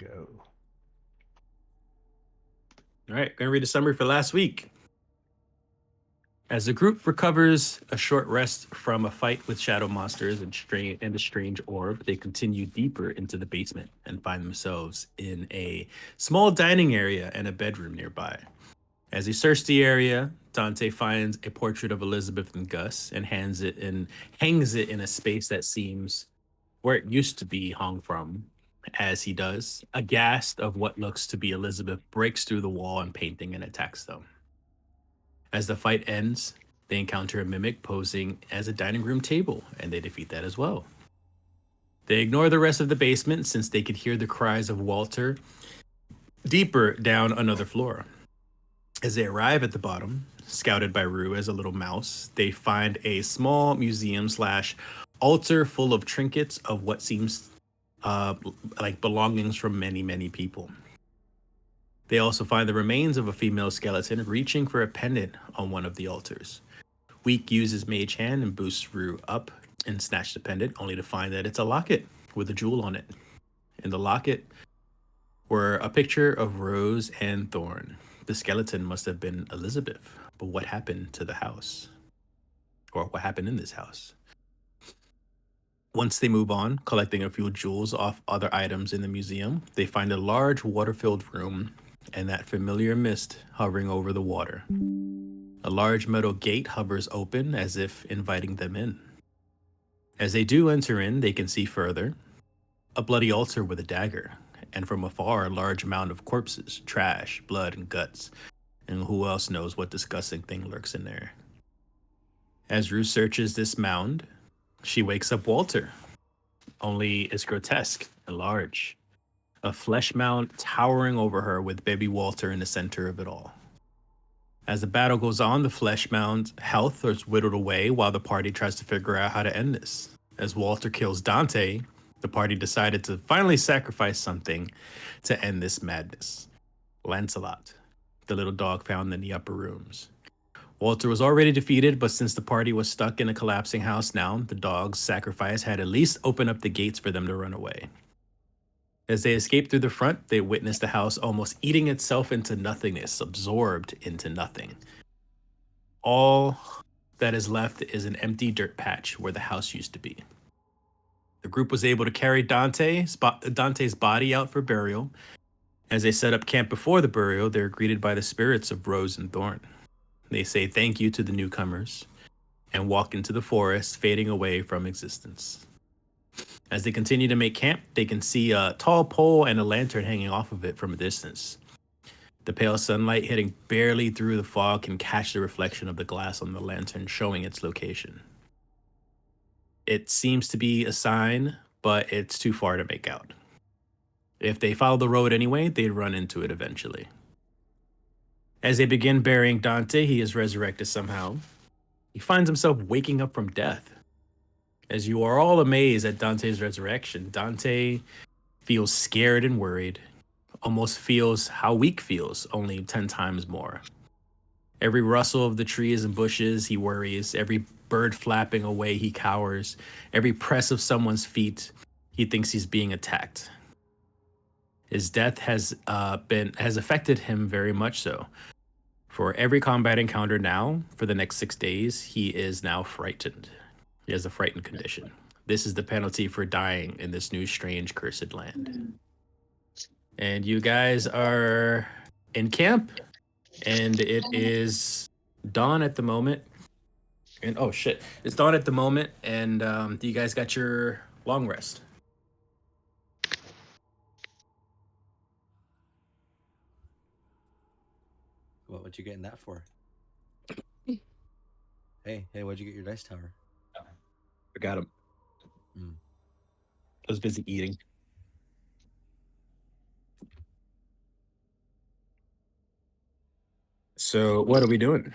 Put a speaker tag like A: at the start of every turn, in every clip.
A: go.
B: All right, going to read a summary for last week. As the group recovers a short rest from a fight with shadow monsters and a strange orb, they continue deeper into the basement and find themselves in a small dining area and a bedroom nearby. As he searches the area, Dante finds a portrait of Elizabeth and Gus and hangs it in a space that seems where it used to be hung from. As he does, aghast of what looks to be Elizabeth breaks through the wall and painting and attacks them. As the fight ends, they encounter a mimic posing as a dining room table, and they defeat that as well. They ignore the rest of the basement since they could hear the cries of Walter deeper down another floor. As they arrive at the bottom, scouted by Rue as a little mouse, they find a small museum slash altar full of trinkets of what seems like belongings from many, many people. They also find the remains of a female skeleton reaching for a pendant on one of the altars. Weak uses Mage Hand and boosts Rue up and snatch the pendant, only to find that it's a locket with a jewel on it. In the locket were a picture of Rose and Thorn. The skeleton must have been Elizabeth, but what happened to the house? Or what happened in this house? Once they move on, collecting a few jewels off other items in the museum, they find a large water-filled room and that familiar mist hovering over the water. A large metal gate hovers open as if inviting them in. As they do enter in, they can see further a bloody altar with a dagger, and from afar a large mound of corpses, trash, blood, and guts. And who else knows what disgusting thing lurks in there? As Rue searches this mound, she wakes up Walter, only it's grotesque and large. A flesh mound towering over her with baby Walter in the center of it all. As the battle goes on, the flesh mound's health is whittled away while the party tries to figure out how to end this. As Walter kills Dante, the party decided to finally sacrifice something to end this madness. Lancelot, the little dog found in the upper rooms. Walter was already defeated, but since the party was stuck in a collapsing house now, the dog's sacrifice had at least opened up the gates for them to run away. As they escape through the front, they witness the house almost eating itself into nothingness, absorbed into nothing. All that is left is an empty dirt patch where the house used to be. The group was able to carry Dante's body out for burial. As they set up camp before the burial, they're greeted by the spirits of Rose and Thorn. They say thank you to the newcomers and walk into the forest, fading away from existence. As they continue to make camp, they can see a tall pole and a lantern hanging off of it from a distance. The pale sunlight hitting barely through the fog can catch the reflection of the glass on the lantern, showing its location. It seems to be a sign, but it's too far to make out. If they follow the road anyway, they'd run into it eventually. As they begin burying Dante, he is resurrected somehow. He finds himself waking up from death. As you are all amazed at Dante's resurrection, Dante feels scared and worried, almost feels how Weak feels, only 10 times more. Every rustle of the trees and bushes, he worries. Every bird flapping away, he cowers. Every press of someone's feet, he thinks he's being attacked. His death has affected him very much so. For every combat encounter now, for the next 6 days, he is now frightened. He has a frightened condition. This is the penalty for dying in this new, strange, cursed land. And you guys are in camp, and it is dawn at the moment. And oh shit, it's dawn at the moment, and you guys got your long rest.
C: What you getting that for? Hey, what'd you get your dice tower?
B: I got him. I was busy eating. So what are we doing?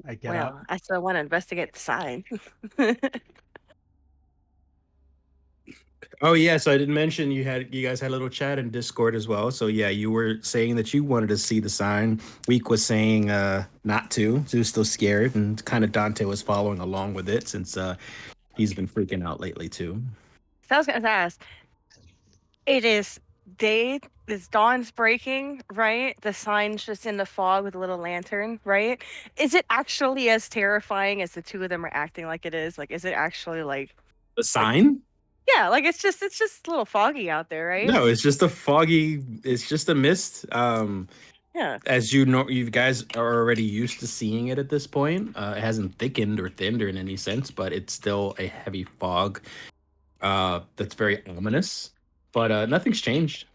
A: I get up.
D: I still want to investigate the sign.
B: Oh yeah, so I didn't mention you guys had a little chat in Discord as well. So yeah, you were saying that you wanted to see the sign. Weak was saying not to. He was still scared, and kind of Dante was following along with it since he's been freaking out lately too.
D: So I was gonna ask, It is day. This dawn's breaking, right? The sign's just in the fog with a little lantern, right? Is it actually as terrifying as the two of them are acting like it is? Like, is it actually
B: The
D: like
B: sign?
D: yeah, like it's just a little foggy out there, right?
B: No, it's just a foggy. It's just a mist.
D: Yeah.
B: As you know, you guys are already used to seeing it at this point. It hasn't thickened or thinned in any sense, but it's still a heavy fog. That's very ominous. But nothing's changed.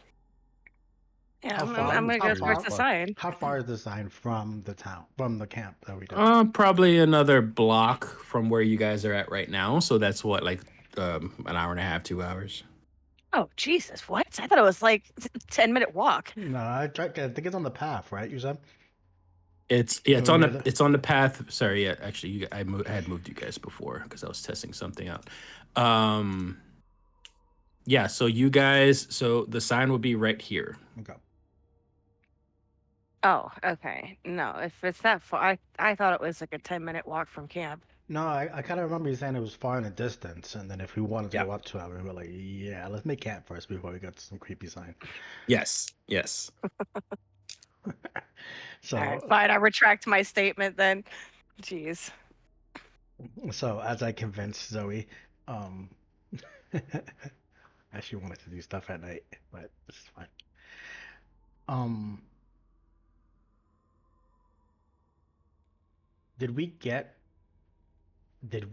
D: Yeah,
A: How
D: I'm
A: far?
D: gonna
A: How
D: go towards
A: far?
D: the sign.
A: How far is the sign from the town, from the camp that we did?
B: Probably another block from where you guys are at right now. So that's what, like, an hour and a half, 2 hours.
D: Oh Jesus, what? I thought it was like 10-minute walk.
A: No, I think it's on the path, right? You said.
B: It's
A: Or
B: on
A: near
B: it's on the path. Sorry, yeah, actually, I had moved you guys before because I was testing something out. Yeah, so you guys, so the sign will be right here.
A: Okay.
D: Oh, okay. No, if it's that far, I thought it was like a 10-minute walk from camp.
A: No, I kind of remember you saying it was far in the distance, and then if we wanted to
B: Yeah.
A: go up to it, we were like, yeah, let's make camp first before we got some creepy sign.
B: Yes, yes.
A: So,
D: All right, fine. I retract my statement then. Jeez.
A: so as I convinced Zoe, um, I actually wanted to do stuff at night, but this is fine. Um, did we get?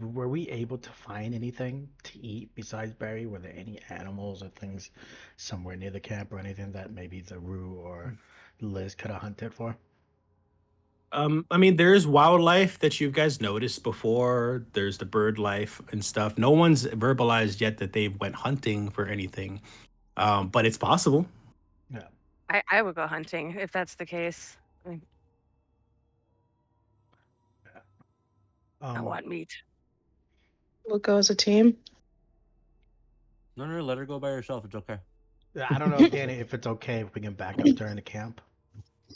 A: Were we able to find anything to eat besides berry? Were there any animals or things somewhere near the camp or anything that maybe the Rue or Liz could have hunted for?
B: I mean, there's wildlife that you guys noticed before. There's the bird life and stuff. No one's verbalized yet that they went hunting for anything. But it's possible.
A: Yeah.
D: I would go hunting if that's the case. I want meat.
E: We'll go as a team.
C: No, let her go by herself. It's okay.
A: I don't know, Danny, if it's okay if we can back up during the camp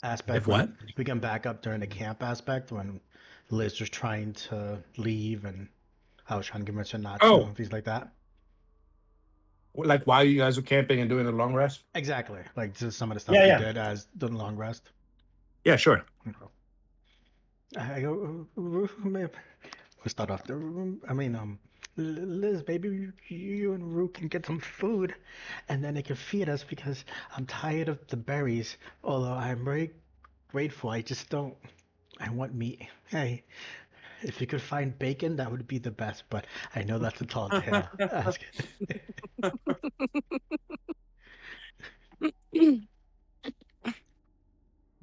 A: aspect.
B: If what?
A: We can back up during the camp aspect when Liz was trying to leave and I was trying to convince her not to and things like that.
B: Like while you guys were camping and doing the long rest?
A: Exactly. Like just some of the stuff
B: Yeah,
A: we
B: yeah.
A: did as the long rest.
B: Yeah, sure.
A: I go, we'll start off the room. I mean, Liz, maybe you and Rue can get some food, and then they can feed us because I'm tired of the berries. Although I'm very grateful, I just don't. I want meat. Hey, if you could find bacon, that would be the best. But I know that's a tall tale.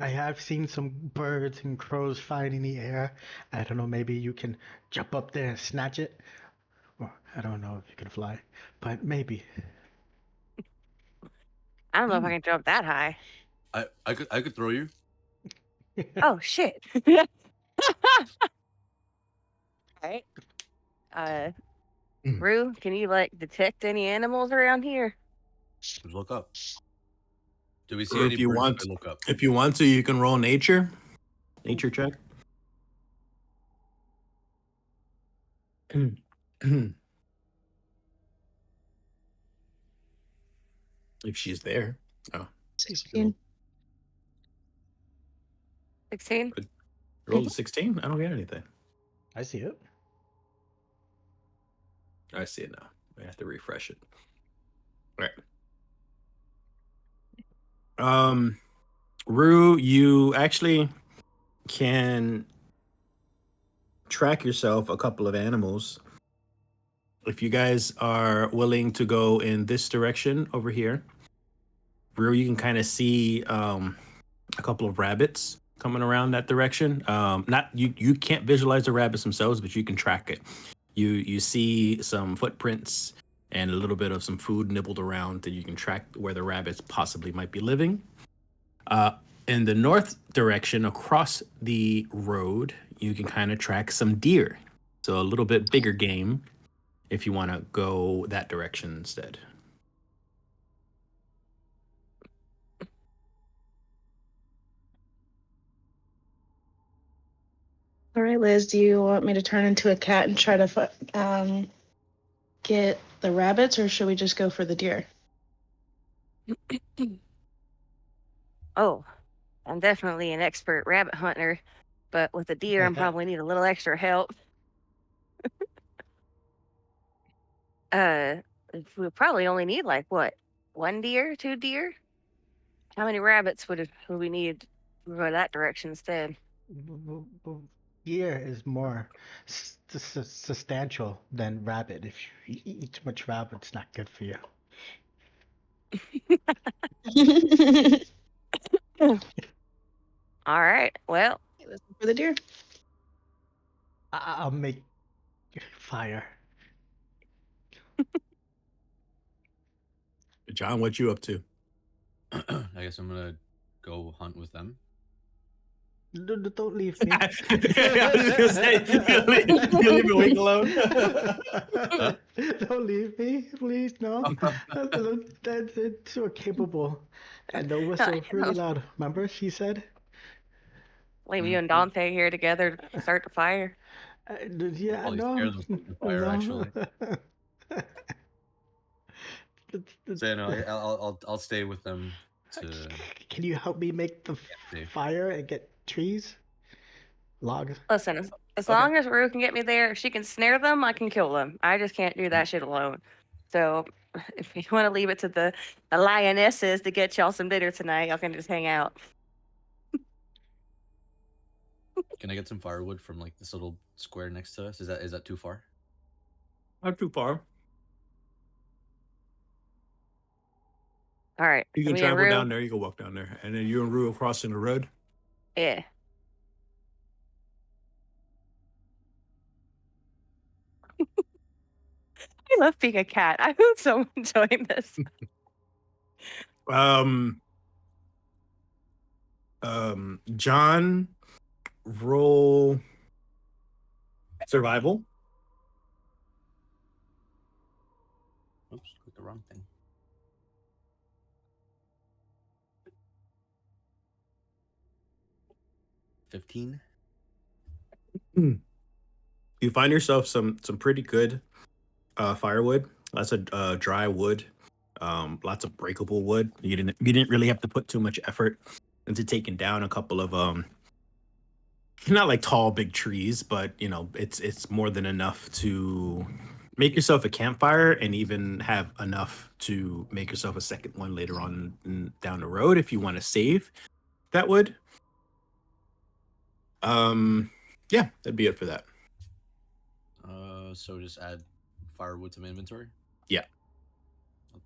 A: I have seen some birds and crows flying in the air. I don't know, maybe you can jump up there and snatch it. Well, I don't know if you can fly, but maybe.
D: I don't know if I can jump that high.
C: I could throw you.
D: Oh shit. Alright. Rue, can you detect any animals around here?
C: Just look up. Do we see
B: Or
C: any
B: if you
C: birds
B: want,
C: if I look up?
B: if you want to, you can roll nature check. If she's there. Oh,
E: 16.
D: 16?
B: roll a 16. I don't get anything.
A: I see it.
B: I see it now. I have to refresh it. All right. Rue, you actually can track yourself a couple of animals. If you guys are willing to go in this direction over here, Rue, you can kind of see a couple of rabbits coming around that direction. Not you can't visualize the rabbits themselves, but you can track it. You see some footprints and a little bit of some food nibbled around that you can track where the rabbits possibly might be living. In the north direction, across the road, you can kind of track some deer. So a little bit bigger game if you want to go that direction instead.
E: All right, Liz, do you want me to turn into a cat and try to get the rabbits, or should we just go for the deer?
D: Oh, I'm definitely an expert rabbit hunter, but with a deer, I'm probably need a little extra help. Uh, we probably only need like what, one deer, two deer? How many rabbits would we need to go that direction instead?
A: Deer is more substantial than rabbit. If you eat too much rabbit, it's not good for you.
D: All right. Well,
E: Listen for the deer.
A: I'll make fire.
B: John, what you up to?
C: I guess I'm gonna go hunt with them.
A: Don't leave me.
B: I was just gonna say, you leave a week alone.
A: Don't leave me, please. No. That's so capable. And the whistle really loud. Remember, she said.
D: leave you and Dante here together to start the fire.
A: Yeah,
C: Probably
A: no,
C: scare them from the fire,
A: no.
C: actually.
A: It's-
C: So yeah, no, I'll stay with them to
A: Can you help me make the
C: safe.
A: fire and get trees? Logs.
D: Listen, as
C: Okay.
D: long as Rue can get me there, if she can snare them, I can kill them. I just can't do that shit alone. So if you want to leave it to the lionesses to get y'all some dinner tonight, y'all can just hang out.
C: Can I get some firewood from like this little square next to us? Is that too far?
B: Not too far.
D: All right.
B: You can
D: me and
B: travel
D: Rue,
B: down there. You can walk down there, and then you and Rue are crossing the road.
D: yeah. I love being a cat. I'm so enjoying this.
B: John, roll survival.
C: Oops, clicked the wrong thing. $15.
B: You find yourself some pretty good firewood. Lots of dry wood. Lots of breakable wood. You didn't really have to put too much effort into taking down a couple of not like tall big trees, but you know it's more than enough to make yourself a campfire, and even have enough to make yourself a second one later on down the road if you want to save that wood. Yeah, that'd be it for that.
C: So just add firewood to my inventory.
B: Yeah.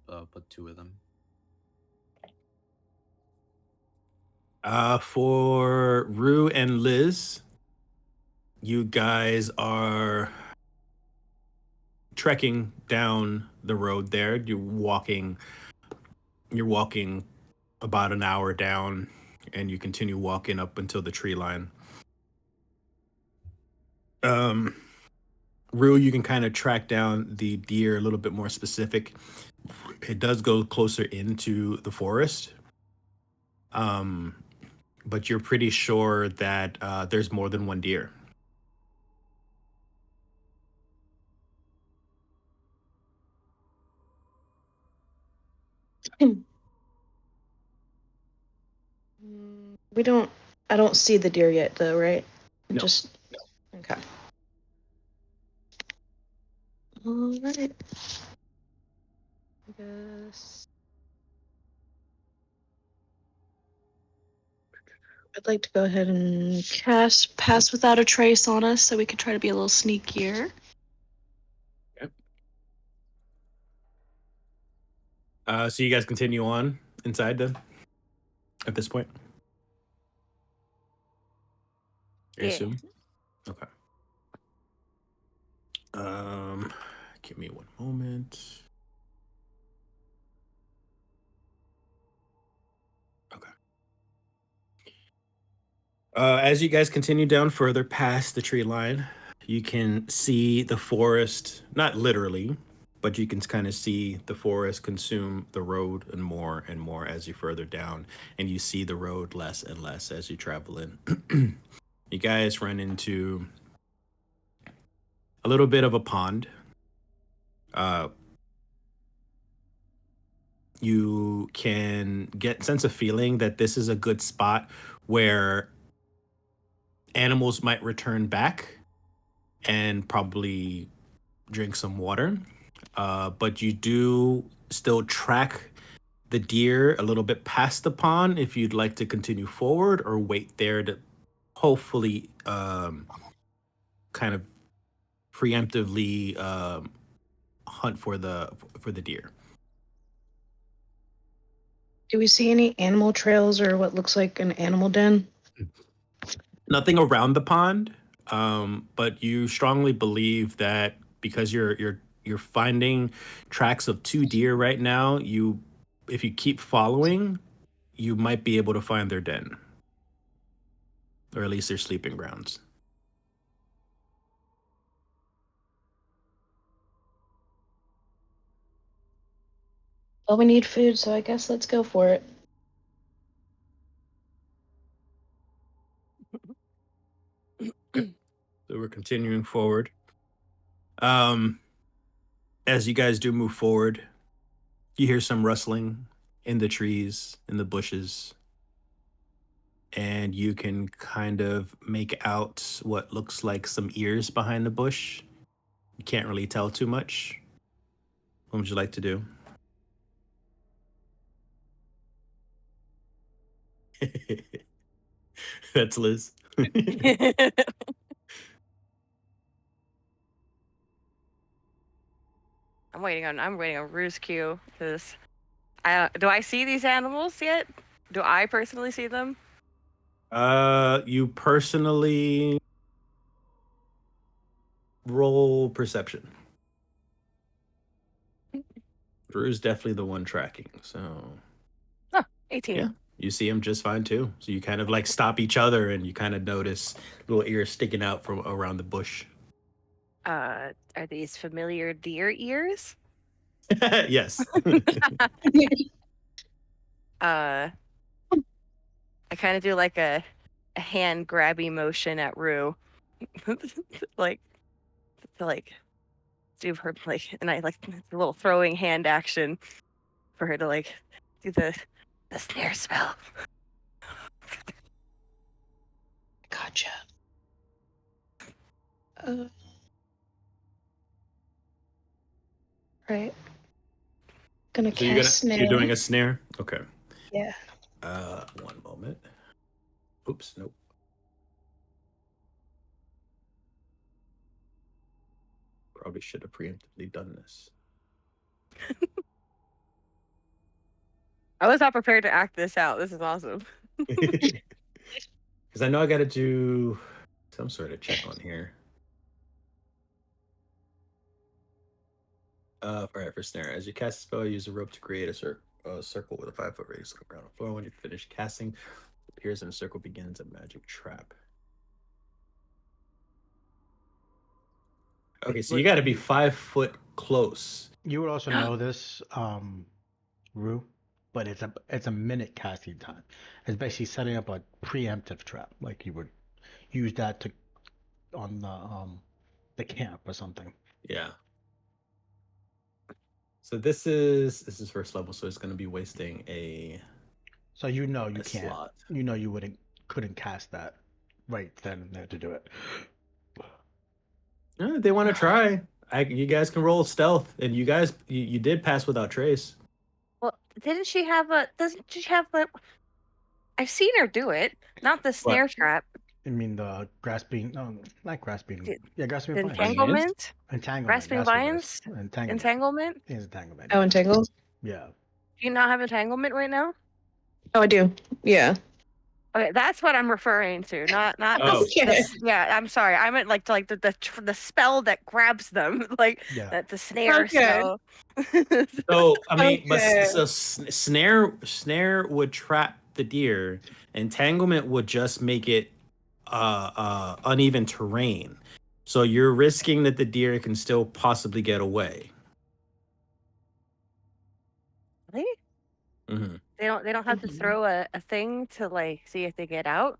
C: I'll put 2 of them.
B: For Rue and Liz, you guys are trekking down the road there. You're walking about an hour down, and you continue walking up until the tree line. Rue, you can kind of track down the deer a little bit more specific. It does go closer into the forest. But you're pretty sure that there's more than one deer.
E: I don't see the deer yet, though, right?
B: No.
E: Just. Okay. All right. I guess. I'd like to go ahead and cast Pass Without a Trace on us so we can try to be a little sneakier.
B: Yep. So you guys continue on inside then at this point? I
D: Yeah.
B: assume? Okay. Give me one moment. Okay. As you guys continue down further past the tree line, you can see the forest, not literally, but you can kind of see the forest consume the road and more as you further down, and you see the road less and less as you travel in. You guys run into a little bit of a pond. you can get sense of feeling that this is a good spot where animals might return back and probably drink some water. But you do still track the deer a little bit past the pond if you'd like to continue forward or wait there to hopefully kind of preemptively hunt for the deer.
E: Do we see any animal trails or what looks like an animal den?
B: Nothing around the pond, but you strongly believe that because you're finding tracks of 2 deer right now, if you keep following, you might be able to find their den, or at least their sleeping grounds.
E: Well, we need food, so I guess let's go for it.
B: So we're continuing forward. As you guys do move forward, you hear some rustling in the trees, in the bushes, and you can kind of make out what looks like some ears behind the bush. You can't really tell too much. What would you like to do? That's Liz.
D: I'm waiting on Rue's cue because do I see these animals yet? Do I personally see them?
B: You personally roll perception. Drew's definitely the one tracking, so
D: 18.
B: yeah, you see him just fine too. So you kind of like stop each other, and you kind of notice little ears sticking out from around the bush.
D: Are these familiar deer ears?
B: Yes.
D: I kind of do like a hand grabby motion at Rue, like to like do her like, and I like a little throwing hand action for her to like do the snare spell.
E: Gotcha. Right. Gonna
B: So
E: cast snare.
B: you're doing a snare? Okay.
E: Yeah.
B: One moment. Oops, nope. Probably should have preemptively done this.
D: I was not prepared to act this out. This is awesome.
B: Because I know I got to do some sort of check on here. For snare. As you cast a spell, use a rope to create a circle with a 5-foot radius on the ground floor. When you finish casting, it appears in a circle begins a magic trap. Okay, so you got to be 5 foot close.
A: You would also know this, Rue, but it's a minute casting time. It's basically setting up a preemptive trap, like you would use that to on the camp or something.
B: Yeah. So this is first level, so it's going to be wasting a.
A: So you know you
B: a
A: can't.
B: slot.
A: You know you couldn't cast that right then and there to do it.
B: They want to try. You guys can roll stealth, and you guys you did pass without trace.
D: Well, doesn't she have a? I've seen her do it. Not the snare trap.
A: I mean the grasping. No, not grasping. Yeah, grasping vines.
D: Entanglement.
A: Entanglement.
D: Grasping
A: That's what it
D: vines.
A: is. Entanglement.
D: Entanglement.
A: It's entanglement.
E: Oh, entangled?
A: Yeah.
D: Do you not have entanglement right now?
E: Oh, I do. Yeah.
D: Okay, that's what I'm referring to. Not
B: Oh.
D: yeah, I'm sorry. I meant like the spell that grabs them, like that the snare spell.
B: So I mean, but
E: Okay.
B: so snare would trap the deer. Entanglement would just make it uneven terrain. So you're risking that the deer can still possibly get away.
D: Really?
B: Mm-hmm.
D: They don't have to throw a thing to like see if they get out.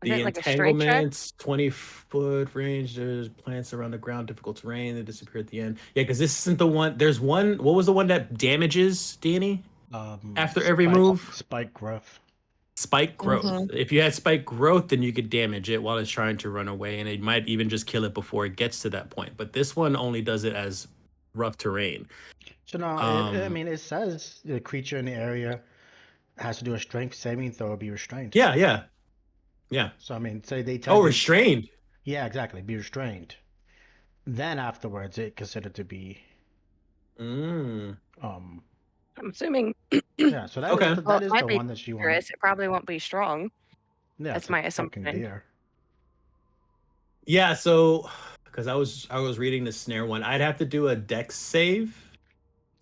D: Is
B: The
D: it like a strength check?
B: entanglements, 20-foot range. There's plants around the ground, difficult terrain. They disappear at the end. Yeah, because this isn't the one. There's one. What was the one that damages, Danny? after every move.
A: Spike growth.
B: Spike growth.
E: Mhm.
B: If you had spike growth, then you could damage it while it's trying to run away, and it might even just kill it before it gets to that point. But this one only does it as rough terrain.
A: So now, it says the creature in the area has to do a strength saving throw or be restrained.
B: Yeah.
A: So say they tell you.
B: Restrained.
A: Yeah, exactly. Be restrained. Then afterwards, it considered to be.
B: Mm.
A: Um.
D: I'm assuming.
A: Yeah. So that
B: Okay.
A: is
D: Well,
A: that
D: it
A: is
D: might
A: the
D: be
A: one that you want.
D: dangerous. It probably won't be strong.
A: Yeah,
D: That's
A: it's a
D: my
A: fucking
D: assumption.
A: deer.
B: Yeah. So, because I was reading the snare one, I'd have to do a dex save.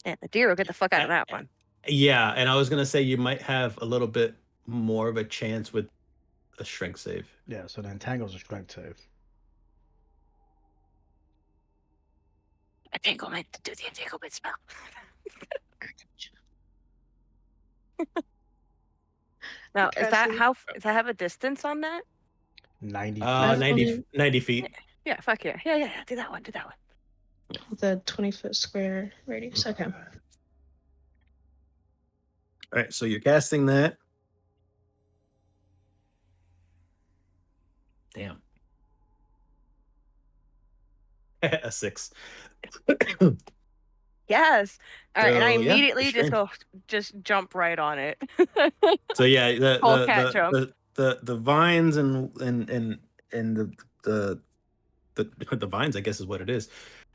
D: Yeah, the deer will get the fuck out of that one.
B: Yeah, and I was gonna say you might have a little bit more of a chance with a strength save.
A: Yeah. So the entangle's a strength save.
D: Entanglement to do the entanglement spell. Now, is that
E: Cassie.
D: does that have a distance on that?
A: 90 feet.
B: 90 feet.
D: Yeah, fuck yeah. Yeah. Do that one.
E: The 20-foot square radius. Okay.
B: All right, so you're casting that. Damn. A 6.
D: Yes. All right, and I
B: So, yeah,
D: immediately just
B: restrained.
D: jump right on it.
B: So yeah,
D: Whole cat jump.
B: the vines and the the vines, I guess is what it is.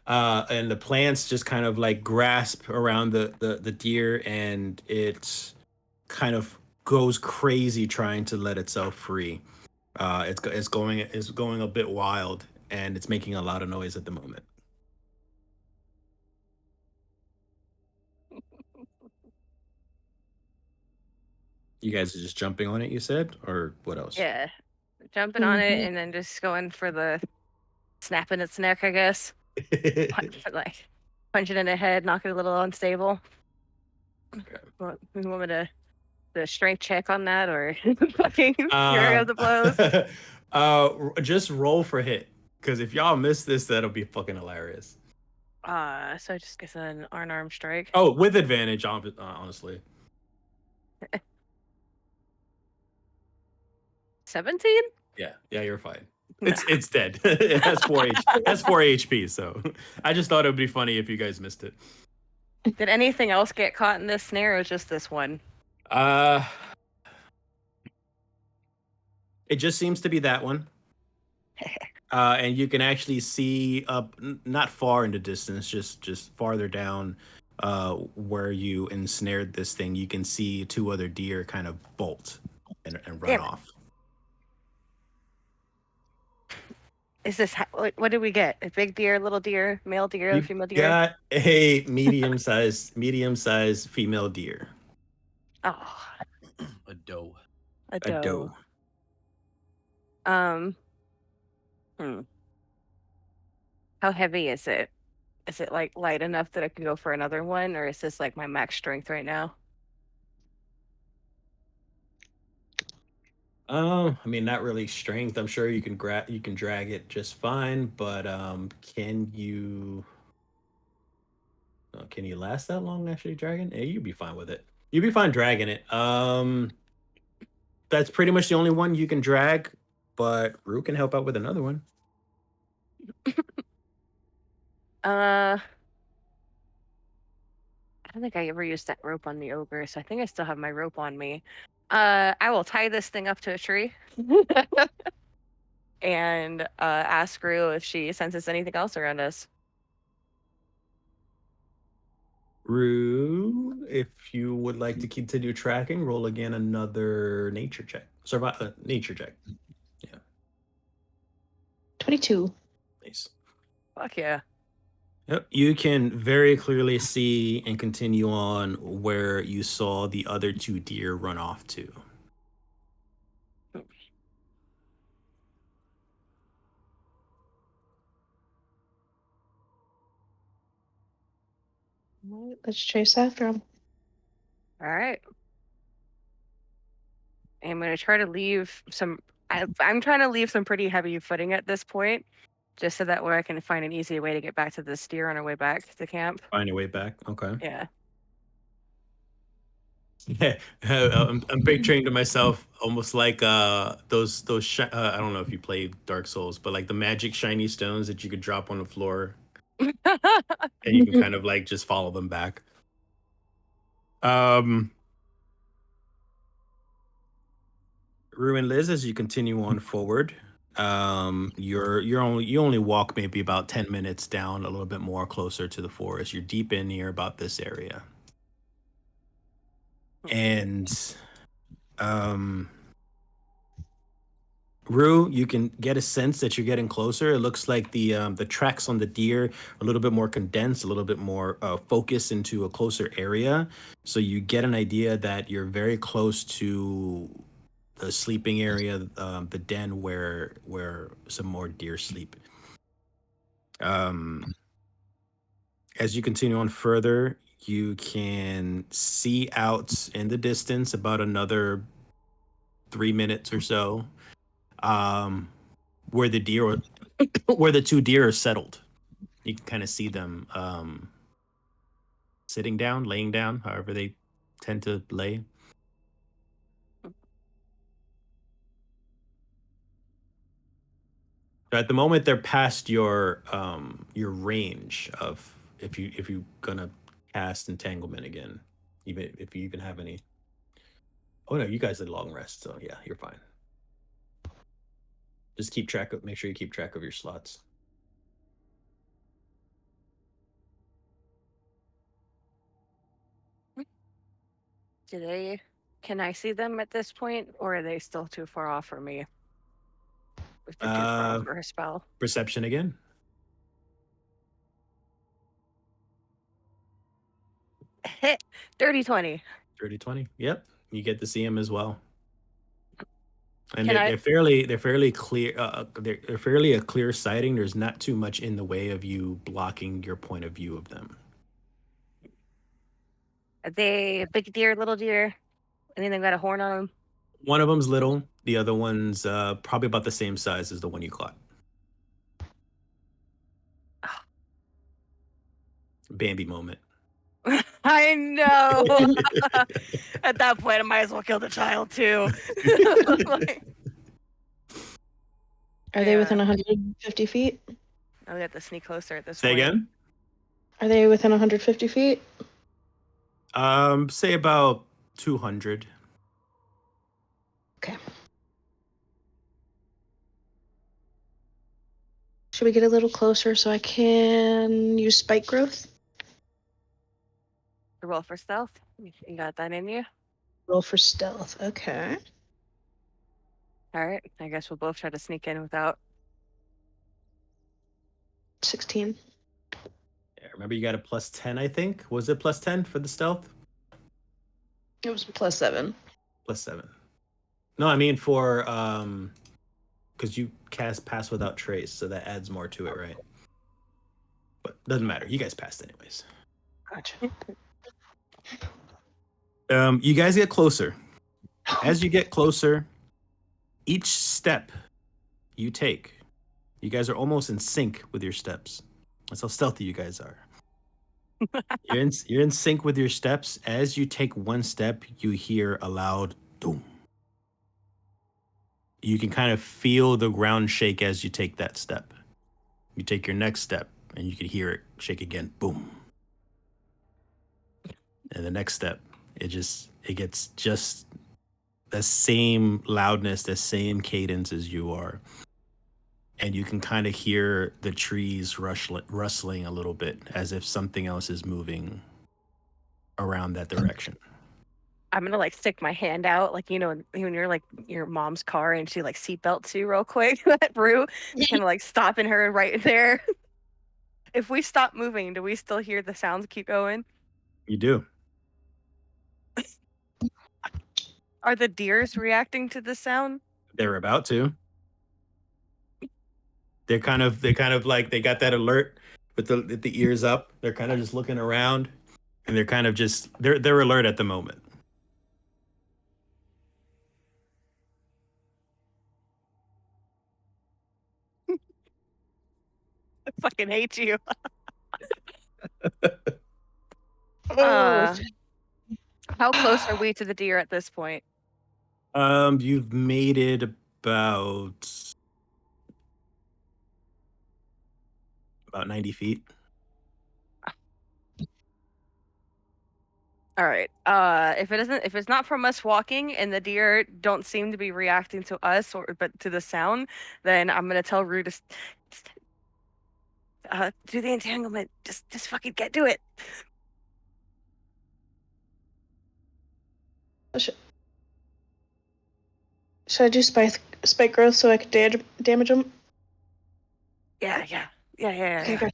B: And the plants just kind of like grasp around the deer, and it kind of goes crazy trying to let itself free. It's going a bit wild, and it's making a lot of noise at the moment. You guys are just jumping on it, you said, or what else?
D: Yeah. Jumping on it
E: Mhm.
D: and then just going for the snapping its neck, I guess. Like punching it in the head, knock it a little unstable.
B: Okay.
D: You want me to the strength check on that or fucking fury of the blows?
B: Just roll for hit, because if y'all miss this, that'll be fucking hilarious.
D: So I just guess an unarmed strike.
B: Oh, with advantage, honestly.
D: 17?
B: Yeah, you're fine. It's dead. It has 4 HP. So I just thought it would be funny if you guys missed it.
D: Did anything else get caught in this snare, or just this one?
B: It just seems to be that one. And you can actually see up, not far in the distance, just farther down, where you ensnared this thing. You can see 2 other deer kind of bolt and run off.
D: Is this what did we get? A big deer, little deer, male deer,
B: You
D: female deer?
B: got a medium-sized female deer.
D: Oh,
C: A doe.
D: a
B: A doe.
D: How heavy is it? Is it like light enough that I can go for another one, or is this like my max strength right now?
B: I mean, not really strength. I'm sure you can drag it just fine, but can you last that long actually dragging? Yeah, you'd be fine with it. You'd be fine dragging it. That's pretty much the only one you can drag, but Rue can help out with another one.
D: I don't think I ever used that rope on the ogre, so I think I still have my rope on me. I will tie this thing up to a tree and ask Rue if she senses anything else around us.
B: Rue, if you would like to continue tracking, roll again another nature check. Nature check. Yeah.
E: 22.
B: Nice.
D: Fuck yeah.
B: Yep, you can very clearly see and continue on where you saw the other 2 deer run off to.
E: All right, let's chase after him.
D: All right. I'm gonna try to leave some. I'm trying to leave some pretty heavy footing at this point, just so that way I can find an easy way to get back to the steer on our way back to camp.
B: Find your way back. Okay.
D: Yeah.
B: Yeah, I'm picturing to myself almost like those I don't know if you play Dark Souls, but like the magic shiny stones that you could drop on the floor and you can kind of like just follow them back. Um, Rue and Liz, as you continue on forward, you only walk maybe about 10 minutes down, a little bit more closer to the forest. You're deep in near about this area, and um. Rue, you can get a sense that you're getting closer. It looks like the tracks on the deer are a little bit more condensed, a little bit more focused into a closer area. So you get an idea that you're very close to the sleeping area, the den where some more deer sleep. Um, as you continue on further, you can see out in the distance about another 3 minutes or so. Where the deer where the two deer are settled. You can kind of see them sitting down, laying down, however they tend to lay. So at the moment, they're past your range of if you gonna cast entanglement again, even if you even have any. Oh no, you guys did long rest, so yeah, you're fine. Just make sure you keep track of your slots.
D: Can I see them at this point, or are they still too far off for me? If they're too far off for her spell.
B: Perception again.
D: Dirty 20.
B: 30-20. Yep, you get to see him as well. And
D: Can I?
B: they're fairly clear. They're fairly a clear sighting. There's not too much in the way of you blocking your point of view of them.
D: Are they big deer, little deer? Anything got a horn on them?
B: One of them's little. The other one's probably about the same size as the one you caught. Bambi moment.
D: I know. At that point, I might as well kill the child too. Like,
E: Are they within 150 feet?
D: I would have to sneak closer at this
B: Say
D: point.
B: again.
E: Are they within 150 feet?
B: Say about 200.
E: Okay. Should we get a little closer so I can use spike growth?
D: Roll for stealth. You got that in you?
E: Roll for stealth. Okay.
D: All right. I guess we'll both try to sneak in without.
E: 16.
B: Yeah, remember you got a +10, I think. Was it +10 for the stealth?
E: It was +7.
B: +7. No, I mean for because you cast pass without trace, so that adds more to it, right? But doesn't matter. You guys passed anyways.
E: Gotcha.
B: You guys get closer. As you get closer, each step you take, you guys are almost in sync with your steps. That's how stealthy you guys are. You're in sync with your steps. As you take one step, you hear a loud boom. You can kind of feel the ground shake as you take that step. You take your next step, and you can hear it shake again. Boom. And the next step, it gets just the same loudness, the same cadence as you are. And you can kind of hear the trees rustling a little bit as if something else is moving around that direction.
D: I'm gonna like stick my hand out, like when you're like your mom's car and she like seatbelts you real quick. That Rue, kind of like stopping her right there. If we stop moving, do we still hear the sounds keep going?
B: You do.
D: Are the deers reacting to the sound?
B: They're about to. They're kind of like they got that alert with the ears up. They're kind of just looking around, and they're kind of just they're alert at the moment.
D: I fucking hate you.
E: Oh.
D: How close are we to the deer at this point?
B: You've made it about 90 feet.
D: All right. If it's not from us walking and the deer don't seem to be reacting to us but to the sound, then I'm gonna tell Rue to do the entanglement. Just fucking get to it.
E: Should I do spike growth so I can damage them?
D: Yeah.
E: Okay, gotcha.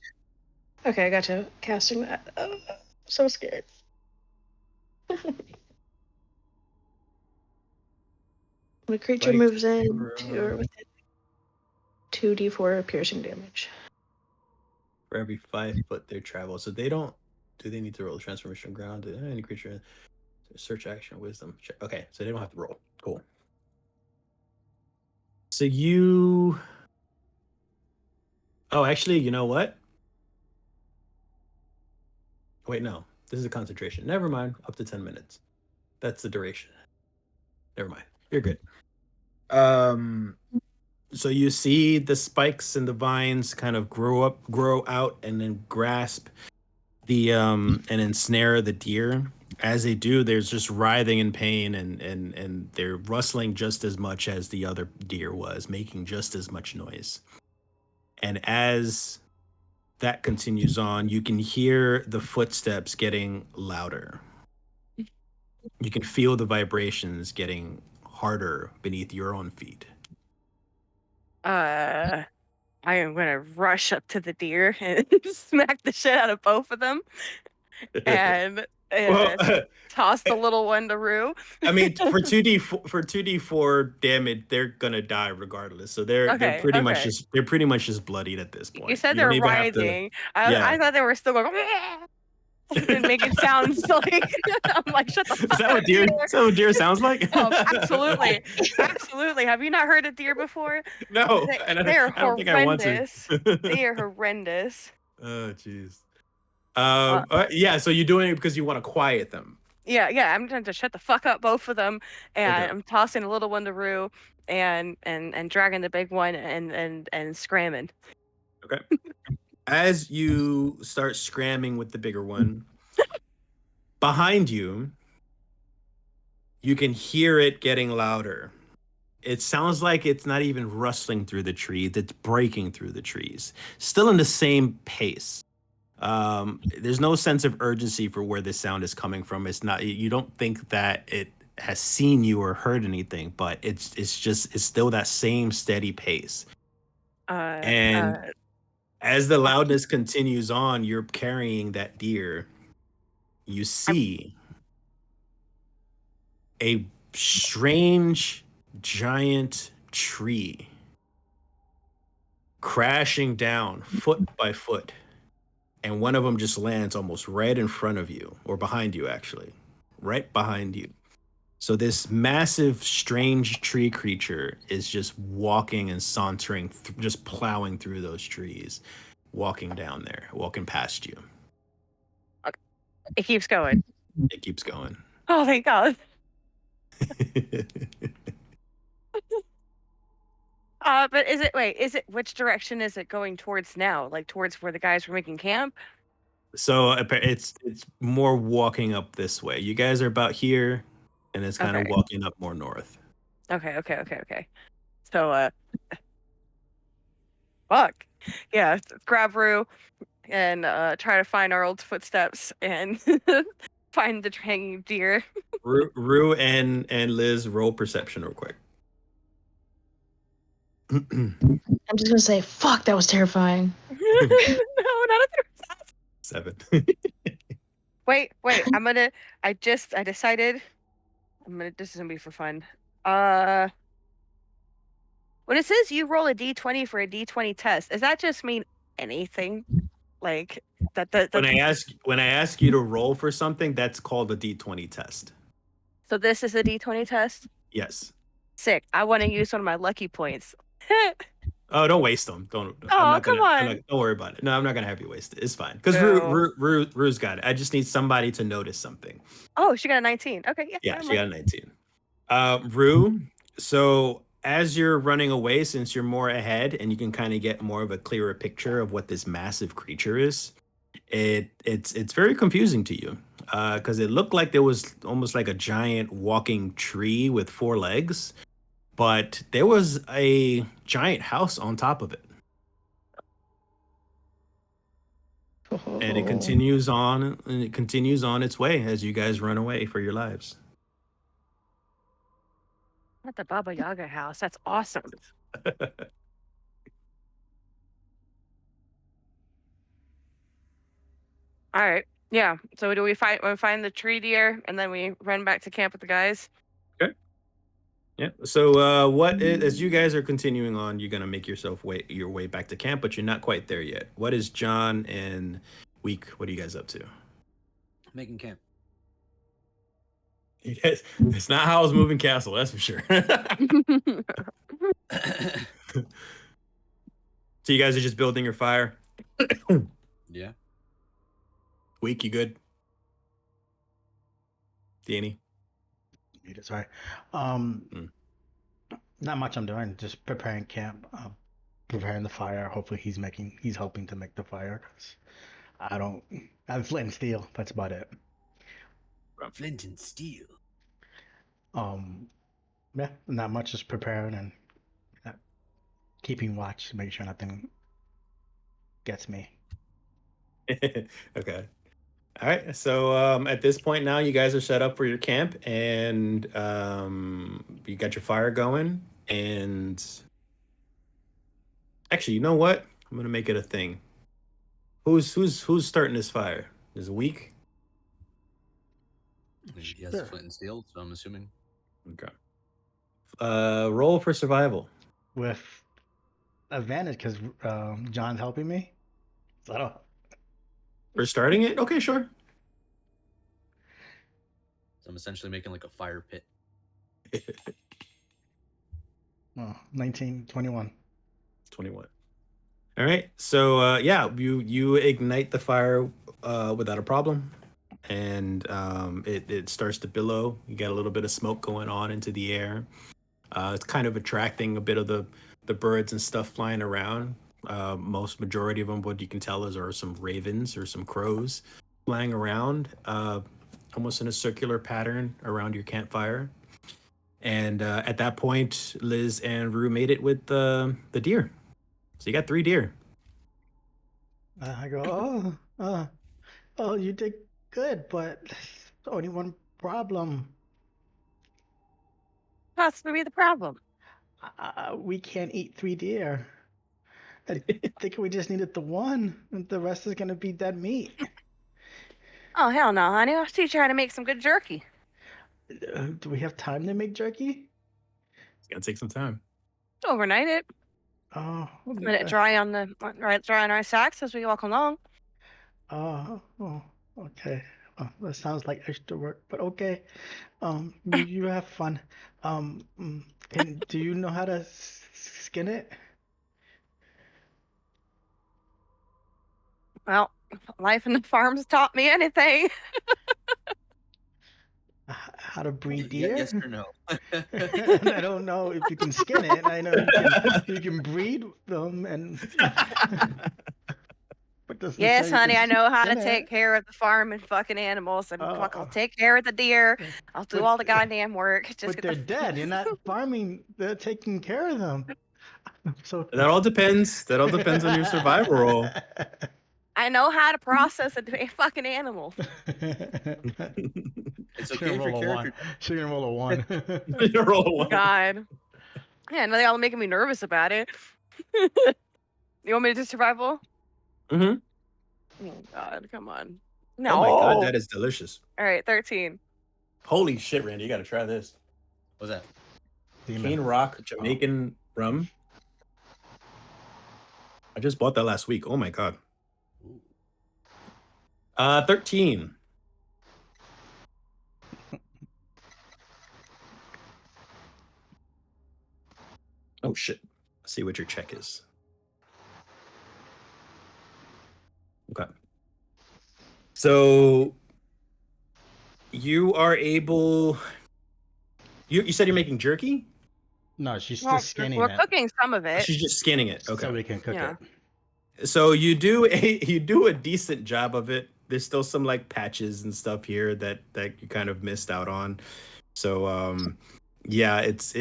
E: Okay, I gotcha. Casting that. So scared. When a creature
B: Spikes
E: moves in
B: for,
E: to or within 2d4 piercing damage.
B: for every 5 foot they travel. So they don't. Do they need to roll transformation ground? Any creature, search action, wisdom. Okay, so they don't have to roll. Cool. So you. Oh, actually, you know what? Wait, no. This is a concentration. Never mind. Up to 10 minutes. That's the duration. Never mind. You're good. So you see the spikes and the vines kind of grow out, and then grasp the and ensnare the deer. As they do, there's just writhing in pain, and they're rustling just as much as the other deer was, making just as much noise. And as that continues on, you can hear the footsteps getting louder. You can feel the vibrations getting harder beneath your own feet.
D: I am gonna rush up to the deer and smack the shit out of both of them, and
B: Well,
D: toss the little one to Rue.
B: I mean, for 2d4 damage, they're gonna die regardless. So they're
D: Okay.
B: pretty much just bloodied at this
D: You
B: point.
D: said
B: You don't
D: they're
B: even have to.
D: writhing.
B: Yeah.
D: I thought they were still going and making sounds like I'm like, shut the
B: Is
D: fuck
B: that
D: up,
B: what deer? Is that what deer sounds like?
D: Oh, absolutely. Absolutely. Have you not heard a deer before?
B: No, and
D: They are
B: I don't think I want to.
D: horrendous. They are horrendous.
B: Oh, jeez. Yeah. So you're doing it because you want to quiet them.
D: Yeah. I'm trying to shut the fuck up, both of them, and
B: Okay.
D: I'm tossing a little one to Rue, and dragging the big one and scramming.
B: Okay. As you start scramming with the bigger one, behind you, you can hear it getting louder. It sounds like it's not even rustling through the trees, it's breaking through the trees. Still in the same pace. There's no sense of urgency for where this sound is coming from. It's not, you don't think that it has seen you or heard anything, but it's still that same steady pace. And as the loudness continues on, you're carrying that deer. You see a strange giant tree crashing down foot by foot, and one of them just lands almost right in front of you, or behind you, actually, right behind you. So this massive, strange tree creature is just walking and sauntering, just plowing through those trees, walking down there, walking past you.
D: It keeps going.
B: It keeps going.
D: Oh, thank God. But is it which direction is it going towards now? Like towards where the guys were making camp?
B: So it's more walking up this way. You guys are about here, and it's kind of walking up more north.
D: Okay. So, fuck. Yeah, grab Rue and try to find our old footsteps and find the hanging deer.
B: Rue and Liz, roll perception real quick.
E: I'm just gonna say, fuck, that was terrifying.
D: No, none of them.
B: 7.
D: Wait. I decided. This is gonna be for fun. When it says you roll a d20 for a d20 test, does that just mean anything? Like that?
B: When I ask you to roll for something, that's called a D20 test.
D: So this is a d20 test.
B: Yes.
D: Sick. I want to use one of my lucky points.
B: Oh, don't waste them. Don't. I'm
D: Oh,
B: not
D: come
B: gonna. I'm not.
D: on.
B: Don't worry about it. No, I'm not gonna have you waste it. It's fine. Because
D: Boo.
B: Rue's got it. I just need somebody to notice something.
D: Oh, she got a 19. Okay, yeah.
B: Yeah,
D: never
B: she
D: mind.
B: got a 19. Rue. So as you're running away, since you're more ahead and you can kind of get more of a clearer picture of what this massive creature is, it's very confusing to you. Because it looked like there was almost like a giant walking tree with 4 legs, but there was a giant house on top of it. And it continues on and it continues on its way as you guys run away for your lives.
D: At the Baba Yaga house. That's awesome. All right. Yeah. So do we find the tree deer and then we run back to camp with the guys?
B: Okay. Yeah. So as you guys are continuing on, you're gonna make your way back to camp, but you're not quite there yet. What is John and Week? What are you guys up to?
C: Making camp.
B: You guys, it's not Howl's Moving Castle, that's for sure. So you guys are just building your fire.
C: Yeah.
B: Week, you good? Danny?
A: Sorry.
B: Mm.
A: Not much I'm doing. Just preparing camp, preparing the fire. Hopefully he's helping to make the fire. 'Cause I have flint and steel. That's about it.
C: Flint and steel.
A: Yeah, not much. Just preparing and keeping watch to make sure nothing gets me.
B: Okay. All right. So at this point now, you guys are set up for your camp, and you got your fire going. And actually, you know what? I'm gonna make it a thing. Who's starting this fire? Is it Week?
C: He has
A: Sure.
C: flint and steel, so I'm assuming.
B: Okay. Roll for survival.
A: With advantage because John's helping me. So
B: For starting it? Okay, sure.
C: So I'm essentially making like a fire pit.
A: 19, 21.
B: 21. All right. So yeah, you ignite the fire without a problem, and it starts to billow. You get a little bit of smoke going on into the air. It's kind of attracting a bit of the birds and stuff flying around. Majority of them, what you can tell are some ravens or some crows flying around, almost in a circular pattern around your campfire. And at that point, Liz and Rue made it with the deer. So you got 3 deer.
A: I go, oh, you did good, but there's only one problem.
D: Possibly be the problem.
A: We can't eat 3 deer. I think we just needed the one, and the rest is gonna be dead meat.
D: Oh hell no, honey. I'll teach you how to make some good jerky.
A: Do we have time to make jerky?
B: It's gonna take some time.
D: Overnight it.
A: Oh,
D: Let it dry on our sacks as we walk along.
A: oh, okay. That sounds like extra work, but okay. You have fun. Do you know how to skin it?
D: Well, life in the farms taught me anything.
A: How to breed
C: Yes
A: deer?
C: or no?
A: I don't know if you can skin it. I know you can breed them, but doesn't
D: Yes,
A: say you
D: honey,
A: can
D: I know how to
A: skin
D: take
A: it.
D: care of the farm and fucking animals, and fuck, I'll
A: Oh,
D: take care of the deer. I'll do all the
A: but
D: goddamn work. Just
A: but
D: get
A: they're
D: the.
A: dead. You're not farming. They're taking care of them. So
B: That all depends. That all depends on your survival roll.
D: I know how to process a fucking animal.
C: It's
A: She
C: okay
A: can
C: if your
A: roll a one.
C: character.
A: She can roll a one.
B: You roll a 1.
D: God. Yeah, now they're all making me nervous about it. You want me to do survival?
B: Mm-hmm.
D: Oh God, come on.
B: Oh my god,
D: No.
B: that is delicious.
D: All right, 13.
B: Holy shit, Randy, you gotta try this.
C: What's that?
B: Cane Rock Jamaican rum. I just bought that last week. Oh my god.
C: Ooh.
B: 13. Oh shit. see what your check is. Okay. So you are able. You said you're making jerky?
A: No, she's
D: Well,
A: just skinning
D: we're
A: it
D: cooking some of it.
B: She's just skinning it.
A: so
B: Okay.
A: we can cook
D: Yeah.
A: it.
B: So you do a decent job of it. There's still some like patches and stuff here that you kind of missed out on. So yeah, it's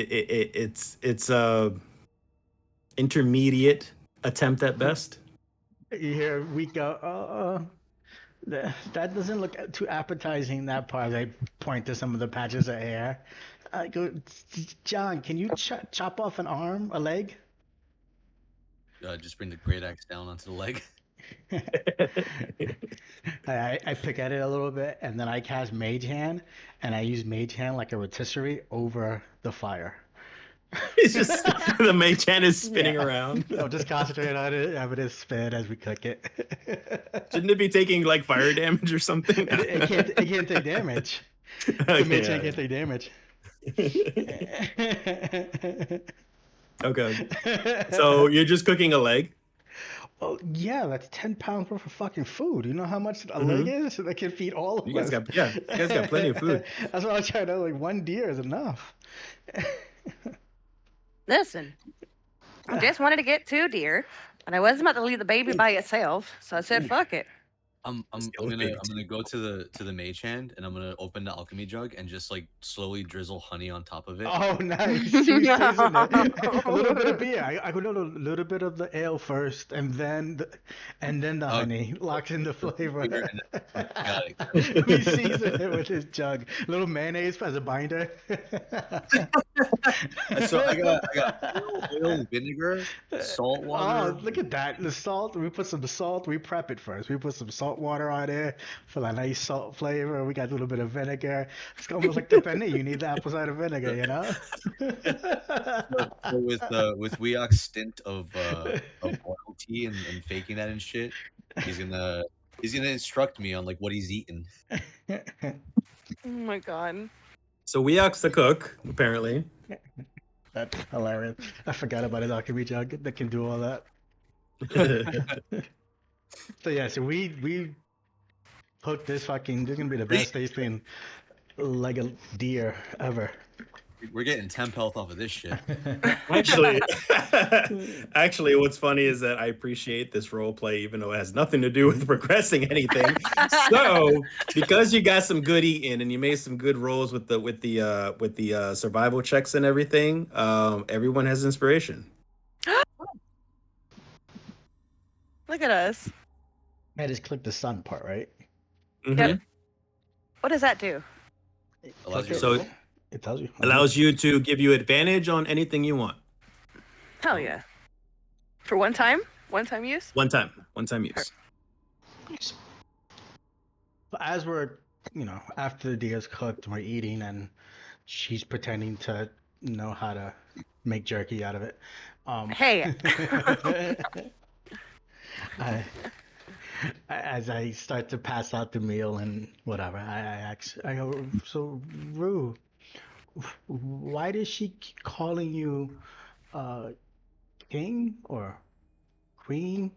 B: a intermediate attempt at best.
A: Here we go. That doesn't look too appetizing. That part, I point to some of the patches of hair. I go, John, can you chop off an arm, a leg?
C: Just bring the great axe down onto the leg.
A: I pick at it a little bit, and then I cast Mage Hand, and I use Mage Hand like a rotisserie over the fire.
B: It's just the mage hand is spinning
A: Yeah.
B: around.
A: I'll just concentrate on it, have it spin as we cook it.
B: Shouldn't it be taking like fire damage or something?
A: It can't take damage. The Mage Hand can't take damage.
B: Okay. So you're just cooking a leg?
A: Oh yeah, that's 10 pounds worth of fucking food. You know how much a leg is? That can feed all of
B: You guys
A: us.
B: you guys got plenty of food.
A: That's what I was trying to like. One deer is enough.
D: Listen, I just wanted to get 2 deer, and I wasn't about to leave the baby by itself, so I said, "Fuck it."
C: I'm gonna go to the mage hand and I'm gonna open the alchemy jug and just like slowly drizzle honey on top of it.
A: Oh, nice. You season it. A little bit of beer. I go a little bit of the ale first, and then the honey locks in the flavor.
C: Got it.
A: We season it with his jug. A little mayonnaise as a binder.
C: So I got oil, vinegar, salt water.
A: Oh, look at that. The salt, we put some salt, we prep it first. We put some salt water on there for that nice salt flavor. We got a little bit of vinegar. It's almost like the penne. You need the apple cider vinegar, you know?
C: So with Weok's stint of loyalty and faking that and shit, he's gonna instruct me on like what he's eating.
D: Oh my god.
B: So Weok's the cook, apparently.
A: That's hilarious. I forgot about his alchemy jug that can do all that. So yeah, so we hooked this fucking. This is gonna be the best tasting leg of deer ever.
C: We're getting 10 health off of this shit.
B: Actually, what's funny is that I appreciate this role play, even though it has nothing to do with progressing anything. So, because you got some good eating and you made some good rolls with the survival checks and everything, everyone has inspiration.
D: Look at us.
A: I just clicked the sun part, right?
B: Mhm.
D: Yep. What does that do?
C: Allows you to
B: So-
C: roll.
A: It tells you.
B: Allows you to give you advantage on anything you want.
D: Hell yeah. For one time use?
B: One time use.
E: Nice.
A: But as we're, after the deer's cooked, we're eating, and she's pretending to know how to make jerky out of it.
D: Hey.
A: As I start to pass out the meal and whatever, I go, so Rue, why does she keep calling you king or queen?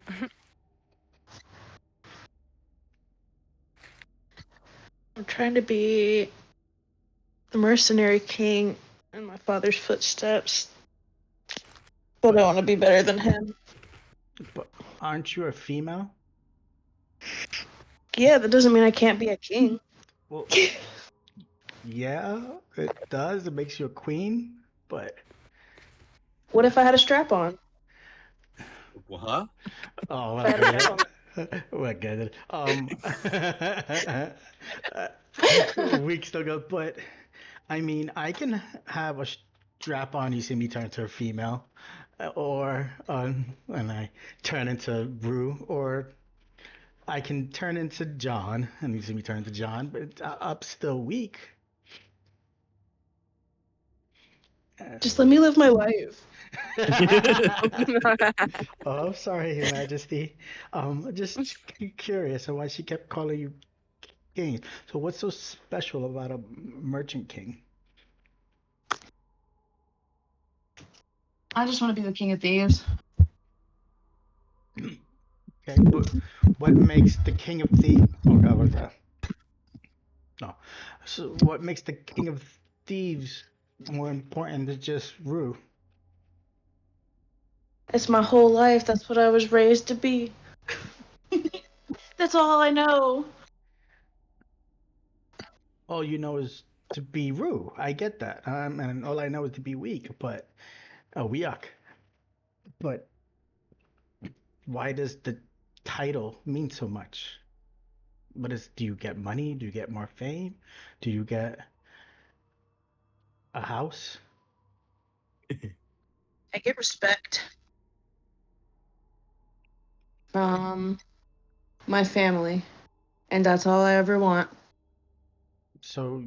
E: I'm trying to be the mercenary king in my father's footsteps, but I want to be better than him.
A: But aren't you a female?
E: Yeah, that doesn't mean I can't be a king.
A: Well, yeah, it does. It makes you a queen, but
E: What if I had a strap on?
C: Huh?
A: oh
E: If I had a strap
A: my
E: on.
A: goodness. Week still go, but I mean, I can have a strap on. You see me turn to a female, or when I turn into Rue, or I can turn into John, and you see me turn into John, but it's up still weak.
E: Just let me live my life.
A: Oh, I'm sorry, Your Majesty. Just curious on why she kept calling you king. So what's so special about a merchant king?
E: I just want to be the king of thieves.
A: Okay, but what makes the king of oh god, what's that? No. So what makes the king of thieves more important than just Rue?
E: It's my whole life. That's what I was raised to be. That's all I know.
A: All you know is to be Rue. I get that. And all I know is to be weak, but weak. But why does the title mean so much? Do you get money? Do you get more fame? Do you get a house?
E: I get respect from my family, and that's all I ever want.
A: So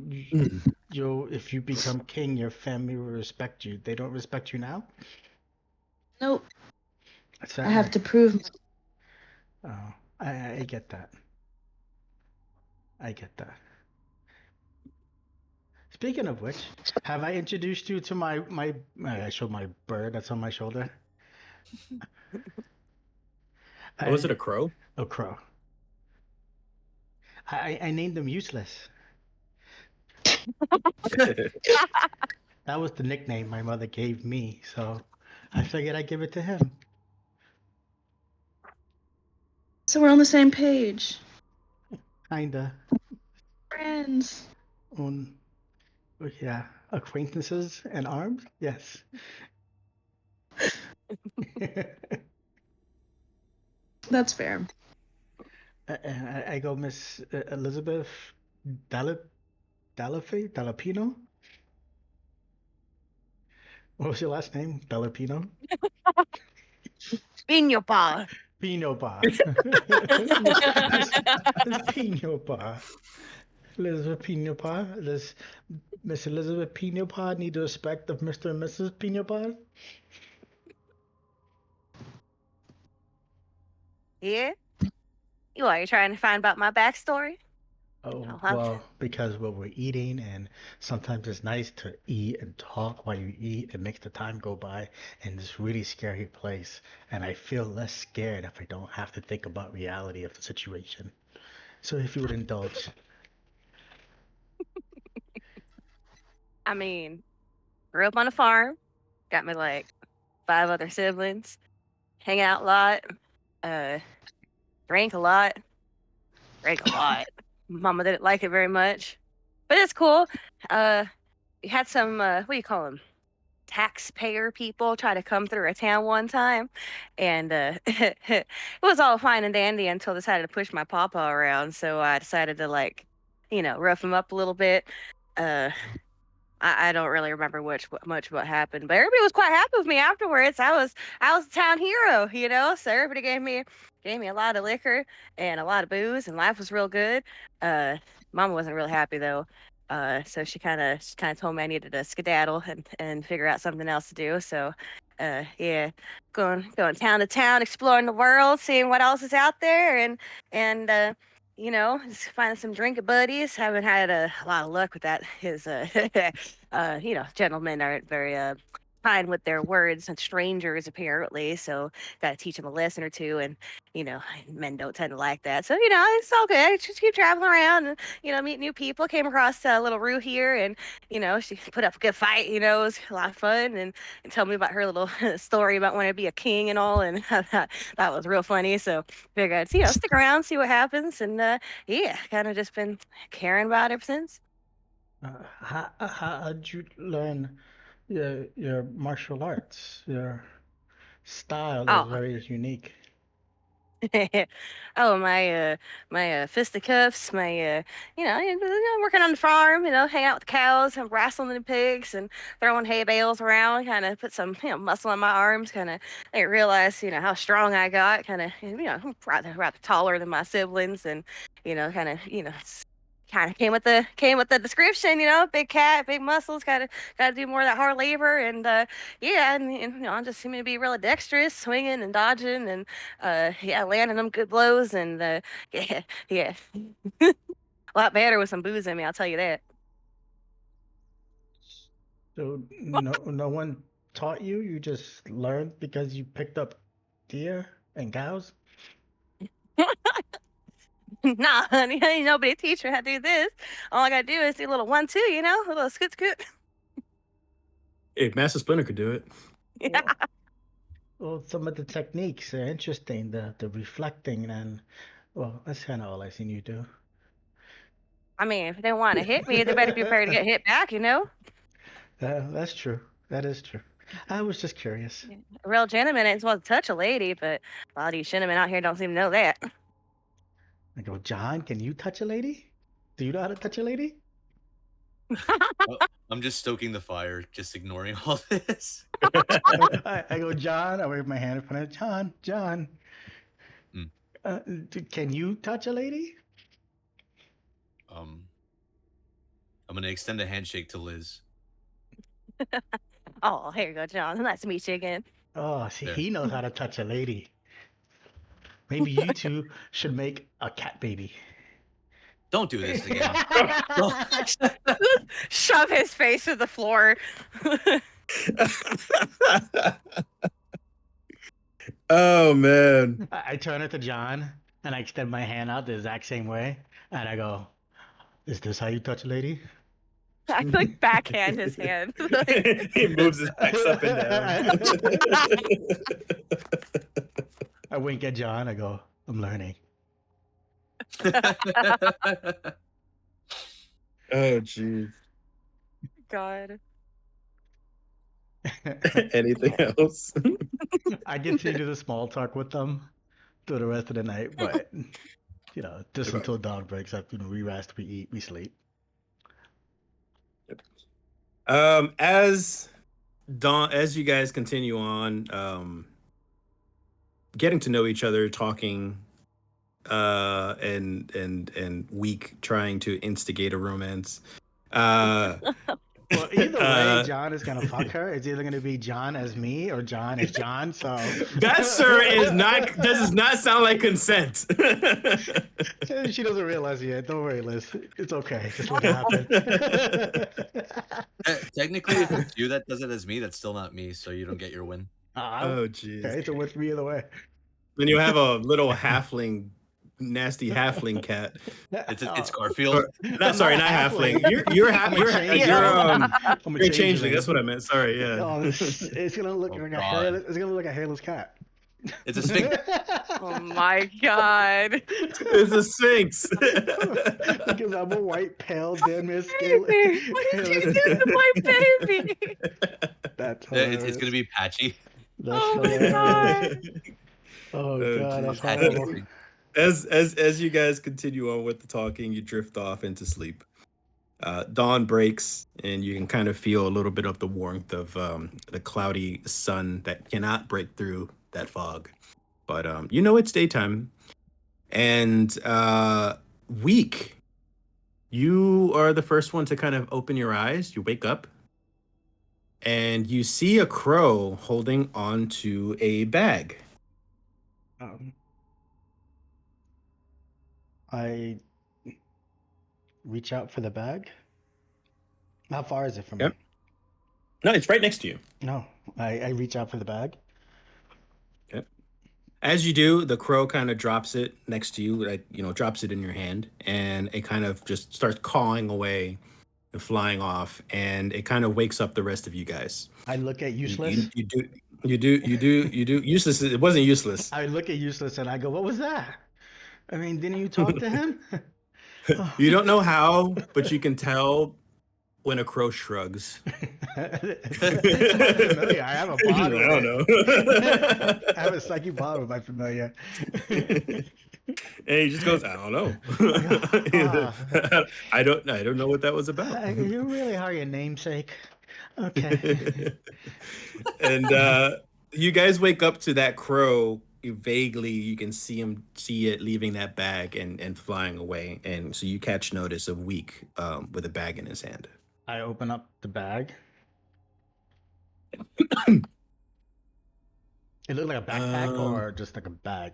A: if you become king, your family will respect you. They don't respect you now?
E: Nope.
A: That's
E: I have to prove.
A: Oh, I get that. I get that. Speaking of which, have I introduced you to my I showed my bird that's on my shoulder?
B: Oh, was it a crow?
A: A crow. I named him Useless. That was the nickname my mother gave me, so I figured I'd give it to him.
E: So we're on the same page.
A: Kinda.
E: Friends.
A: Yeah, acquaintances and arms? Yes.
E: That's fair.
A: And I go Miss Elizabeth Dalapino? What was your last name? Dalapino?
D: Pino Bar.
A: Pino Bar. Miss Pino Bar. Elizabeth Pino Bar. Does Miss Elizabeth Pino Bar need the respect of Mr. and Mrs. Pino Bar?
D: Yeah? Are you trying to find about my backstory?
A: Oh,
D: I'm
A: well, because when we're eating, and sometimes it's nice to eat and talk while you eat, it makes the time go by in this really scary place. And I feel less scared if I don't have to think about reality of the situation. So if you would indulge.
D: I mean, grew up on a farm, got me like 5 other siblings, hang out a lot, uh, drank a lot, drank a lot. Mama didn't like it very much, but it's cool. We had some, what do you call them? Taxpayer people try to come through a town one time, and it was all fine and dandy until they decided to push my papa around. So I decided to rough him up a little bit. Uh, I don't really remember much what happened, but everybody was quite happy with me afterwards. I was a town hero, So everybody gave me a lot of liquor and a lot of booze, and life was real good. Mama wasn't real happy though. So she kind of told me I needed to skedaddle and figure out something else to do. So, yeah, going town to town, exploring the world, seeing what else is out there, and just finding some drinking buddies. Haven't had a lot of luck with that. His, gentlemen aren't very kind with their words and strangers apparently. So got to teach them a lesson or two. And men don't tend to like that. So it's all good. Just keep traveling around and meet new people. Came across a little Rue here, and she put up a good fight. It was a lot of fun, and tell me about her little story about wanting to be a king and all. And that was real funny. So figured I'd stick around, see what happens, and yeah, kind of just been caring about it ever since.
A: How did you learn your martial arts? Your style is
D: Oh,
A: very unique.
D: oh my fisticuffs, my working on the farm, hang out with the cows and wrestling the pigs and throwing hay bales around, kind of put some muscle on my arms, kind of I didn't realize how strong I got, kind of I'm rather taller than my siblings, and kind of came with the description, big cat, big muscles, got to do more of that hard labor, and yeah, and I just seem to be really dexterous, swinging and dodging, and yeah, landing them good blows, and yeah, yeah, a lot better with some booze in me, I'll tell you that.
A: So no one taught you? You just learned because you picked up deer and cows?
D: Nah, honey, ain't nobody teach her how to do this. All I gotta do is do a little 1-2, you know, a little scoot scoot.
B: If Master Splinter could do it.
D: Yeah.
A: Well, some of the techniques are interesting. The reflecting and well, that's kind of all I've seen you do.
D: I mean, if they want to hit me, they better be prepared to get hit back, you know?
A: That's true. That is true. I was just curious.
D: A real gentleman ain't supposed to touch a lady, but a lot of you gentlemen out here don't seem to know that.
A: I go, John, can you touch a lady? Do you know how to touch a lady?
C: Oh, I'm just stoking the fire, just ignoring all this.
A: I go, John. I wave my hand in front of John.
C: Mm.
A: Can you touch a lady?
C: I'm gonna extend a handshake to Liz.
D: Oh, here you go, John. Nice to meet you again.
A: Oh, see,
C: There.
A: he knows how to touch a lady. Maybe you two should make a cat baby.
C: Don't do this again.
D: Shove his face to the floor.
B: Oh man.
A: I turn it to John and I extend my hand out the exact same way, and I go, "Is this how you touch a lady?"
D: I like backhand his hand.
B: He moves his backs up and down.
A: I wink at John. I go, "I'm learning."
B: Oh jeez.
D: God.
B: Anything else?
A: I continue to small talk with them through the rest of the night, but just
B: Okay.
A: until dawn breaks up. We rest, we eat, we sleep.
B: As you guys continue on, getting to know each other, talking, and Weak trying to instigate a romance.
A: Well, either way, John is gonna fuck her. It's either gonna be John as me or John as John. So
B: that, sir, does not sound like consent.
A: she doesn't realize it yet. Don't worry, Liz. It's okay. Just let it happen.
C: Technically, if it's you that does it as me, that's still not me, so you don't get your win.
B: Oh jeez.
A: Okay, it's a win for me either way.
B: Then you have a little nasty halfling cat.
C: It's Garfield.
B: Not halfling. You're changeling. That's what I meant. Sorry, yeah.
A: Oh, it's gonna look
C: Oh,
A: like
C: God.
A: it's gonna look like a hairless cat.
C: It's a sphinx.
D: Oh my God.
B: It's a sphinx.
A: Because I'm a white, pale, damn near skin.
D: Baby, what did you do to my baby?
A: That's
C: It's gonna be patchy.
A: That's
D: Oh my
A: hilarious.
D: God.
A: Oh God, that's
C: Patchy
A: horrible.
C: sphinx.
B: As you guys continue on with the talking, you drift off into sleep. Dawn breaks, and you can kind of feel a little bit of the warmth of the cloudy sun that cannot break through that fog. But it's daytime. And Weak, you are the first one to kind of open your eyes. You wake up, and you see a crow holding onto a bag.
A: I reach out for the bag. How far is it from
B: Yep.
A: me?
B: No, it's right next to you.
A: No, I reach out for the bag.
B: As you do, the crow kind of drops it next to you, drops it in your hand, and it kind of just starts cawing away and flying off, and it kind of wakes up the rest of you guys.
A: I look at Useless.
B: You do. Useless. It wasn't useless.
A: I look at Useless and I go, "What was that? I mean, didn't you talk to him?"
B: You don't know how, but you can tell when a crow shrugs.
A: It's my familiar. I have a bond with
B: I don't know.
A: I have a psychic bond with my familiar.
B: And he just goes, I don't know. I don't know what that was about.
A: You really are your namesake. Okay.
B: And you guys wake up to that crow. Vaguely, you can see it leaving that bag and flying away. And so you catch notice of Weak with a bag in his hand.
A: I open up the bag. It looked like a backpack or just like a bag?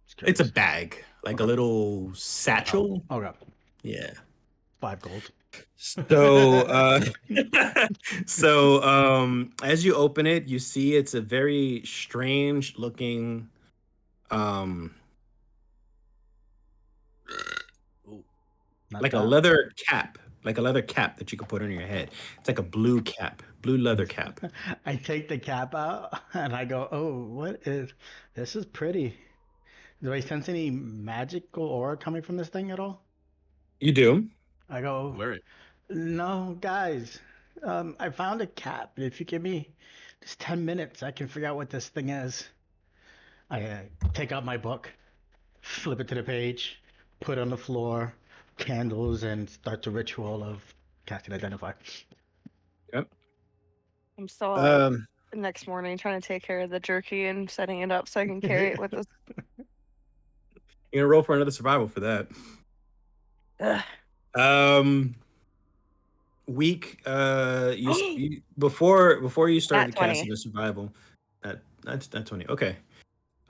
B: It's a
A: curious.
B: bag, like
A: Okay.
B: a little satchel.
A: Okay.
B: Yeah.
A: 5 gold.
B: So, as you open it, you see it's a very strange looking, um,
A: Not
B: like a
A: that.
B: leather cap, that you could put on your head. It's like a blue cap, blue leather cap.
A: I take the cap out and I go, oh, this is pretty. Do I sense any magical aura coming from this thing at all?
B: You do.
A: I go,
C: Wear it.
A: no, guys. I found a cap. If you give me just 10 minutes, I can figure out what this thing is. I take out my book, flip it to the page, put it on the floor, candles, and start the ritual of casting Identify.
B: Yep.
D: I'm still up
B: Um,
D: the next morning trying to take care of the jerky and setting it up so I can carry it with us.
B: you're gonna roll for another survival for that.
D: Ugh.
B: Week. Before you started
D: Nat
B: the casting
D: 20.
B: of survival. That's 20. Okay.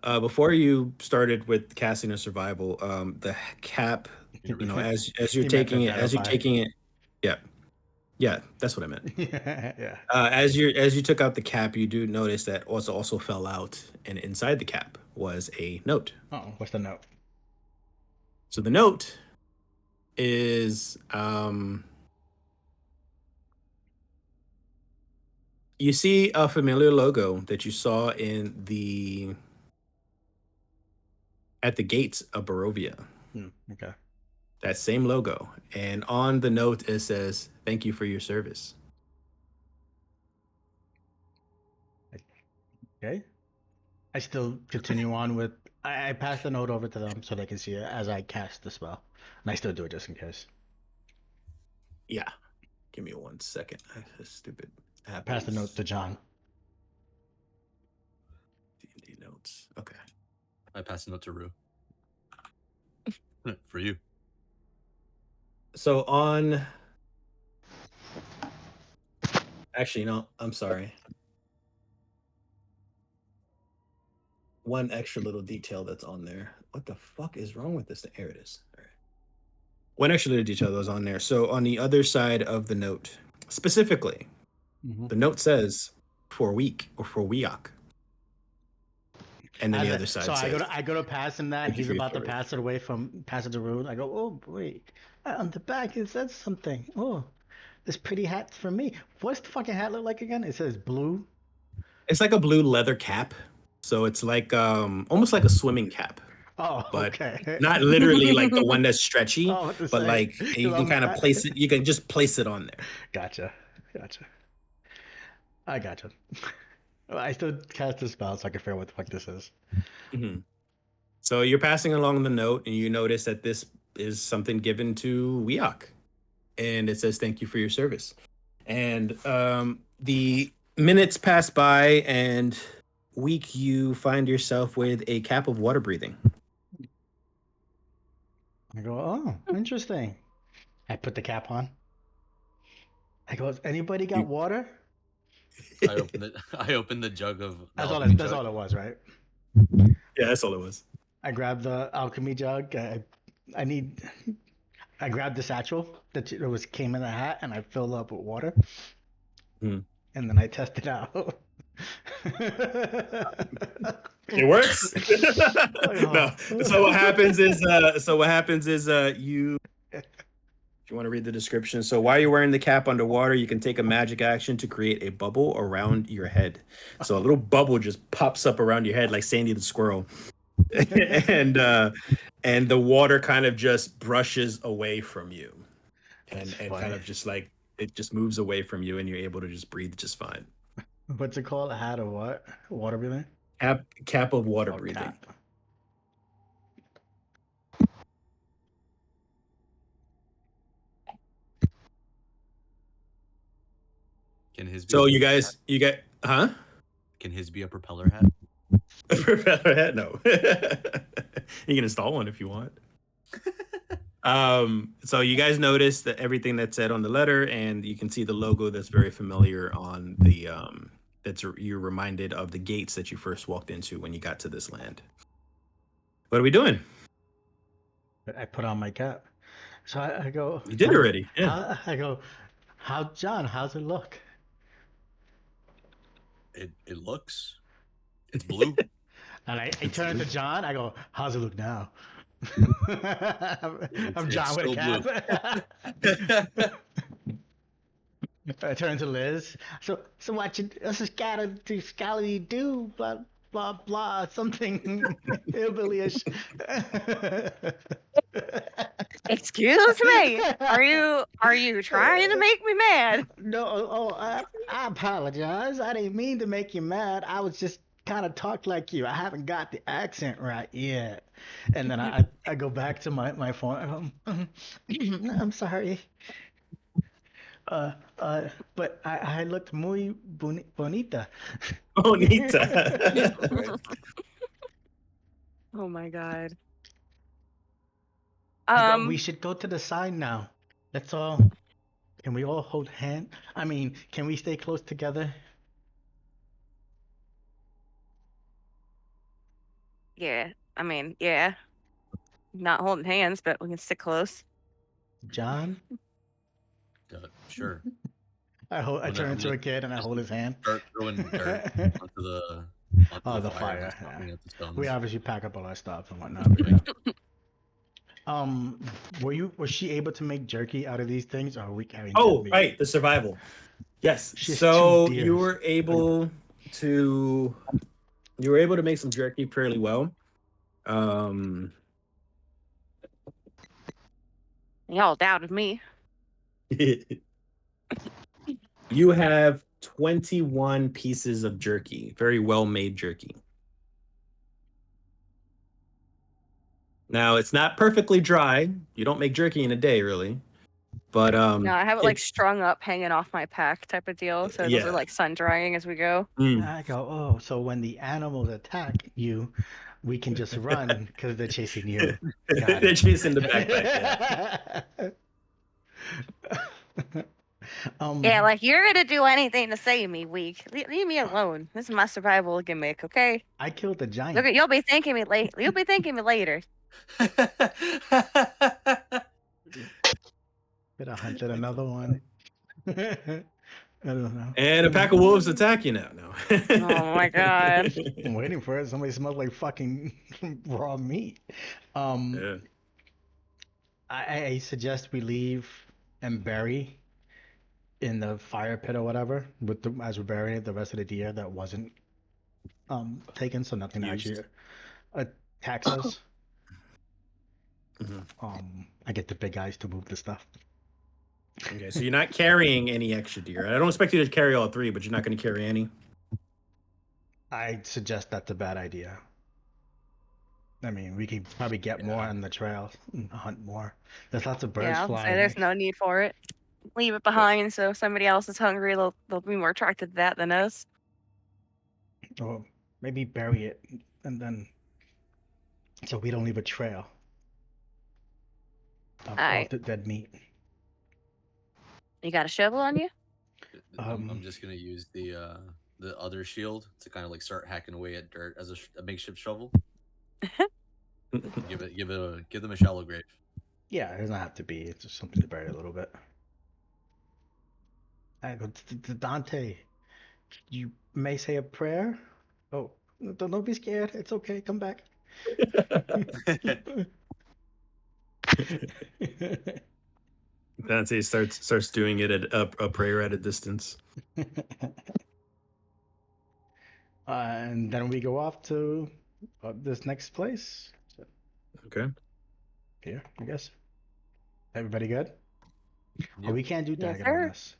B: Before you started with casting of survival, the cap, as you're
A: He meant
B: taking it, yeah, that's what I meant.
A: Yeah.
B: As you took out the cap, you do notice that also fell out, and inside the cap was a note.
A: Oh, what's the note?
B: So the note is you see a familiar logo that you saw at the gates of Barovia.
A: Okay.
B: That same logo, and on the note it says, "Thank you for your service."
A: Okay. I still continue on with. I pass the note over to them so they can see it as I cast the spell, and I still do it just in case.
B: Yeah. Give me 1 second. That's stupid.
A: Pass the note to John.
B: D&D notes. Okay.
C: I pass a note to Rue. For you.
B: So on. Actually, no. I'm sorry. One extra little detail that's on there. What the fuck is wrong with this? There it is. All right. One extra little detail that was on there. So on the other side of the note, specifically, the note says for week or for weok. And then the other side
A: So
B: says,
A: I go to pass him that.
B: "Thank you
A: He's
B: for your
A: about to
B: service."
A: pass it to Rude. I go, oh wait, on the back it says something. Oh, this pretty hat's for me. What's the fucking hat look like again? It says blue.
B: It's like a blue leather cap. So it's like almost like a swimming cap.
A: Oh,
B: But
A: okay.
B: not literally like the one that's stretchy,
A: Oh, what to
B: but
A: say?
B: like
A: 'Cause
B: you can kind of place it. You can just place it on there.
A: Gotcha. I gotcha. I still cast the spell so I can figure out what the fuck this is.
B: Mm-hmm. So you're passing along the note, and you notice that this is something given to Weok, and it says, "Thank you for your service." And the minutes pass by, and Week, you find yourself with a cap of water breathing.
A: I go, oh, interesting. I put the cap on. I go, has anybody got water?
C: I open the jug of
A: That's
C: alchemy
A: all it was, right?
B: Yeah, that's all it was.
A: I grabbed the alchemy jug. I grabbed the satchel that came in the hat, and I filled up with water.
B: Hmm.
A: And then I tested out.
B: It works. No. So what happens is you. If you want to read the description. So while you're wearing the cap underwater, you can take a magic action to create a bubble around your head. So a little bubble just pops up around your head like Sandy the squirrel. and the water kind of just brushes away from you. And kind of just like it just moves away from you, and you're able to just breathe just fine.
A: What's it called? A hat of what? Water breathing?
B: Cap of water breathing.
A: Cap.
C: Can his be
B: So you get
C: Can his be a propeller hat?
B: A propeller hat? No. You can install one if you want. So you guys notice that everything that's said on the letter, and you can see the logo that's very familiar on the you're reminded of the gates that you first walked into when you got to this land. What are we doing?
A: I put on my cap. So I go.
B: You did already. Yeah.
A: I go. John? How's it look?
C: It looks. It's blue.
A: And I
B: It's
A: turn
B: blue.
A: to John. I go, how's it look now? I'm
C: It's
A: John with a
C: still blue.
A: cap. I turn to Liz. So what you scally do? Blah blah blah. Something hillbilly-ish.
D: Excuse me. Are you trying to make me mad?
A: No, I apologize. I didn't mean to make you mad. I was just kind of talk like you. I haven't got the accent right yet. And then I go back to my phone. I'm sorry. But I looked muy bonita.
B: Bonita.
C: Right?
D: Oh my god.
A: We should go to the sign now. Let's all. Can we all hold hand? I mean, can we stay close together?
D: Yeah. I mean, yeah. Not holding hands, but we can stick close.
A: John?
C: Sure.
A: I
C: I'm
A: turn
C: gonna
A: into a kid and I
C: just
A: hold his hand.
C: start throwing dirt onto the
A: Oh, the
C: fire.
A: fire.
C: That's popping out the stones.
A: We obviously pack up all our stuff and whatnot. But yeah. Was she able to make jerky out of these things, or are we carrying?
B: Oh,
A: dead meat?
B: right, the survival. Yes.
A: She has
B: So
A: 2
B: you
A: deers.
B: were able to make some jerky fairly well.
D: Y'all doubted me.
B: You have 21 pieces of jerky, very well made jerky. Now it's not perfectly dry. You don't make jerky in a day, really. But
D: No, I have it like
B: it's-
D: strung up, hanging off my pack type of deal. So those
B: Yeah.
D: are like sun drying as we go.
A: I go, oh, so when the animals attack you, we can just run because they're chasing you. Got
B: They're
A: it.
B: chasing the backpack. Yeah.
D: Yeah, like you're gonna do anything to save me, weak. Leave me alone. This is my survival gimmick, okay?
A: I killed the giant.
D: Look, you'll be thanking me late. You'll be thanking me later.
A: Could have hunted another one. I don't know.
B: And a pack of wolves attack you now. No.
D: Oh my god.
A: I'm waiting for it. Somebody smells like fucking raw meat.
B: Yeah.
A: I suggest we leave and bury in the fire pit or whatever, as we're burying it, the rest of the deer that wasn't taken, so nothing
B: Used.
A: actually attacks us.
B: Mhm.
A: I get the big guys to move the stuff.
B: Okay, so you're not carrying any extra deer. I don't expect you to carry all 3, but you're not going to carry any.
A: I suggest that's a bad idea. I mean, we could probably get more on the trail and hunt more. There's lots of birds
D: Yeah, I'll
A: flying.
D: say there's no need for it. Leave it behind so if somebody else is hungry, they'll be more attracted to that than us.
A: Or maybe bury it and then so we don't leave a trail of all
D: Alright.
A: the dead meat.
D: You got a shovel on you?
C: I'm just gonna use the other shield to kind of like start hacking away at dirt as a makeshift shovel. give them a shallow grave.
A: Yeah, it doesn't have to be. It's just something to bury a little bit. I go to Dante. You may say a prayer. Oh, don't be scared. It's okay. Come back.
B: Dante starts doing it at a prayer at a distance.
A: And then we go off to this next place.
B: Okay.
A: Here, I guess. Everybody good?
C: Yep.
A: Oh, we can't do
D: Yes,
A: diagonal
D: sir.
A: on this.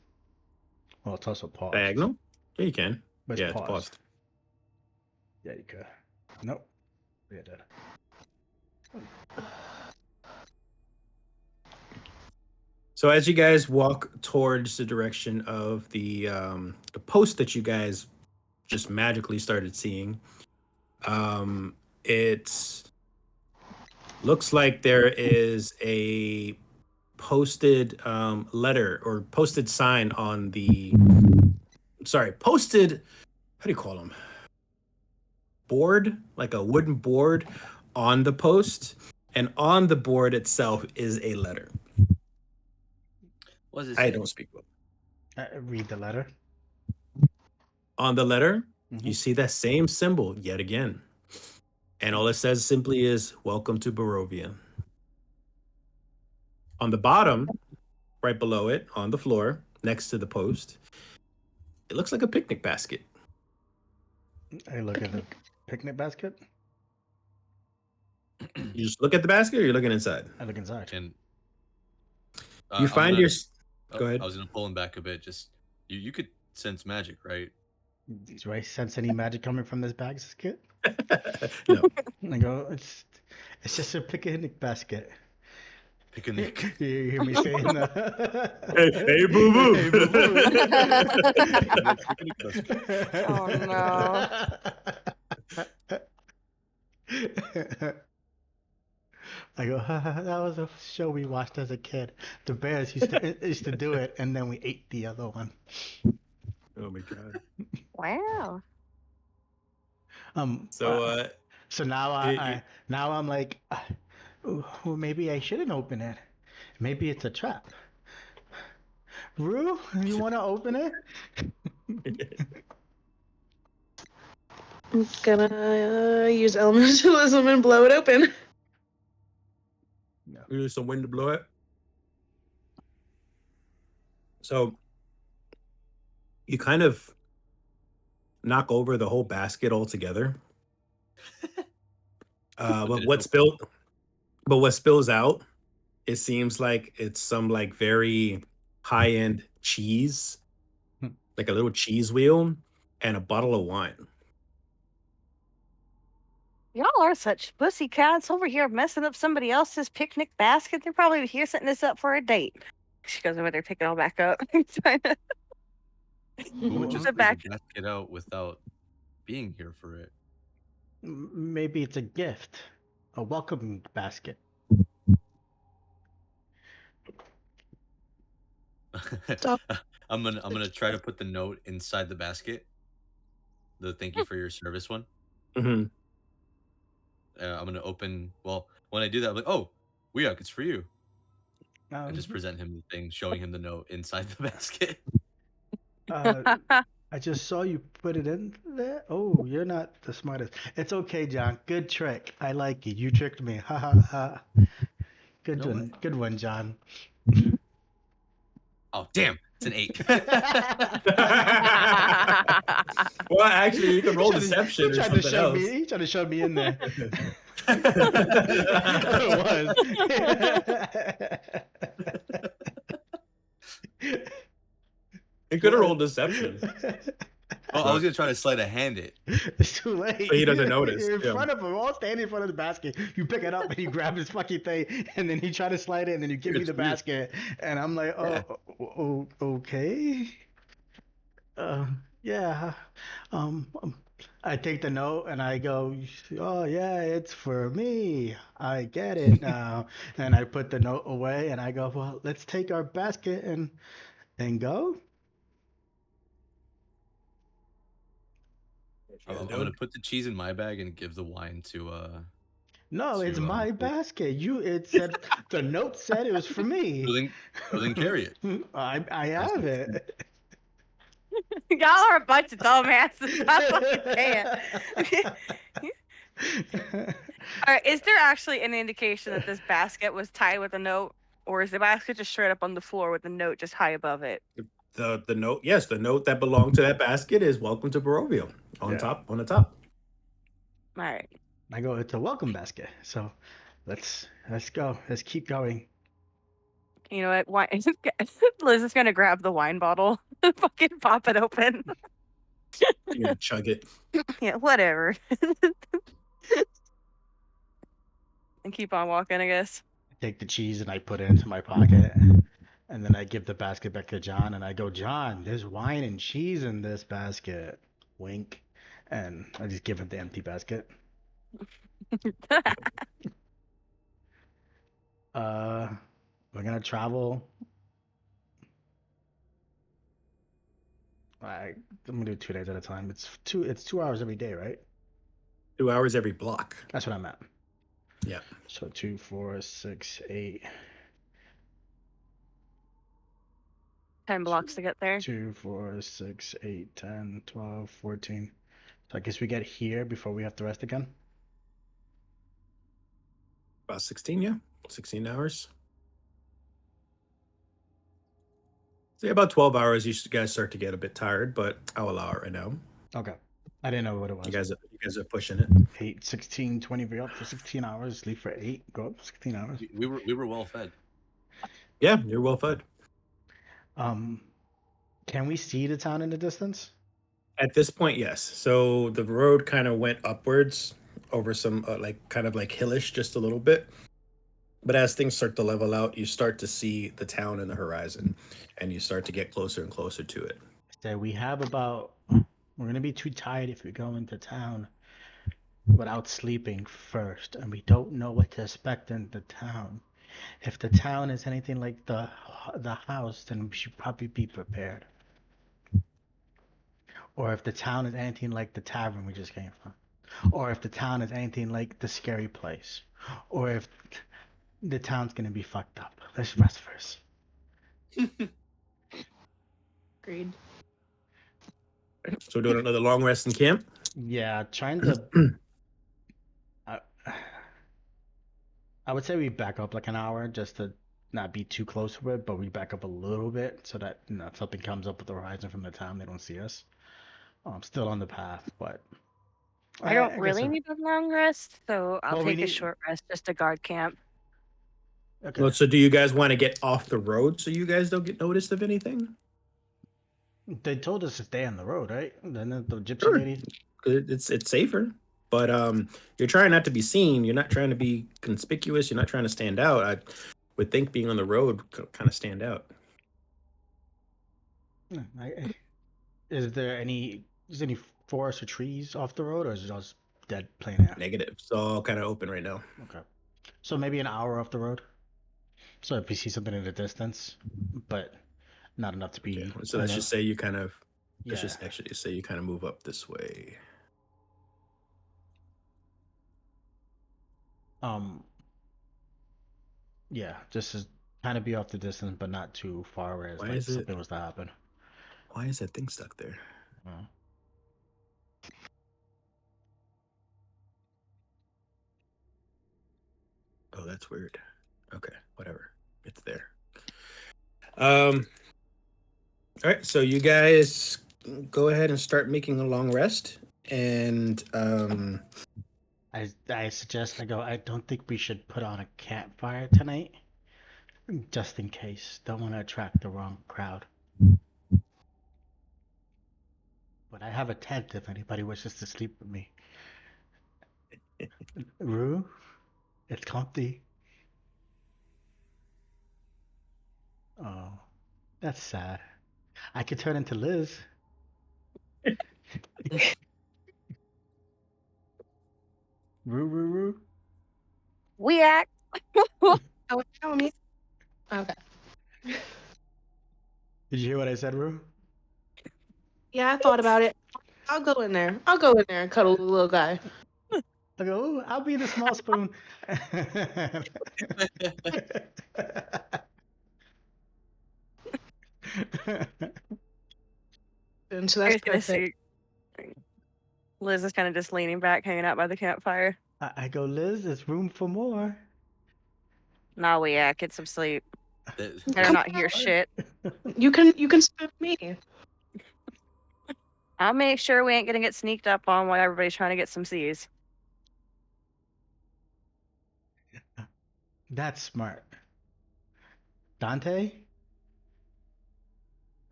A: Well, it's also paused.
B: Diagonal? Yeah, you can.
A: But
B: Yeah,
A: it's
B: it's paused.
A: Yeah, you could. Nope. Yeah, it did.
B: So as you guys walk towards the direction of the post that you guys just magically started seeing, it looks like there is a posted letter or posted sign on the posted, how do you call them, board, like a wooden board on the post, and on the board itself is a letter.
C: What does it
B: I
C: say?
B: don't speak well.
A: Read the letter.
B: On the letter,
A: Mhm.
B: you see that same symbol yet again. And all it says simply is, welcome to Barovia. On the bottom, right below it, on the floor, next to the post, it looks like a picnic basket.
A: I look at the picnic basket.
B: You just look at the basket or you're looking inside?
A: I look inside.
C: And
B: You
C: I'm
B: find
C: gonna.
B: your...
C: Oh,
B: Go ahead.
C: I was gonna pull him back a bit. Just you could sense magic, right?
A: Do I sense any magic coming from this basket?
B: No.
A: I go, it's just a picnic basket.
C: Picnic.
A: You hear me saying that?
B: Hey, boo boo.
A: Hey, boo
C: Picnic basket.
D: Oh, no.
A: I go, that was a show we watched as a kid. The bears used to do it, and then we ate the other one.
B: Oh my god.
D: Wow.
B: So
A: So now now I'm like, well, maybe I shouldn't open it. Maybe it's a trap. Rue, you want to open it?
E: I'm gonna use elementalism and blow it open.
B: use some wind to blow it. So you kind of knock over the whole basket altogether. But what spills out, it seems like it's some like very high-end cheese, like a little cheese wheel and a bottle of wine.
D: Y'all are such pussy cats over here messing up somebody else's picnic basket. They're probably here setting this up for a date. She goes over there, pick it all back up. Trying to
C: Who would just
D: The
C: leave
D: back-
C: the basket out without being here for it?
A: Maybe it's a gift, a welcome basket.
E: Stop.
C: I'm gonna try to put the note inside the basket. The thank you for your service one.
B: Mhm.
C: I'm gonna open. Well, when I do that, I'm like, oh, Weok, it's for you. I just
A: Um,
C: present him the thing, showing him the note inside the basket.
A: I just saw you put it in there. Oh, you're not the smartest. It's okay, John. Good trick. I like it. You tricked me. Ha ha ha. Good
C: No
A: one.
C: way.
A: Good one, John.
C: Oh, damn, it's an 8.
B: Well, actually, you can roll
A: He tried to-
B: deception
A: he
B: or
A: tried to
B: something
A: shove
B: else.
A: me. He tried to shove me in there.
B: You could have rolled deception.
C: Oh, I was gonna try to sleight of hand it.
A: It's too late.
B: So he doesn't notice,
A: You're in
B: yeah.
A: front of him, all standing in front of the basket. You pick it up and you grab his fucking thing, and then he try to slide it, and then you give me
C: It's
A: the
C: weird.
A: basket, and I'm like, okay. Yeah. I take the note and I go, oh yeah, it's for me. I get it now. And I put the note away and I go, well, let's take our basket and go.
C: I'm gonna put the cheese in my bag and give the wine to
A: No, it's
C: To,
A: my
C: Nick.
A: basket. It said the note said it was for me.
C: so then carry it.
A: I have it.
D: Y'all are a bunch of dumbasses. I fucking can't. Alright, is there actually an indication that this basket was tied with a note? Or is the basket just straight up on the floor with the note just high above it?
B: The note, yes, the note that belonged to that basket is welcome to Barovia on
A: Yeah.
B: top, on the top.
D: Alright.
A: I go, it's a welcome basket. So let's go. Let's keep going.
D: You know what? Wine Liz is gonna grab the wine bottle and fucking pop it open.
B: You're gonna chug it.
D: Yeah, whatever. And keep on walking, I guess.
A: I take the cheese and I put it into my pocket. And then I give the basket back to John and I go, John, there's wine and cheese in this basket. Wink. And I just give him the empty basket. We're gonna travel. I'm gonna do 2 days at a time. It's 2 hours every day, right?
B: 2 hours every block.
A: That's what I meant.
B: Yeah.
A: So 2, 4, 6, 8.
D: 10 blocks to get there.
A: 2, 4, 6, 8, 10, 12, 14. So I guess we get here before we have to rest again.
B: About 16, yeah. 16 hours. So about 12 hours, you guys start to get a bit tired, but I'll allow it right now.
A: Okay. I didn't know what it was.
B: You guys are pushing it.
A: 8, 16, 20. We're up for 16 hours. Sleep for 8. Go up 16 hours.
C: We were well fed.
B: Yeah, you're well fed.
A: Can we see the town in the distance?
B: At this point, yes. So the road kind of went upwards over some kind of hillish just a little bit. But as things start to level out, you start to see the town in the horizon, and you start to get closer and closer to it.
A: So we have about. We're gonna be too tired if we go into town without sleeping first, and we don't know what to expect in the town. If the town is anything like the house, then we should probably be prepared. Or if the town is anything like the tavern we just came from. Or if the town is anything like the scary place. Or if the town's gonna be fucked up. Let's rest first.
E: Agreed.
B: So doing another long rest in camp.
A: Yeah, trying to. I would say we back up like an hour just to not be too close to it, but we back up a little bit so that if something comes up with the horizon from the town, they don't see us. I'm still on the path, but
D: I don't
A: guess
D: really
A: so.
D: need a long rest, so I'll
A: Well, we
D: take a
A: need-
D: short rest just to guard camp.
A: Okay.
B: Well, so do you guys want to get off the road so you guys don't get noticed of anything?
A: They told us to stay on the road, right? Then the gypsy
B: Sure.
A: lady.
B: It's safer, but you're trying not to be seen. You're not trying to be conspicuous. You're not trying to stand out. I would think being on the road kind of stand out.
A: Is there any forest or trees off the road, or is it just dead plain air?
B: Negative. It's all kind of open right now.
A: Okay. So maybe an hour off the road. So if we see something in the distance, but not enough to be.
B: Yeah. So let's just say you kind of.
A: Yeah.
B: Let's just actually say you kind of move up this way.
A: Yeah, just to kind of be off the distance, but not too far where it's
B: Why
A: like
B: is it-
A: something was to happen.
B: Why is that thing stuck there? Oh, that's weird. Okay, whatever. It's there. All right, so you guys go ahead and start making a long rest, and
A: I suggest I don't think we should put on a campfire tonight, just in case. Don't want to attract the wrong crowd. But I have a tent if anybody wishes to sleep with me. Rue, it's comfy. Oh, that's sad. I could turn into Liz. Rue.
D: We act.
E: Oh, tell me. Okay.
A: Did you hear what I said, Rue?
E: Yeah, I thought about it. I'll go in there. I'll go in there and cuddle the little guy.
A: I go, ooh, I'll be the small spoon.
E: And so
D: I
E: that's
D: was gonna
E: perfect.
D: say, Liz is kind of just leaning back, hanging out by the campfire.
A: I go, Liz, there's room for more.
D: Nah, we act. Get some sleep.
C: That-
D: Better not hear shit.
E: You can sleep with me.
D: I'll make sure we ain't gonna get sneaked up on while everybody's trying to get some C's.
A: That's smart. Dante?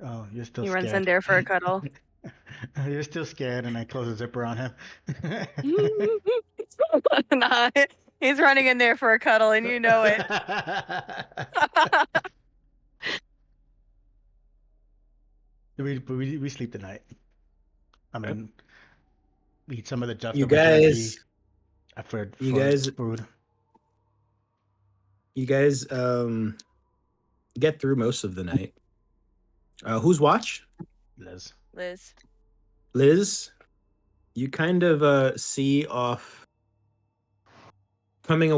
A: Oh, you're still
D: He
A: scared.
D: runs in there for a cuddle.
A: You're still scared, and I close the zipper on him.
D: Nah, he's running in there for a cuddle, and you know it.
A: we sleep tonight. I mean, we eat some of the just
B: you
A: over turkey.
B: guys,
A: For
B: you guys,
A: food.
B: you guys, get through most of the night. Who's watch?
A: Liz.
B: Liz, you kind of see off coming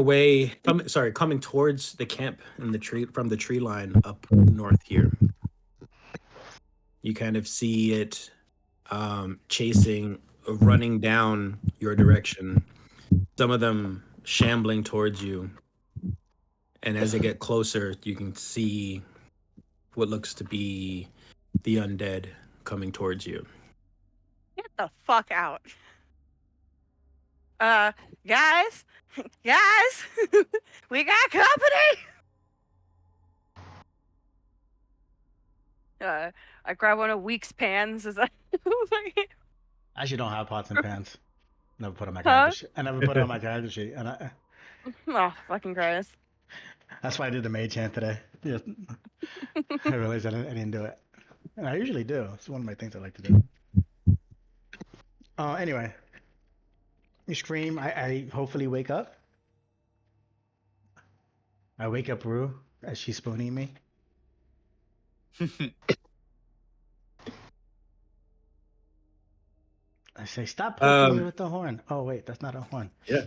B: towards the camp in the tree from the tree line up north here. you kind of see it running down your direction. Some of them shambling towards you. And as they get closer, you can see what looks to be the undead coming towards you.
D: Get the fuck out. Guys, we got company. I grab one of Week's pans as I.
A: I actually don't have pots and pans. Never put on my
D: Huh?
A: character sheet. I never put it on my character sheet, and
D: Oh, fucking Christ.
A: that's why I did the mage hand today. Yeah. I realized I didn't do it. And I usually do. It's one of my things I like to do. Anyway. You scream, I hopefully wake up. I wake up Rue as she's spooning me. I say, stop poking me with the horn. Oh, wait, that's not a horn.
B: Yeah.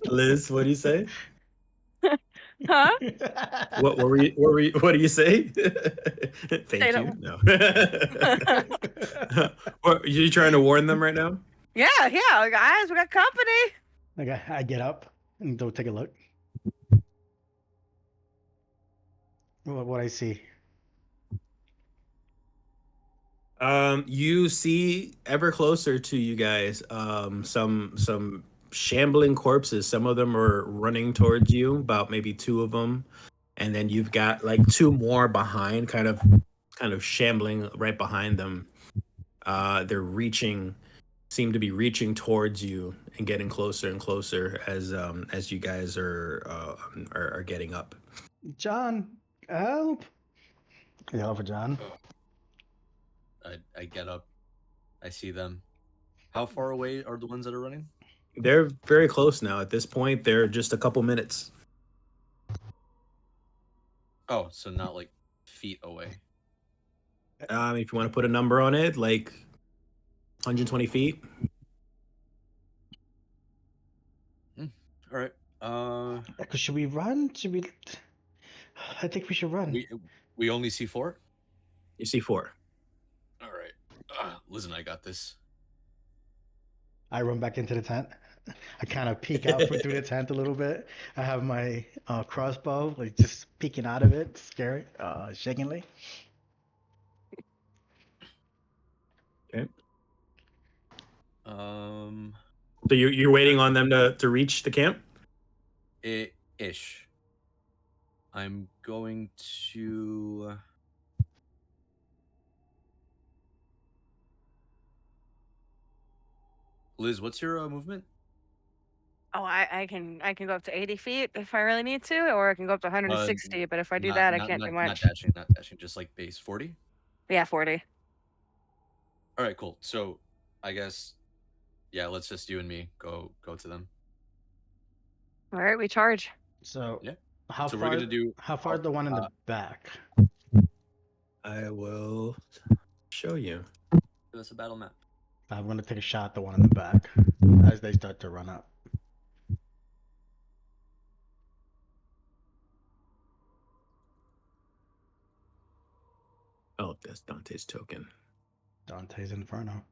B: Liz, what do you say?
D: Huh?
B: What do you say? Thank you. No. Are you trying to warn them right now?
D: Yeah, guys, we got company.
A: Okay, I get up and go take a look. What I see.
B: You see ever closer to you guys, some shambling corpses. Some of them are running towards you, about maybe 2 of them. And then you've got like 2 more behind, kind of shambling right behind them. They're seem to be reaching towards you and getting closer and closer as you guys are getting up.
A: John, help! I yell for John.
C: I get up. I see them. How far away are the ones that are running?
B: They're very close now. At this point, they're just a couple minutes.
C: Oh, so not like feet away.
B: If you want to put a number on it, like 120 feet.
C: All right.
A: Should we run? I think we should run.
C: We only see 4?
B: You see 4.
C: All right. Listen, I got this.
A: I run back into the tent. I kind of peek out through the tent a little bit. I have my crossbow, like just peeking out of it, scary, shakingly.
B: Okay.
C: So
B: you're waiting on them to reach the camp?
C: Ish. I'm going to. Liz, what's your movement?
D: Oh, I can go up to 80 feet if I really need to, or I can go up to 160. But if I do that, I can't do much.
C: Not dashing, just like base 40.
D: Yeah, 40.
C: All right, cool. So, I guess, yeah, let's just you and me go to them.
D: All right, we charge.
A: So
C: yeah,
A: how
C: so
A: far?
C: We're gonna do.
A: How far is the one in the back?
B: I will show you.
C: Give us a battle map.
A: I'm gonna take a shot at the one in the back as they start to run up.
B: Oh, that's Dante's token.
A: Dante's Inferno.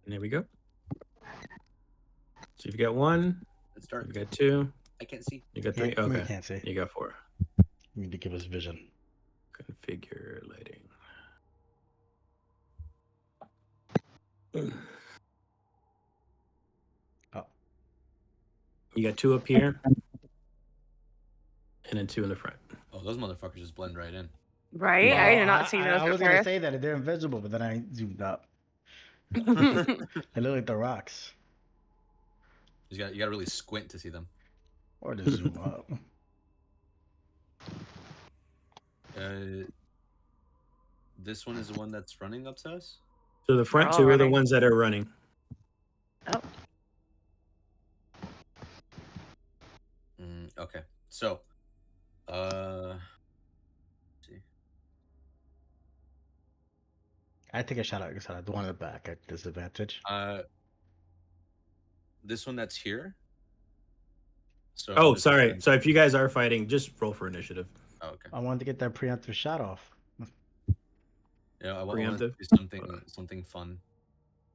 B: And there we go. So you've got 1.
C: Let's start.
B: You've got 2.
C: I can't see.
B: You got 3.
A: We
B: Okay.
A: can't see.
B: You got 4.
A: You need to give us vision.
B: Configure lighting.
A: Oh.
B: You got 2 up here, and then 2 in the front.
C: Oh, those motherfuckers just blend right in.
D: Right? I
B: Yeah.
D: did not see those
A: I was gonna
D: before.
A: say that they're invisible, but then I zoomed up. They look like the rocks.
C: You gotta really squint to see them.
A: Or to zoom up.
C: This one is the one that's running up to us.
B: So the front
D: all
B: two are the
D: running.
B: ones that are running.
D: Oh,
C: Okay. So, let's see.
A: I take a shot at the one in the back at disadvantage.
C: This one that's here. So
B: Oh,
C: this
B: sorry.
C: one-
B: So if you guys are fighting, just roll for initiative.
C: Oh, okay.
A: I wanted to get that preemptive shot off.
C: Yeah, I want to
B: Preemptive?
C: do something fun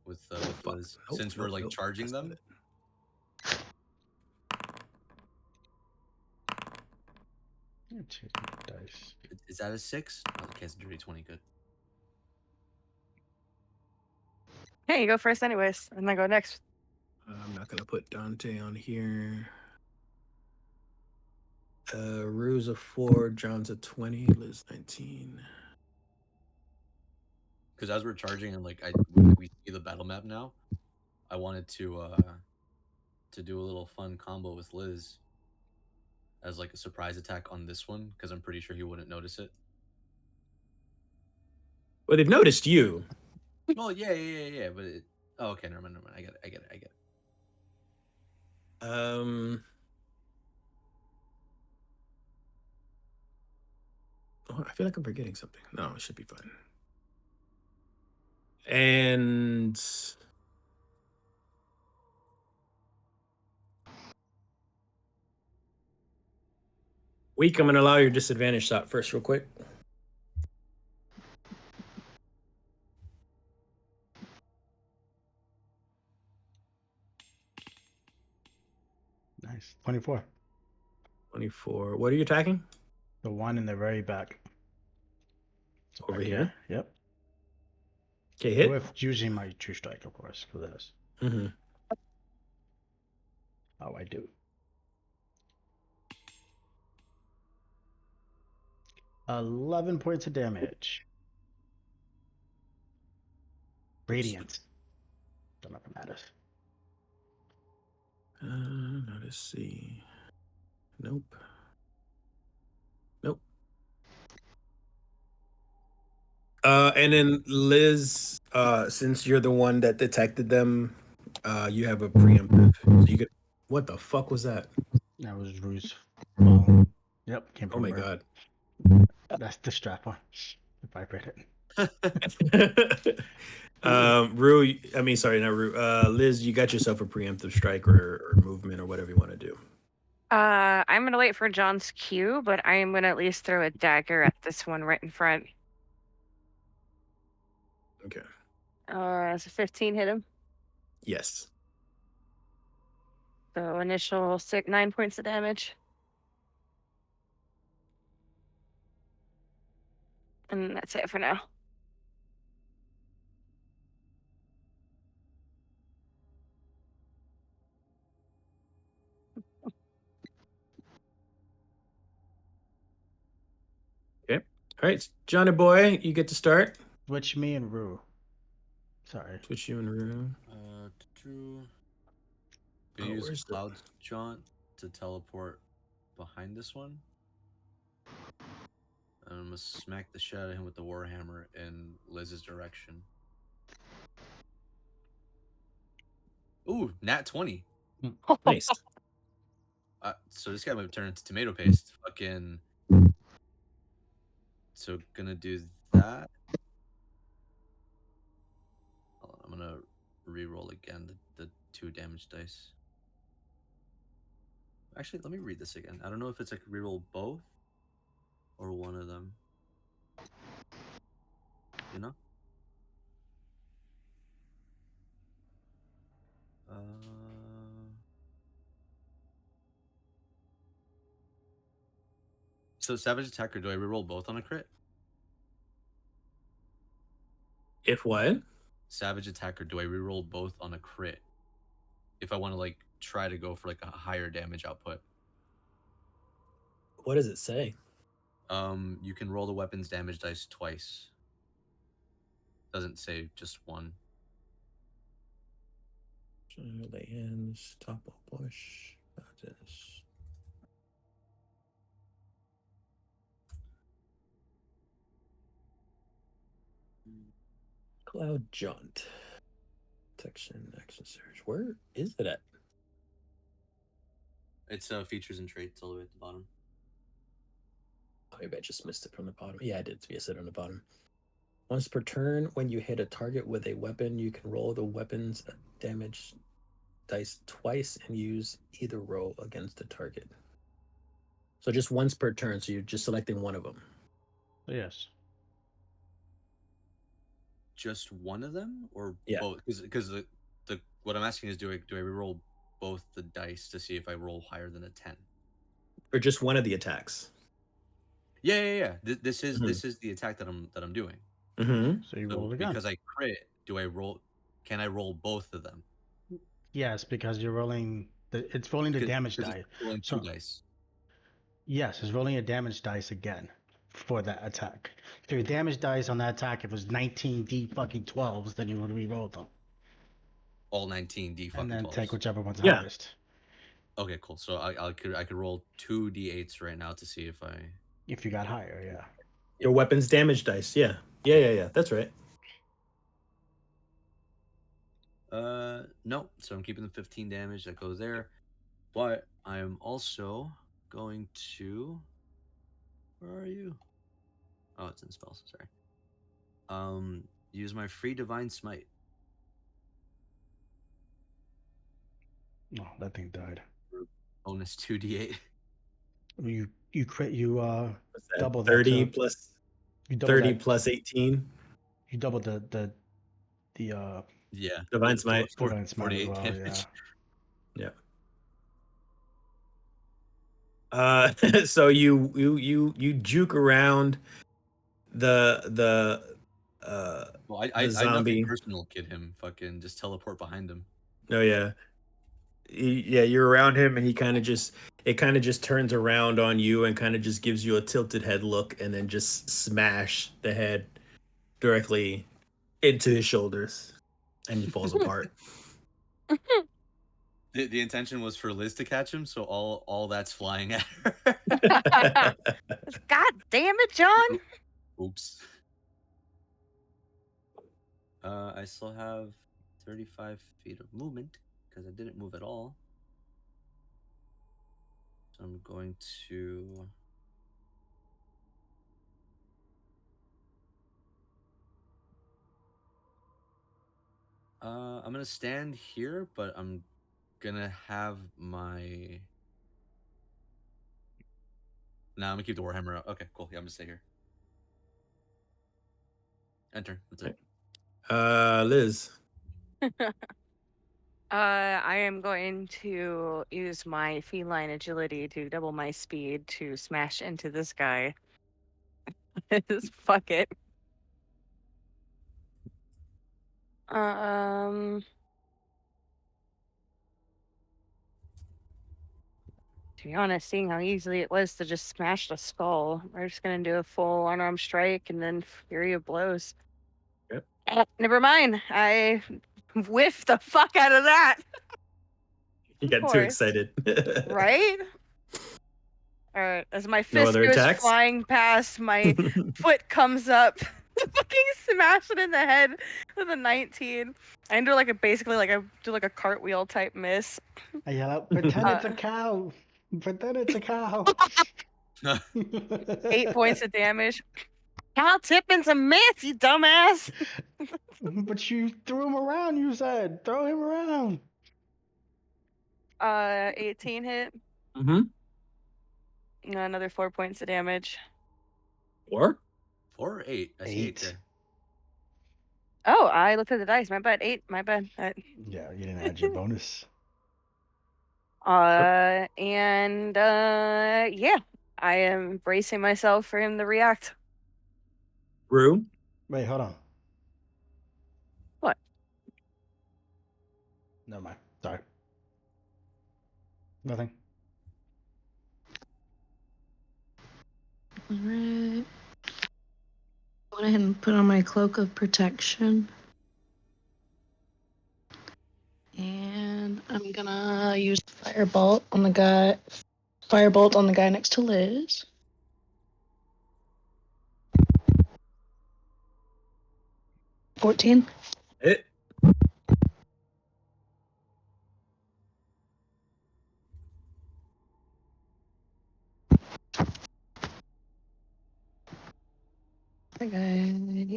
C: with
B: Fuck.
C: Liz.
B: Nope,
C: Since we're
B: nope,
C: like
B: nope.
C: charging
B: That's not
C: them.
A: Two dice.
C: Is that a 6? Oh, okay, it's a dirty 20. Good.
D: hey, you go first, anyways, and then go next.
B: I'm not gonna put Dante on here. Rue's a 4, John's a 20, Liz 19.
C: Because as we're charging and like we see the battle map now, I wanted to do a little fun combo with Liz as like a surprise attack on this one because I'm pretty sure he wouldn't notice it.
B: Well, they've noticed you.
C: Well, yeah. But oh, okay, never mind. I get it.
B: Oh, I feel like I'm forgetting something. No, it should be fine. And Weak, I'm gonna allow your disadvantage shot first, real quick.
A: Nice. 24.
B: 24. What are you attacking?
A: The one in the very back.
B: Over
A: Back
B: here?
A: Yep.
B: Okay, hit.
A: With using my true strike, of course, for this.
B: Mm-hmm.
A: Oh, I do. 11 points of damage. Radiant. Don't know if it matters.
B: Now let's see. Nope. Nope. And then Liz, since you're the one that detected them, you have a preemptive. So you could. What the fuck was that?
A: That was Rue's phone. Yep, came
B: Oh
A: from
B: my
A: her.
B: god.
A: That's the strap on. If I read it.
B: Rue, I mean, sorry, not Rue. Liz, you got yourself a preemptive strike or movement or whatever you want to do.
D: I'm gonna wait for John's cue, but I'm gonna at least throw a dagger at this one right in front.
B: Okay.
D: So 15 hit him.
B: Yes.
D: So initial 9 points of damage. And that's it for now.
B: Okay. All right, Johnny boy, you get to start.
A: Switch me and Rue. Sorry.
B: Switch you and Rue.
C: You use
B: Where's the...
C: Cloud Jaunt to teleport behind this one. And I'm gonna smack the shit out of him with the Warhammer in Liz's direction. Ooh, nat 20.
B: Nice.
C: So this guy might turn into tomato paste. Fucking. So gonna do that. Hold on, I'm gonna re-roll again the 2 damage dice. Actually, let me read this again. I don't know if it's like re-roll both or one of them. You know? So Savage Attacker, do I reroll both on a crit?
B: If what?
C: Savage Attacker, do I reroll both on a crit? If I want to like try to go for like a higher damage output.
B: What does it say?
C: You can roll the weapon's damage dice twice. Doesn't say just one.
B: Lay hands, topple push. Dodges. Cloud Jaunt. Protection, action surge. Where is it at?
C: It's features and traits all the way at the bottom.
B: Oh, maybe I just missed it from the bottom. Yeah, I did. Yes, it on the bottom. Once per turn, when you hit a target with a weapon, you can roll the weapon's damage dice twice and use either roll against the target. So just once per turn. So you're just selecting one of them.
A: Yes.
C: Just one of them, or
B: Yeah.
C: both? Because the what I'm asking is, do I reroll both the dice to see if I roll higher than a 10?
B: Or just one of the attacks.
C: Yeah. This is the attack that I'm doing.
B: Mm-hmm.
A: So you
C: So
A: roll it again.
C: because I crit, do I roll? Can I roll both of them?
A: Yes, because you're rolling. It's rolling the damage
C: Because
A: die.
C: it's rolling
A: So
C: 2 dice.
A: yes, it's rolling a damage dice again for that attack. If your damage dice on that attack, if it was 19 fucking 12s, then you would re-roll them
C: All 19
A: and then
C: 12s.
A: take whichever one's
B: Yeah.
A: highest.
C: Okay, cool. So I could roll 2 d8s right now to see if I.
A: If you got higher, yeah.
B: Your weapon's damage dice. Yeah. Yeah. That's right.
C: No. So I'm keeping the 15 damage that goes there, but I'm also going to. Where are you? Oh, it's in spells. Sorry. Use my free divine smite.
A: Oh, that thing died.
C: Bonus 2d8.
A: You crit you
B: What's that?
A: double that
B: 30
A: to
B: plus
A: you double
B: 30
A: that
B: plus 18.
A: you double the
C: Yeah.
B: Divine Smite.
A: divine smite as
C: 48
A: well,
C: damage.
B: Yeah. So you juke around the
C: Well, I
B: the
C: nothing
B: zombie.
C: personal, kid him. Fucking just teleport behind him.
B: Oh yeah. Yeah, you're around him and he kind of just turns around on you and kind of just gives you a tilted head look and then just smash the head directly into his shoulders and he falls apart.
C: The intention was for Liz to catch him, so all that's flying at her.
D: God damn it, John!
C: Oops. I still have 35 feet of movement because I didn't move at all. So I'm going to. I'm gonna stand here, but I'm gonna have my. Nah, I'm gonna keep the warhammer out. Okay, cool. Yeah, I'm gonna stay here. Enter. That's it.
B: Liz.
D: I am going to use my feline agility to double my speed to smash into this guy. Just fuck it. To be honest, seeing how easy it was to just smash the skull, we're just gonna do a full unarmed strike and then fury of blows.
B: Yep.
D: Never mind. I whiffed the fuck out of that.
B: You
D: Of
B: got too
D: course.
B: excited.
D: Right? Alright, as my
B: No
D: fist
B: other
D: goes
B: attacks?
D: flying past, my foot comes up. Fucking smash it in the head with a 19. I do like a basically like a cartwheel type miss.
A: I yell out, pretend it's a cow. Pretend it's a cow.
D: 8 points of damage. Cal Tippin's a myth, you dumbass.
A: But you threw him around, you said. Throw him around.
D: 18 hit.
B: Mm-hmm.
D: Another 4 points of damage.
B: 4?
C: 4 or 8? I see 8
A: 8.
C: there.
D: Oh, I looked at the dice. My bad. 8. My bad.
A: Yeah, you didn't add your bonus.
D: Yeah. I am bracing myself for him to react.
B: Rue?
A: Wait, hold on.
D: What?
A: Never mind. Sorry. Nothing.
E: Alright. Go ahead and put on my cloak of protection. And I'm gonna use firebolt on the guy. Firebolt on the guy next to Liz. $14.
B: Hit.
E: That guy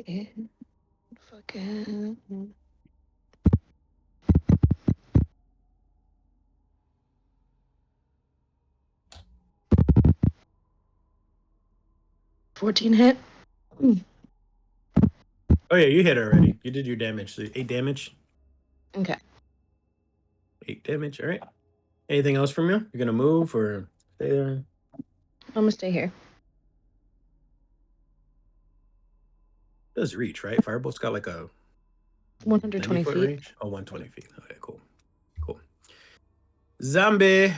E: is fucking. 14 hit.
B: Oh yeah, you hit already. You did your damage. So 8 damage.
E: Okay.
B: 8 damage. All right. Anything else from you? You're gonna move or stay there?
E: I'm gonna stay here.
B: It does reach, right? Firebolt's got like a
E: 120
B: 90-foot
E: feet.
B: range. Oh, 120 feet. Okay, cool. Cool. Zombie.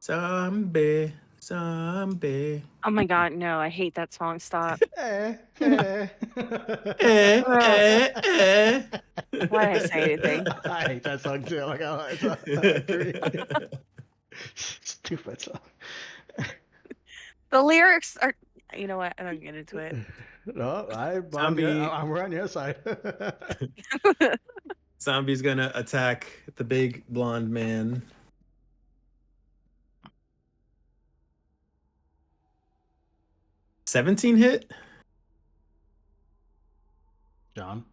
B: Zombie. Zombie.
D: Oh my god, no, I hate that song. Stop.
B: Eh,
D: Ugh,
B: eh.
D: why did I say anything?
A: I hate that song too. Like, I agree. Stupid song.
D: The lyrics are. You know what? I don't get into it.
A: No,
B: Zombie.
A: we're on your side.
B: Zombie's gonna attack the big blonde man. $17 hit?
A: John.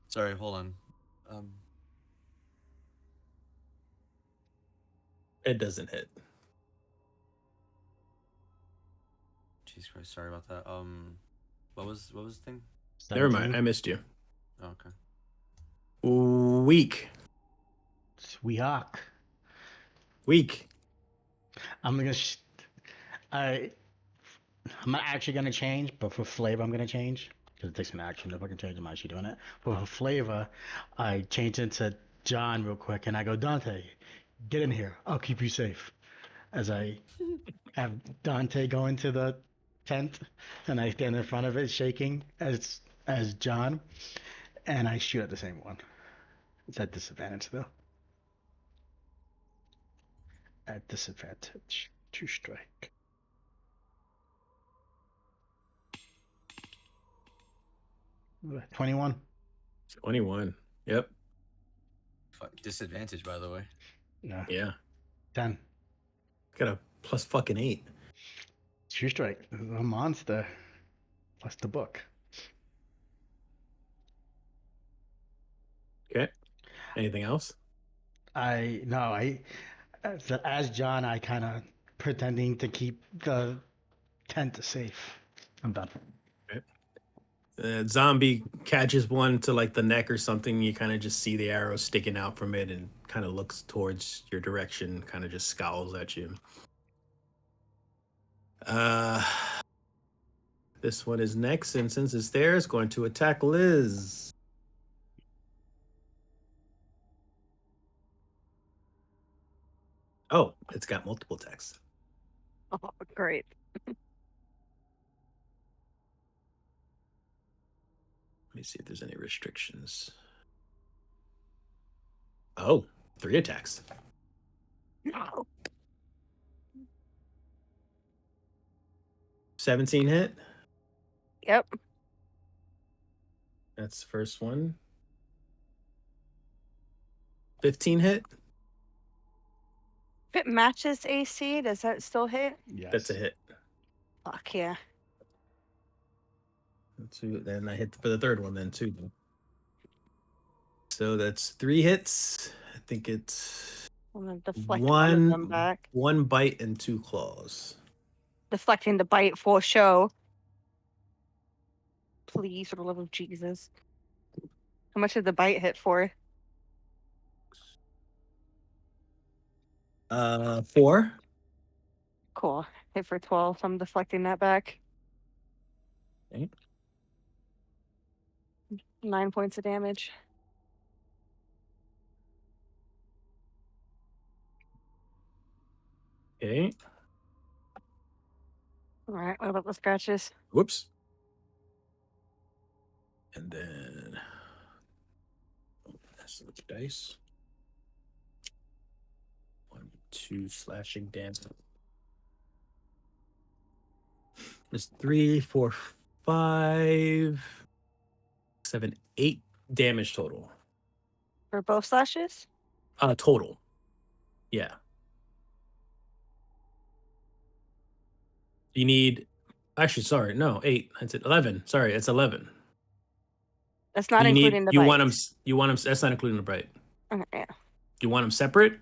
C: Sorry, hold on.
B: It doesn't hit.
C: Jesus Christ, sorry about that. What was the thing?
B: Never mind.
A: 17.
B: I missed you.
C: Oh, okay.
B: Weak.
A: Sweetheart.
B: Weak.
A: I'm gonna. I'm not actually gonna change, but for flavor, I'm gonna change because it takes an action. If I can change, I'm actually doing it. But for flavor, I change into John real quick, and I go, Dante, get in here. I'll keep you safe. As I have Dante go into the tent, and I stand in front of it, shaking as John, and I shoot at the same one. It's at disadvantage though. At disadvantage. 2 strike. Ooh, 21.
B: 21. Yep.
C: Fuck, disadvantage, by the way.
A: No.
B: Yeah.
A: 10.
B: Got a plus fucking 8.
A: 2 strike. This is a monster. Plus the book.
B: Okay. Anything else?
A: As John, I kind of pretending to keep the tent safe. I'm done.
B: Zombie catches one to like the neck or something. You kind of just see the arrow sticking out from it and kind of looks towards your direction, kind of just scowls at you. This one is next, and since it's there, it's going to attack Liz. Oh, it's got multiple attacks.
D: Oh, great.
B: Let me see if there's any restrictions. Oh, 3 attacks.
D: No.
B: 17 hit.
D: Yep.
B: That's the first one. 15 hit.
D: If it matches AC, does that still hit?
A: Yes.
B: That's a hit.
D: Fuck yeah.
B: Then I hit for the third one then too. So that's 3 hits. I think it's
D: I'm gonna deflect one of them back.
B: 1 bite and 2 claws.
D: Deflecting the bite for show. Please, for the love of Jesus. How much did the bite hit for?
B: 4.
D: Cool. Hit for 12, so I'm deflecting that back.
B: Okay.
D: 9 points of damage.
B: Okay.
D: All right, what about the scratches?
B: Whoops. And then switch dice. 1, 2 slashing damage. It's 3, 4, 5, 7, 8 damage total.
D: For both slashes?
B: Total. Yeah. You need. Actually, sorry, no, 8. That's it. 11. Sorry, it's 11.
D: That's not including the
B: you want them.
D: bites.
B: You want them. That's not including the bite.
D: Okay, yeah.
B: You want them separate.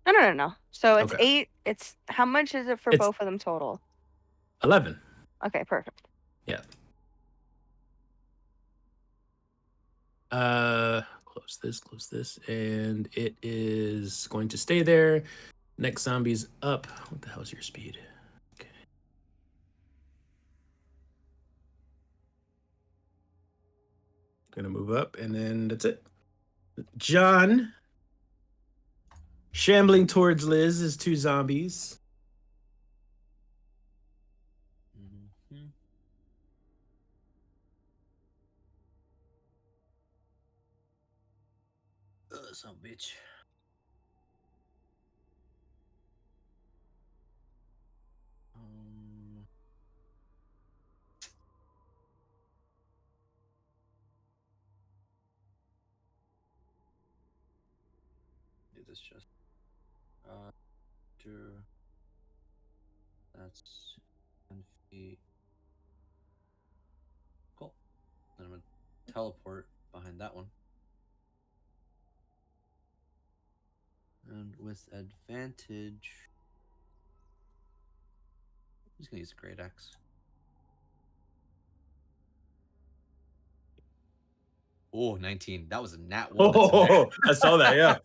D: No. So it's
B: Okay.
D: 8. It's how much is it for
B: It's
D: both of them total?
B: 11.
D: Okay, perfect.
B: Yeah. Close this, and it is going to stay there. Next zombie's up. What the hell's your speed? Okay. Gonna move up, and then that's it. John, shambling towards Liz, is 2 zombies.
C: Mm-hmm. Son of a bitch. Do this just that's 10 feet. Cool. Then I'm gonna teleport behind that one. And with advantage, I'm just gonna use a great axe. Oh, 19. That was a nat 1. That's
B: Oh, I saw that. Yeah.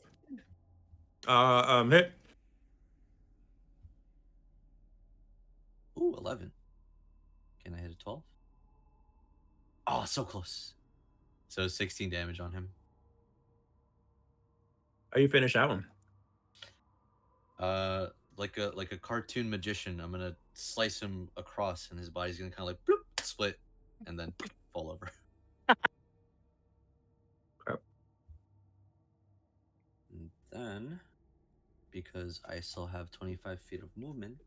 B: Hit.
C: Ooh, 11. Can I hit a 12? Oh, so close. So 16 damage on him.
B: How you finish that one?
C: Like a cartoon magician. I'm gonna slice him across, and his body's gonna kind of like bloop, split, and then fall over.
B: Okay.
C: And then, because I still have 25 feet of movement,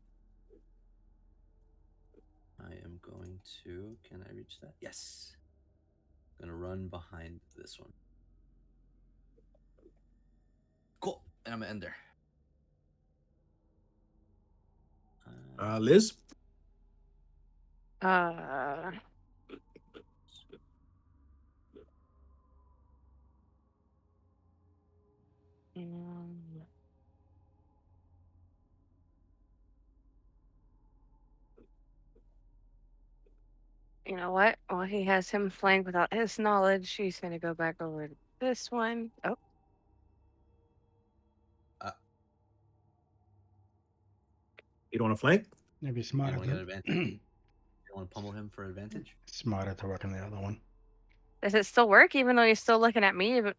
C: I am going to. Can I reach that? Yes. I'm gonna run behind this one. Cool. And I'm gonna end there.
B: Liz.
D: You know what? Well, he has him flanked without his knowledge. He's gonna go back over to this one. Oh,
B: You don't want to flank?
A: Maybe
C: You
A: smarter
C: want to get
A: to
C: advantage? You want to pummel him for advantage?
A: smarter to work on the other one.
D: does it still work even though he's still looking at me? But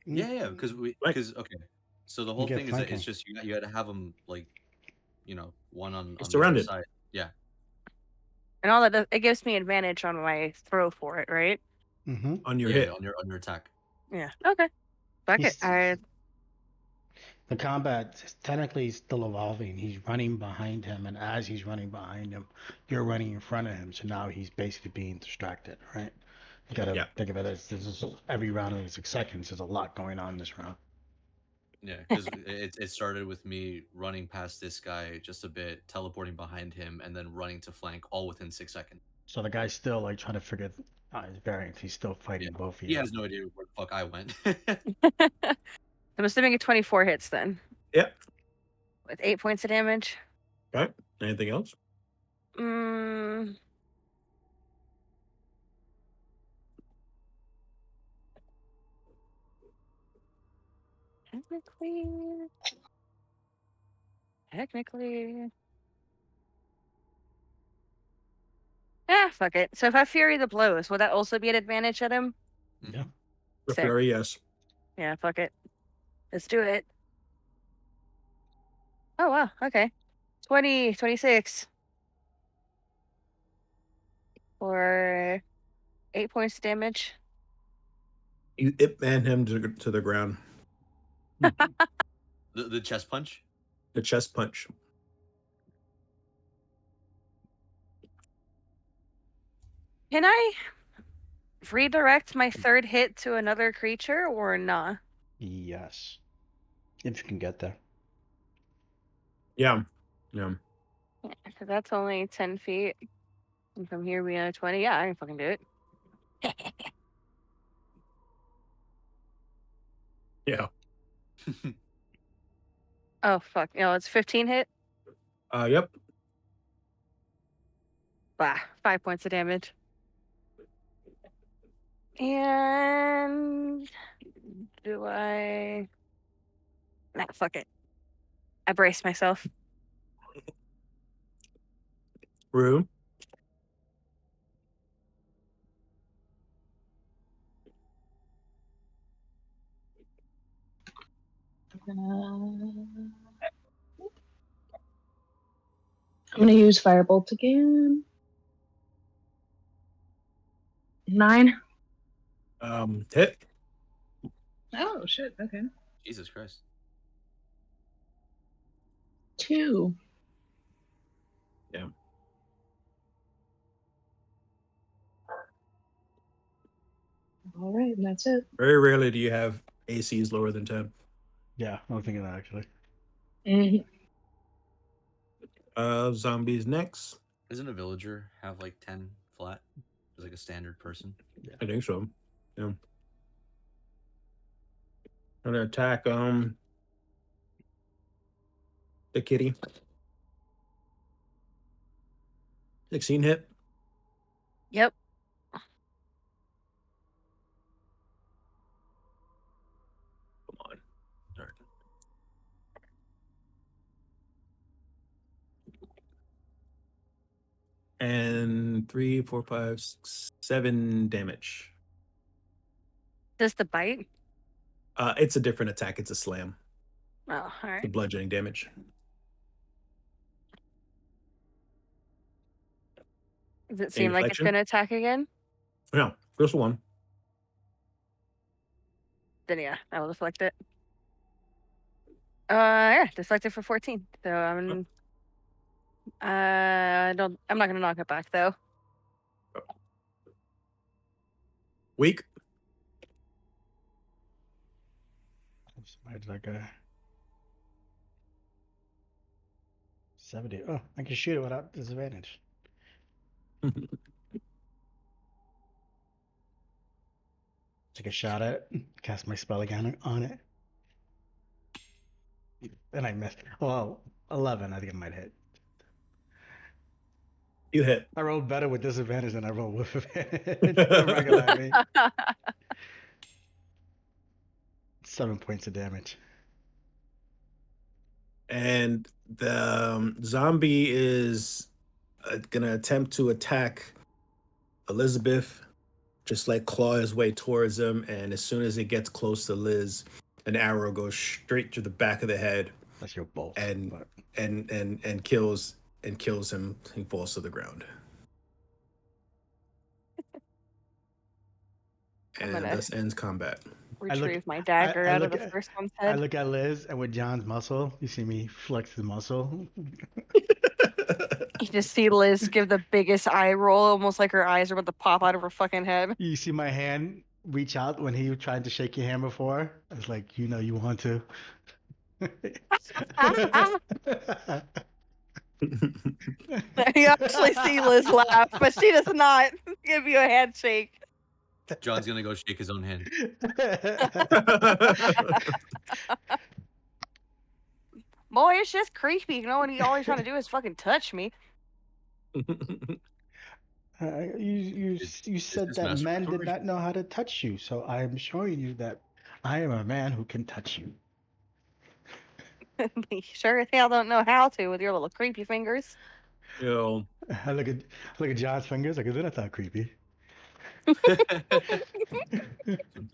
C: Yeah, because
B: Flank.
C: okay. So the whole
A: get
C: thing is that it's
A: flanking.
C: just you got to have them like, one on
B: It's
C: the other
B: surrounded.
C: side. Yeah.
D: and all that it gives me advantage on my throw for it, right?
A: Mm-hmm.
B: On your
C: Yeah,
B: hit.
C: on your attack.
D: Yeah. Okay. Fuck it.
A: The combat is technically still evolving. He's running behind him, and as he's running behind him, you're running in front of him. So now he's basically being distracted, right? You gotta think of it as this is every round is 6 seconds. There's a lot going on this round.
C: Yeah, because it started with me running past this guy just a bit, teleporting behind him, and then running to flank all within 6 seconds.
A: So the guy's still like trying to figure out his variance. He's still fighting both of
C: He
A: you.
C: has no idea where the fuck I went.
D: I'm assuming 24 hits then.
B: Yep.
D: With 8 points of damage.
B: Okay. Anything else?
D: Technically. Yeah, fuck it. So if I Fury the Blows, will that also be an advantage at him?
A: Yeah.
B: The
D: Sick.
B: Fury, yes.
D: Yeah, fuck it. Let's do it. Oh, wow. Okay. 20, 26. for 8 points of damage.
B: You Ip Man him to the ground.
C: The chest punch.
B: The chest punch.
D: Can I redirect my third hit to another creature or nah?
A: Yes. If you can get there.
B: Yeah. Yeah.
D: Because that's only 10 feet. And from here, we 20. Yeah, I can fucking do it.
B: Yeah.
D: Oh, fuck. No, it's 15 hit.
B: Yep.
D: Bah, 5 points of damage. And do I? Nah, fuck it. I brace myself.
B: Rue.
E: I'm gonna use Firebolt again. 9.
B: Hit.
E: Oh shit. Okay.
C: Jesus Christ.
E: 2.
B: Yeah.
E: All right, and that's it.
B: Very rarely do you have ACs lower than 10.
A: Yeah, I was thinking that actually.
E: Mm-hmm.
B: Zombies next.
C: Doesn't a villager have like 10 flat? As like a standard person.
B: I think so. Yeah. Gonna attack the kitty. 16 hit.
D: Yep.
B: Come on. All right. And 3, 4, 5, 6, 7 damage.
D: Does the bite?
B: It's a different attack. It's a slam.
D: Oh, all
B: The
D: right.
B: bludgeoning damage.
D: Does it
B: Any
D: seem like it's
B: reflection?
D: gonna attack again?
B: No, first one.
D: Then yeah, I will deflect it. Yeah, deflect it for 14. So I'm I'm not gonna knock it back though.
B: Weak.
A: Why did I go? 70. Oh, I can shoot it without disadvantage. Take a shot at it. Cast my spell again on it. And I missed. Well, 11. I think it might hit.
B: You hit.
A: I rolled better with disadvantage than I rolled with advantage. Don't regular at me. 7 points of damage.
B: And the zombie is gonna attempt to attack Elizabeth, just like claw his way towards him. And as soon as it gets close to Liz, an arrow goes straight to the back of the head.
A: That's your bolt.
B: And
A: but...
B: and kills him. He falls to the ground. And thus ends combat.
D: Retrieve my dagger out of the first one's head.
A: I look at Liz, and with John's muscle, you see me flex the muscle.
D: You just see Liz give the biggest eye roll, almost like her eyes are about to pop out of her fucking head.
A: You see my hand reach out when he tried to shake your hand before. I was like, you know, you want to.
D: You actually see Liz laugh, but she does not give you a handshake.
C: John's gonna go shake his own hand.
D: Boy, it's just creepy. You know what all he's trying to do is fucking touch me.
A: You said that men did not know how to touch you, so I am showing you that I am a man who can touch you.
D: You sure as hell don't know how to with your little creepy fingers.
B: Yo.
A: I look at John's fingers, like, isn't that not creepy?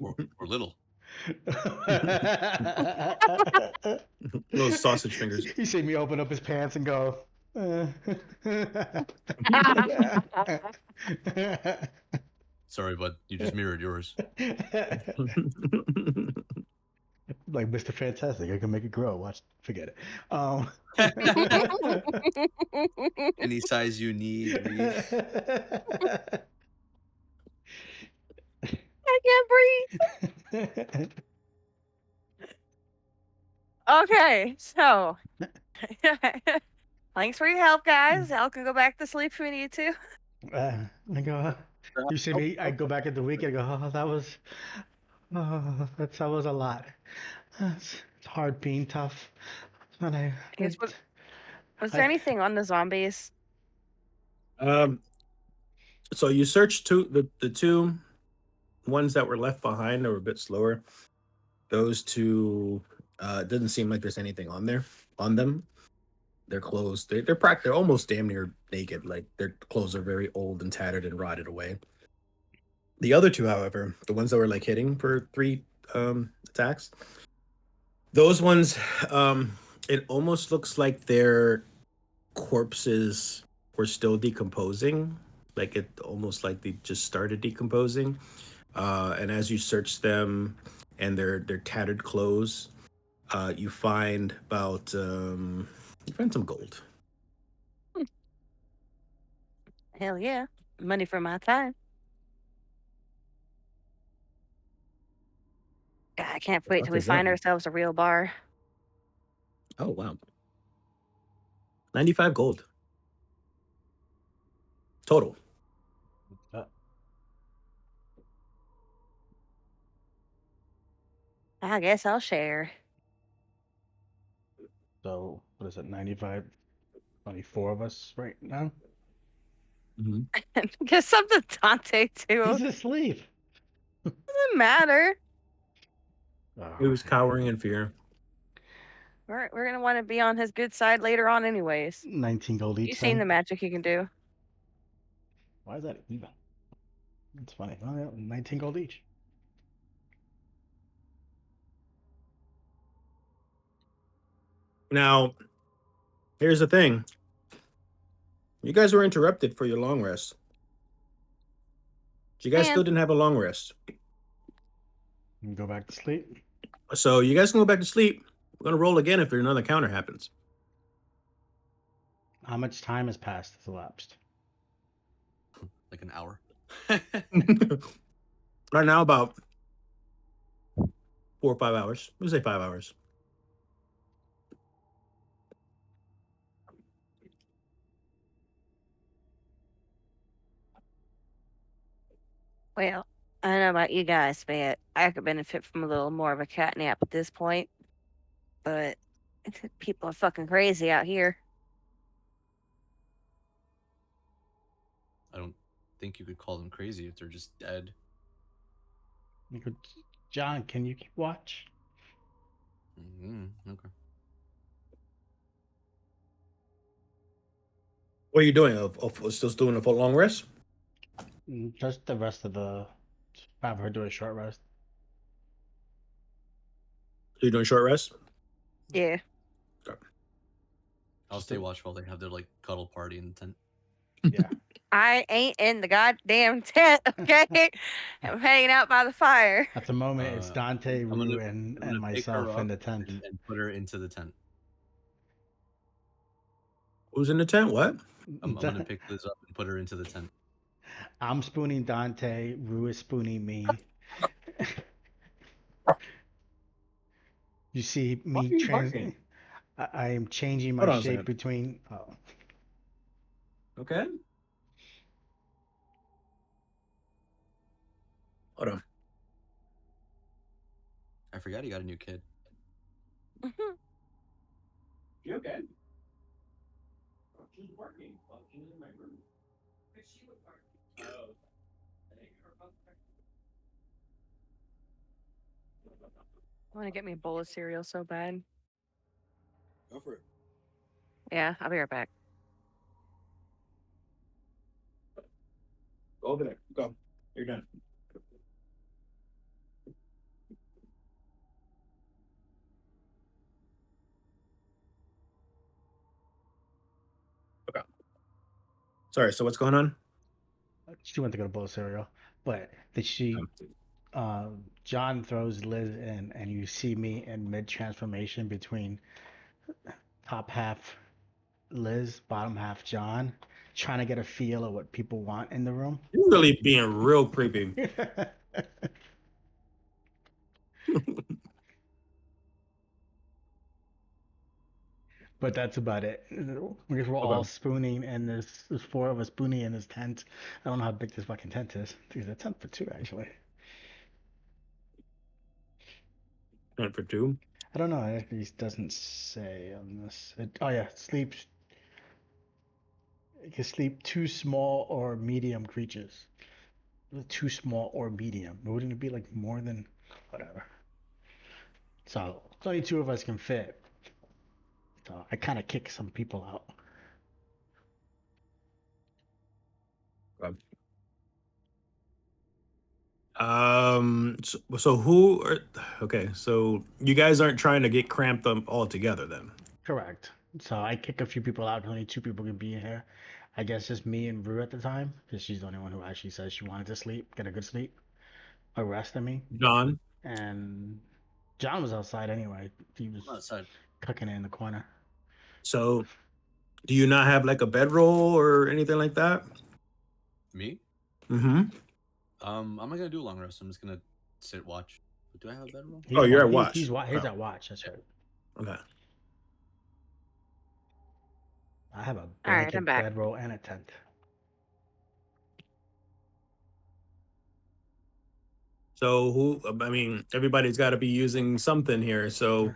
C: or little.
B: Little sausage fingers.
A: You see me open up his pants and go.
C: Sorry, bud. You just mirrored yours.
A: Like Mr. Fantastic, I can make it grow. Watch, forget it.
C: Any size you need, Reed.
D: I can't breathe. Okay, so thanks for your help, guys. Al can go back to sleep if we need to.
A: I go. You see me? I go back at the weekend. I go. Oh, that was. Oh, that was a lot. It's hard being tough. But
D: Was there
A: I
D: anything on the zombies?
B: So you searched the two ones that were left behind that were a bit slower. Those two didn't seem like there's anything on them. Their clothes, they're almost damn near naked. Like their clothes are very old and tattered and rotted away. The other two, however, the ones that were like hitting for 3 attacks, those ones, it almost looks like their corpses were still decomposing. Like it almost like they just started decomposing. And as you search them and their tattered clothes, you find some gold.
D: Hell yeah. Money for my time. God, I can't wait till we
B: Is that?
D: find ourselves a real bar.
B: Oh wow, 95 gold total.
D: I guess I'll share.
A: So what is it? 95. Only 4 of us right now.
D: Get something Dante too.
A: He's asleep.
D: Doesn't matter.
B: He was cowering in fear.
D: We're gonna want to be on his good side later on, anyways.
A: 19 gold each.
D: You've seen the
A: Then
D: magic he can do.
A: why is that even? That's funny. Oh, yeah, 19 gold each.
B: Now, here's the thing. You guys were interrupted for your long rest. You guys
D: Man.
B: still didn't have a long rest.
A: And go back to sleep.
B: So you guys can go back to sleep. We're going to roll again if another counter happens.
A: How much time has passed? Has elapsed?
C: Like an hour.
B: Right now, about 4 or 5 hours. We'll say 5 hours.
D: Well, I don't know about you guys, but I could benefit from a little more of a cat nap at this point. But people are fucking crazy out here.
C: I don't think you could call them crazy if they're just dead.
A: John, can you keep watch?
C: Okay.
B: What are you doing? Still doing a full long rest?
A: Just the rest of the. Have her do a short rest.
B: So you're doing short rest?
D: Yeah.
C: I'll stay watch while they have their like cuddle party in the tent.
A: Yeah.
D: I ain't in the goddamn tent, okay? I'm hanging out by the fire.
A: At the moment, it's Dante, Rue, and
C: pick her
A: myself in the
C: up
A: tent.
C: and put her into the tent.
B: Who's in the tent? What?
C: I'm gonna pick Liz up and put her into the tent.
A: I'm spooning Dante. Rue is spooning me. You see me trans. I am changing my
B: Hold on a
A: shape
B: second.
A: between. Oh.
B: Okay. Hold on.
C: I forgot he got a new kid.
B: You okay? She's working. She's in my room. Oh.
D: I want to get me a bowl of cereal so bad.
B: Go for it.
D: Yeah, I'll be right back.
B: Go over there. Go. You're done. Okay. Sorry. So what's going on?
A: She went to go to bowl of cereal, but did she? John throws Liz in, and you see me in mid transformation between top half Liz, bottom half John, trying to get a feel of what people want in the room.
B: You're really being real creepy.
A: But that's about it. Because we're all
B: Okay.
A: spooning, and there's four of us spooning in this tent. I don't know how big this fucking tent is. It's a tent for two, actually.
B: And for two.
A: I don't know. It actually doesn't say on this. Oh yeah, sleep. You can sleep two small or medium creatures. Too small or medium. Wouldn't it be like more than whatever? So it's only two of us can fit. So I kind of kick some people out.
B: So who are okay? So you guys aren't trying to get cramped them all together then?
A: Correct. So I kick a few people out. Only two people can be in here. I guess just me and Rue at the time, because she's the only one who actually says she wanted to sleep, get a good sleep, a rest of me.
B: John.
A: And John was outside anyway. He was
C: I'm outside.
A: cooking it in the corner.
B: So do you not have like a bedroll or anything like that?
C: Me?
B: Mm-hmm.
C: I'm not gonna do a long rest. I'm just gonna sit watch. Do I have a bedroll?
B: Oh, you're at watch.
A: He's
B: Okay.
A: at watch. That's right.
B: Okay.
A: I have a
D: All right, I'm
A: blanket,
D: back.
A: bedroll, and a tent.
B: So who? I mean, everybody's got to be using something here. So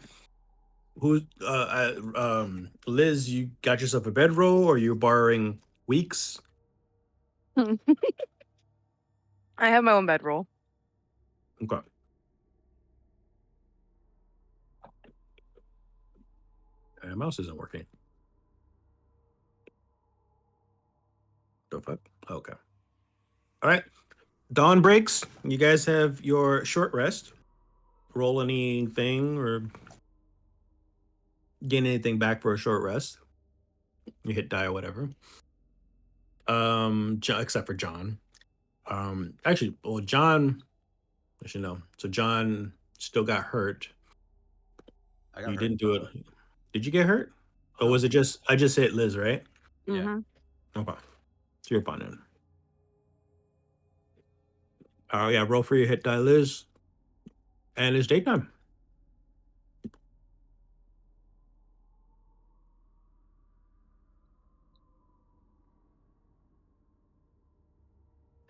B: who's? Liz, you got yourself a bedroll, or you're borrowing Weeks?
D: I have my own bedroll.
B: Okay. Mouse isn't working. The fuck? Okay. All right. Dawn breaks. You guys have your short rest. Roll anything or gain anything back for a short rest. You hit die or whatever. Except for John. Actually, well, John, I should know. So John still got hurt.
C: I got
B: You
C: hurt.
B: didn't do it. Did you get hurt? Or
C: No.
B: was it just I just hit Liz, right?
C: Yeah.
D: Mm-hmm.
B: Okay. So you're fine then. Yeah, roll for your hit die, Liz. And it's daytime.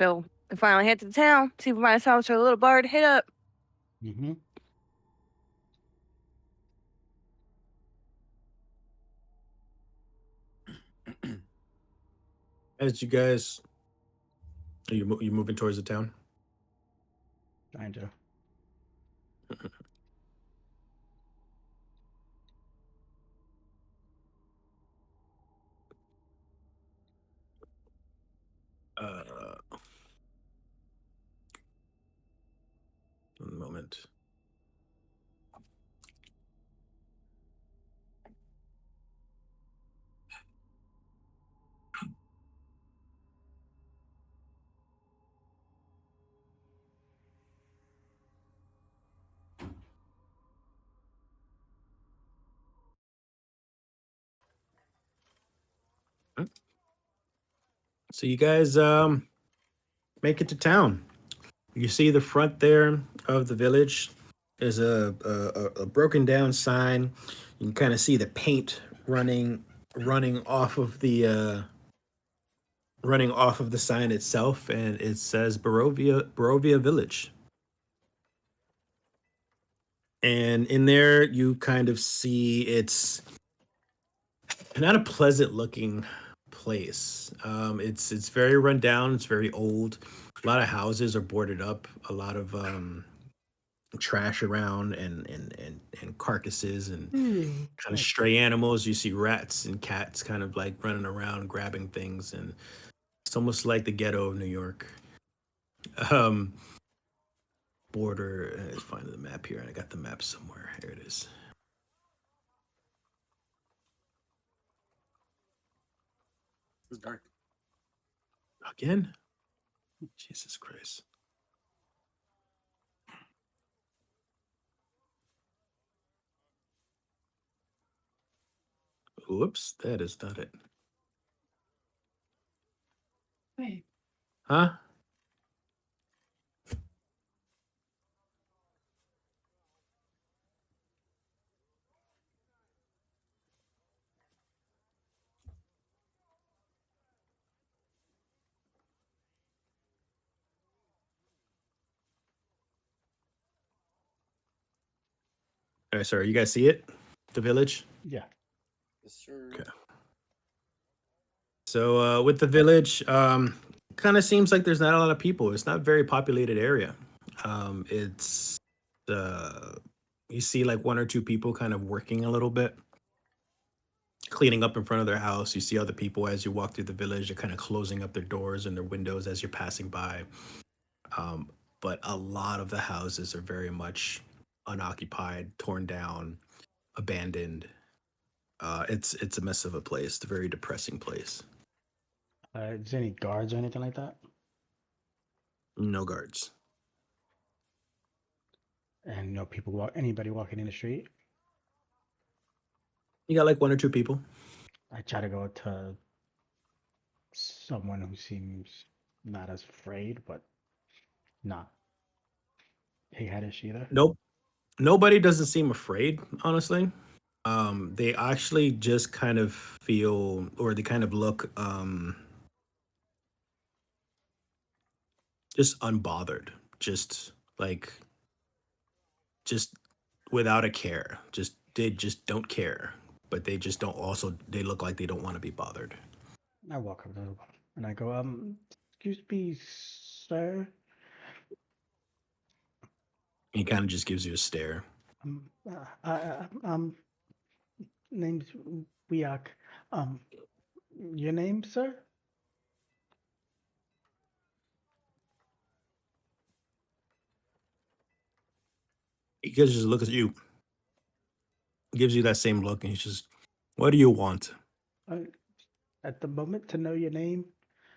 D: So I finally head to the town, see if my house or a little bar to hit up.
A: Mm-hmm.
B: As you guys, are you moving towards the town?
A: Trying to.
B: One moment. So you guys make it to town. You see the front there of the village is a broken down sign. You can kind of see the paint running off of the sign itself, and it says Barovia Village. And in there, you kind of see it's not a pleasant looking place. It's very run down. It's very old. A lot of houses are boarded up. A lot of trash around and carcasses and kind of stray animals. You see rats and cats kind of like running around grabbing things, and it's almost like the ghetto of New York. Um, border. Let's find the map here. I got the map somewhere. Here it is.
C: It's dark.
B: Again? Jesus Christ. Whoops, that is not it.
F: Wait.
B: Huh? All right, sorry, you guys see it? The village?
A: Yeah.
C: Yes, sir.
B: Okay. So with the village, kind of seems like there's not a lot of people. It's not a very populated area. It's you see like one or two people kind of working a little bit, cleaning up in front of their house. You see other people as you walk through the village. They're kind of closing up their doors and their windows as you're passing by. Um, but a lot of the houses are very much unoccupied, torn down, abandoned. It's a mess of a place. It's a very depressing place.
A: Is there any guards or anything like that?
B: No guards.
A: And no people anybody walking in the street?
B: You got like one or two people.
A: I try to go to someone who seems not as afraid, but not pig-headish either.
B: Nope. Nobody doesn't seem afraid, honestly. They actually just kind of feel, or they kind of look, just unbothered, just like, just without a care. Just they just don't care, but they just don't. Also, they look like they don't want to be bothered.
A: I walk up to them and I go, excuse me, sir.
B: He kind of just gives you a stare.
A: Um, name's Wiak. Your name, sir?
B: He just looks at you, gives you that same look, and he's just, "What do you want?"
A: Uh, at the moment, to know your name,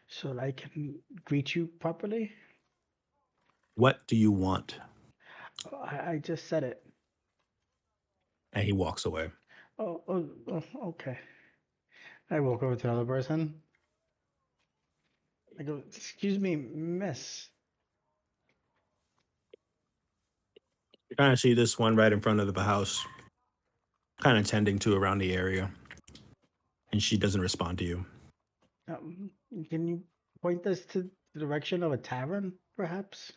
A: so that I can greet you properly.
B: What do you want?
A: I just said it.
B: And he walks away.
A: Oh, okay. I walk over to the other person. I go, excuse me, miss.
B: You kind of see this one right in front of the house, kind of tending to around the area, and she doesn't respond to you.
A: Um, can you point us to the direction of a tavern, perhaps?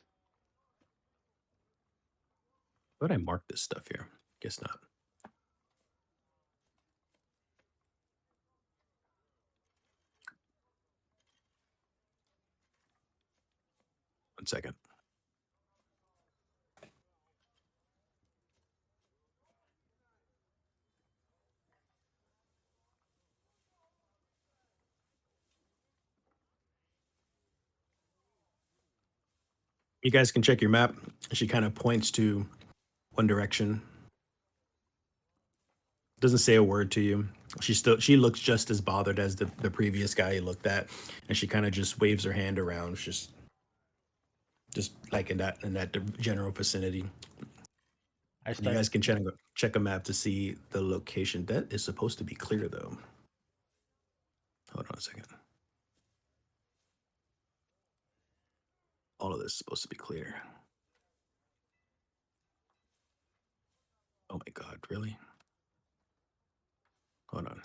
B: But I mark this stuff here. Guess not. One second. You guys can check your map. She kind of points to one direction. Doesn't say a word to you. She looks just as bothered as the previous guy you looked at, and she kind of just waves her hand around, just like in that general vicinity.
A: I
B: You
A: start.
B: guys can check a map to see the location. That is supposed to be clear though. Hold on a second. All of this is supposed to be clear. Oh my god, really? Hold on.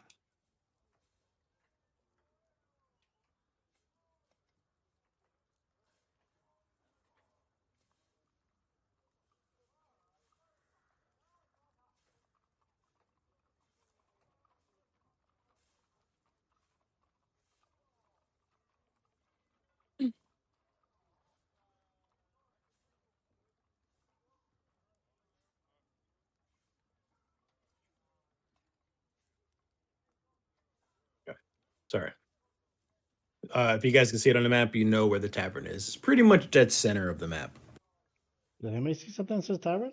B: Okay. Sorry. If you guys can see it on the map, you know where the tavern is. It's pretty much dead center of the map.
A: Did anybody see something that says tavern?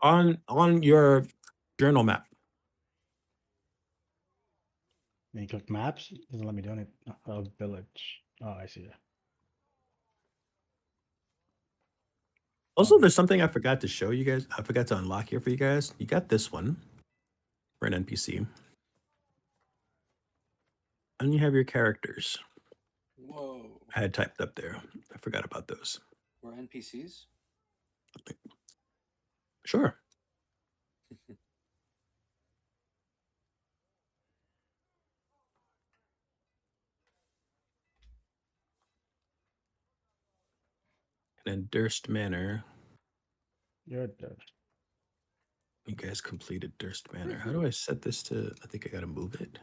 B: On your journal map.
A: And you click maps. It doesn't let me do it. Oh, village. Oh, I see it.
B: Also, there's something I forgot to show you guys. I forgot to unlock here for you guys. You got this one for an NPC. And you have your characters.
F: Whoa.
B: I had typed up there. I forgot about those.
F: We're NPCs?
B: Sure. And in Durst Manor,
A: You're dead.
B: you guys completed Durst Manor. How do I set this to? I think I gotta move it.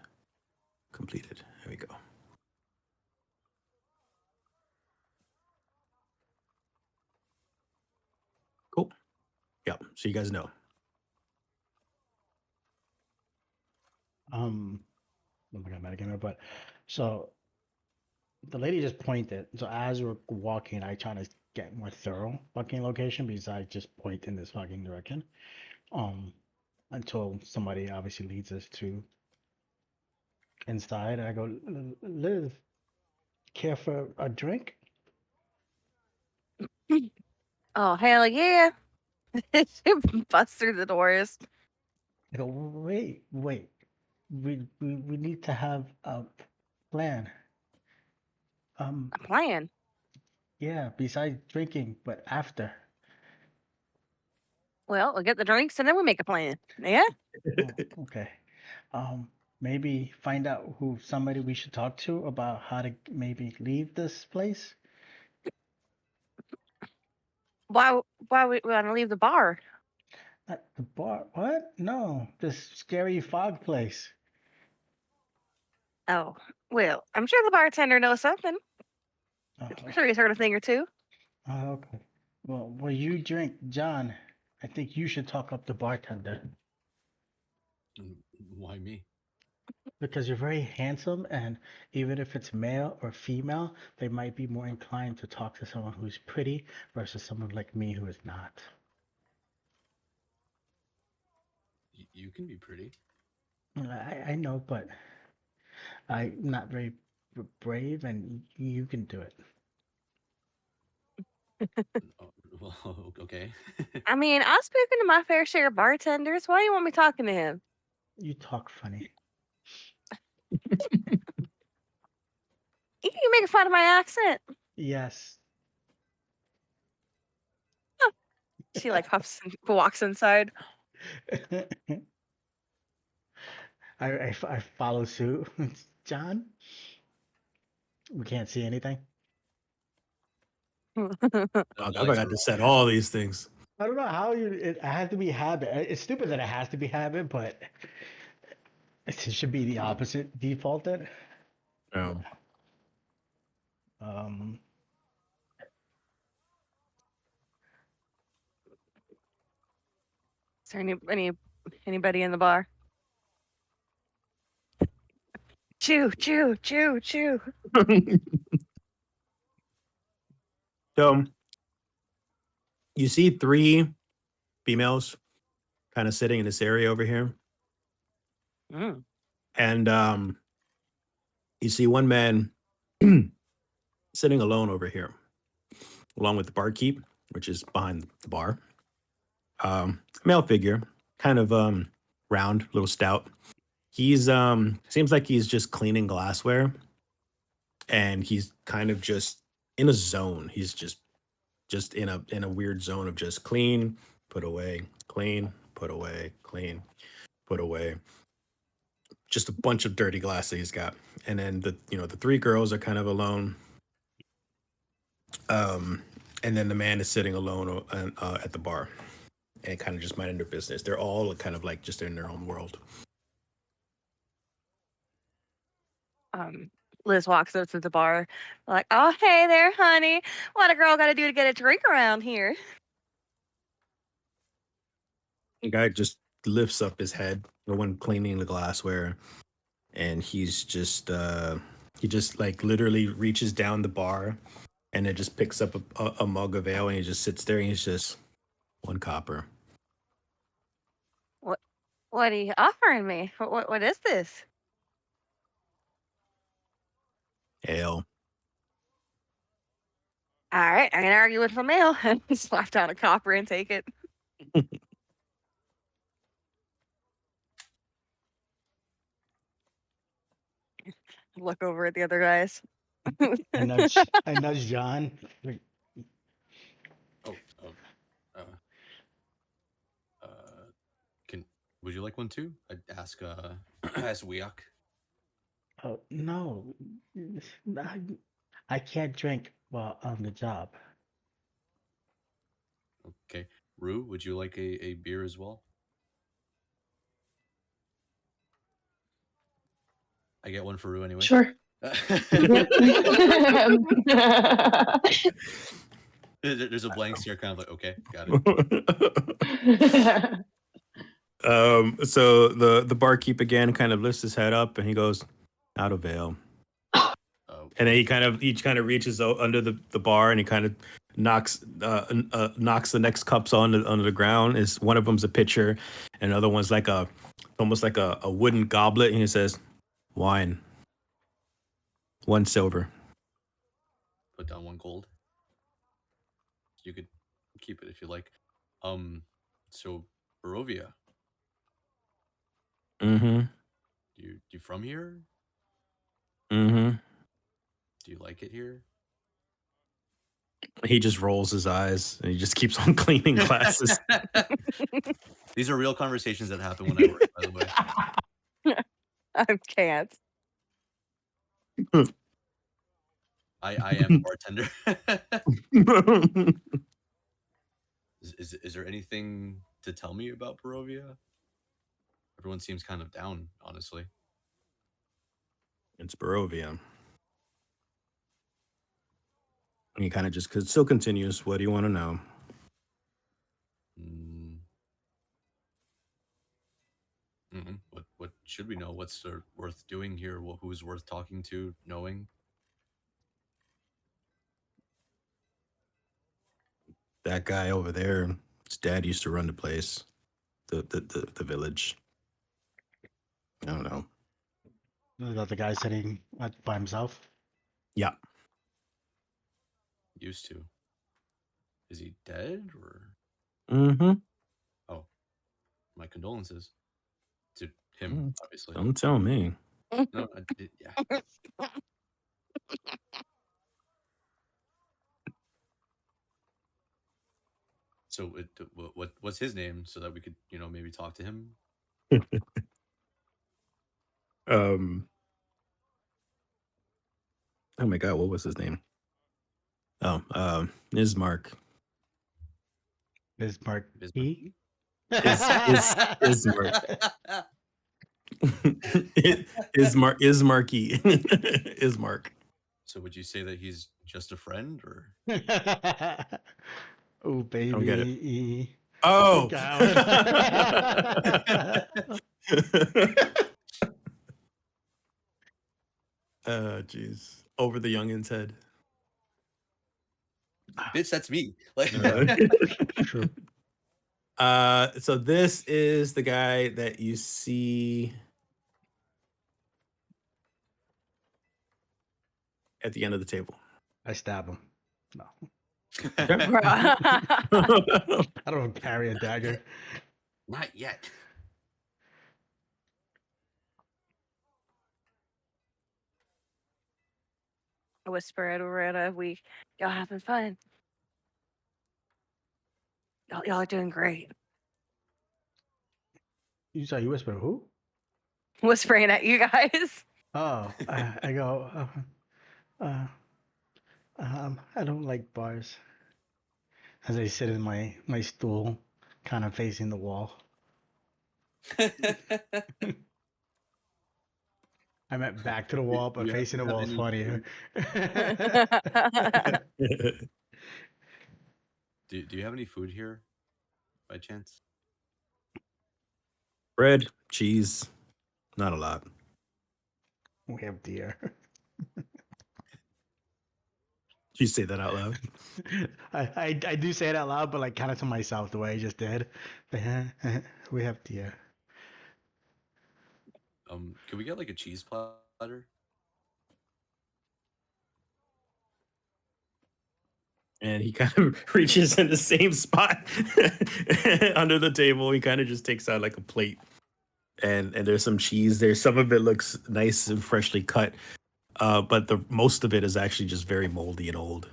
B: Completed. There we go. Cool. Yeah. So you guys know.
A: Oh my god, metagamer. But so the lady just pointed. So as we're walking, I try to get more thorough fucking location besides just point in this fucking direction. Until somebody obviously leads us to inside. I go, Liz, care for a drink?
D: Oh, hell yeah. Bust through the doors.
A: I go, wait. We need to have a plan.
D: I'm playing.
A: Yeah, besides drinking, but after.
D: Well, we'll get the drinks and then we make a plan. Yeah?
A: Oh, okay. Maybe find out who somebody we should talk to about how to maybe leave this place.
D: Why we want to leave the bar?
A: At the bar? What? No, this scary fog place.
D: Oh, well, I'm sure the bartender knows something. I'm sure he's heard a thing or two.
A: Okay. Well, you drink, John. I think you should talk up the bartender
C: Why me?
A: because you're very handsome, and even if it's male or female, they might be more inclined to talk to someone who's pretty versus someone like me who is not.
C: You can be pretty.
A: I know, but I'm not very brave, and you can do it.
C: Oh, well, okay.
D: I mean, I've spoken to my fair share of bartenders. Why do you want me talking to him?
A: You talk funny.
D: You making fun of my accent?
A: Yes.
D: She like huffs and walks inside.
A: I follow suit. John, we can't see anything.
B: Oh, I forgot to set all these things.
A: I don't know how it has to be habit. It's stupid that it has to be habit, but it should be the opposite defaulted.
B: Oh.
A: Um,
D: Is there anybody in the bar? Chew.
B: So you see 3 females kind of sitting in this area over here.
D: Mm.
B: And you see one man sitting alone over here, along with the barkeep, which is behind the bar. Male figure, kind of round, little stout. He's seems like he's just cleaning glassware, and he's kind of just in a zone. He's just in a weird zone of just clean, put away, clean, put away, clean, put away. Just a bunch of dirty glass that he's got. And then the 3 girls are kind of alone. And then the man is sitting alone at the bar and kind of just minding their business. They're all kind of like just in their own world.
D: Liz walks up to the bar, like, "Oh, hey there, honey. What a girl got to do to get a drink around here?"
B: The guy just lifts up his head, the one cleaning the glassware, and he's just he just like literally reaches down the bar and then just picks up a mug of ale, and he just sits there and he's just 1 copper.
D: What are you offering me? What is this?
B: Ale.
D: All right, I can argue with the male and slap down a copper and take it. Look over at the other guys.
A: I nudge John. Like,
C: Oh, uh, uh, would you like one too? I'd ask ask Wiak.
A: oh no, I, I can't drink while on the job.
C: Okay. Rue, would you like a beer as well? I get one for Rue anyways.
E: Sure.
C: There's a blank stare, kind of like, okay, got it.
B: So the barkeep again kind of lifts his head up and he goes, out of ale. And then he kind of reaches out under the bar and he kind of knocks the next cups onto the ground. Is one of them's a pitcher, and the other one's like almost like a wooden goblet, and he says, "Wine, 1 silver."
C: Put down 1 gold. You could keep it if you like. So Barovia,
B: Mm-hmm.
C: you from here?
B: Mm-hmm.
C: Do you like it here?
B: He just rolls his eyes and he just keeps on cleaning glasses.
C: These are real conversations that happen when I work, by the way.
D: I can't.
C: I am a bartender. Is there anything to tell me about Barovia? Everyone seems kind of down, honestly.
B: It's Barovia. And he kind of just still continues. What do you want to know?
C: What should we know? What's worth doing here? Who's worth talking to, knowing?
B: That guy over there, his dad used to run the place, the village. I don't know.
A: Is that the guy sitting by himself?
B: Yeah.
C: Used to. Is he dead or?
B: Mm-hmm.
C: Oh, my condolences to him, obviously.
B: Don't tell me.
C: No, yeah. So, what's his name so that we could, maybe talk to him?
B: Oh my God, what was his name? Oh, Ismark.
A: Bismarck.
C: Bismarck.
B: Ismark. Ismarky. Ismark.
C: So would you say that he's just a friend, or?
A: Oh baby.
B: I don't get it. Oh. Jeez. Over the youngin's head.
C: Bitch, that's me. Like.
A: True.
B: So this is the guy that you see at the end of the table.
A: I stab him. No.
D: I
A: I don't carry a dagger.
C: Not yet.
D: whisper it over at a week. Y'all having fun? Y'all are doing great.
A: You saw you whisper who?
D: Whispering at you guys.
A: Oh, I go. I don't like bars. As I sit in my stool, kind of facing the wall. I meant back to the wall, but facing the wall is funnier.
C: Do you have any food here, by chance?
B: Bread, cheese, not a lot.
A: We have deer.
B: Did you say that out loud?
A: I do say it out loud, but like kind of to myself the way I just did. We have deer.
C: Can we get like a cheese platter?
B: And he kind of reaches in the same spot under the table. He kind of just takes out like a plate, and there's some cheese there. Some of it looks nice and freshly cut, but the most of it is actually just very moldy and old.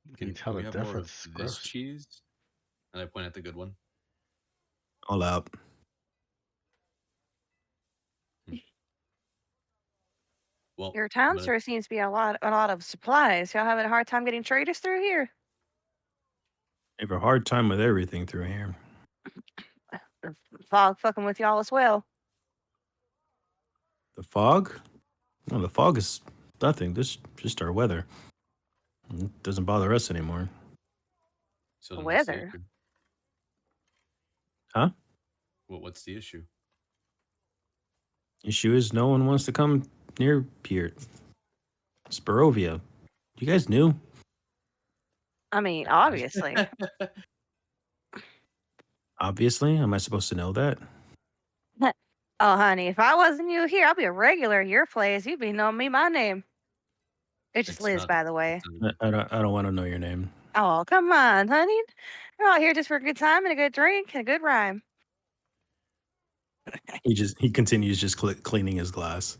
A: You can tell
C: we
A: the
C: have more of
A: difference.
C: this
A: Gross.
C: cheese? And I point at the good one.
B: All out.
C: Well,
D: Your town
C: I'm gonna-
D: sure seems to be a lot of supplies. Y'all having a hard time getting traders through here?
B: I have a hard time with everything through here.
D: The fog fucking with y'all as well.
B: The fog? No, the fog is nothing. This is just our weather. It doesn't bother us anymore.
C: so
D: The
C: then what's the
D: weather.
C: issue?
B: Huh?
C: What's the issue?
B: Issue is no one wants to come near here. It's Barovia. You guys knew?
D: I mean, obviously.
B: Obviously. Am I supposed to know that?
D: Oh, honey, if I wasn't you here, I'd be a regular at your place. You'd be knowing me my name. It's just
C: It's
D: Liz,
C: not-
D: by the way.
C: it's not-
B: I don't want to know your name.
D: Oh, come on, honey. We're all here just for a good time and a good drink and a good rhyme.
B: He continues just cleaning his glass.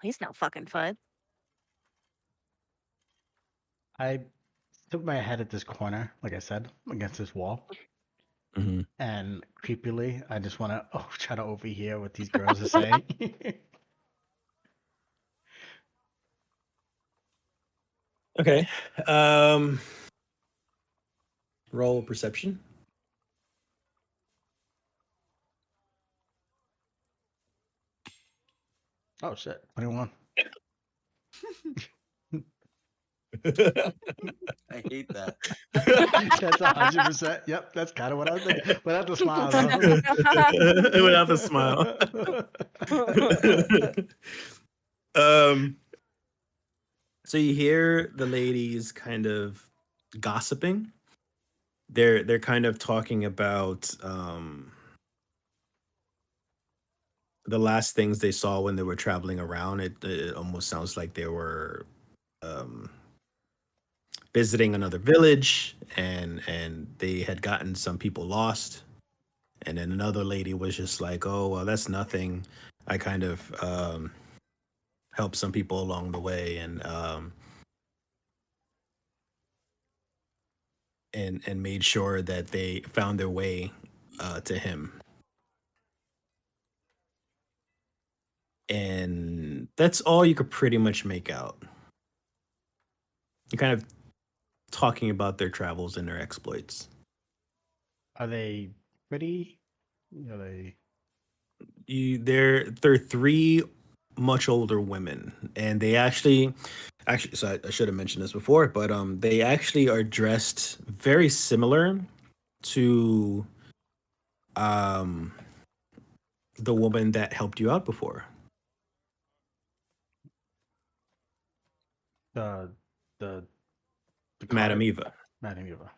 D: He's no fucking fun.
A: I took my head at this corner, like I said, against this wall,
B: Hmm.
A: and creepily, I just want to try to overhear what these girls are saying.
B: Okay. Roll perception.
A: Oh shit, 21.
C: I hate that.
A: That's 100%. Yep, that's kind of what I was thinking. Without the smile, though.
B: Without the smile. So you hear the ladies kind of gossiping. They're kind of talking about the last things they saw when they were traveling around. It almost sounds like they were visiting another village, and they had gotten some people lost. And then another lady was just like, "Oh, well, that's nothing. I kind of helped some people along the way, and made sure that they found their way to him." And that's all you could pretty much make out. You're kind of talking about their travels and their exploits.
A: Are they pretty? Are they?
B: They're three much older women, and they actually so I should have mentioned this before, but they actually are dressed very similar to the woman that helped you out before.
A: The the
B: Madam
A: card-
B: Eva.
A: Madam Eva.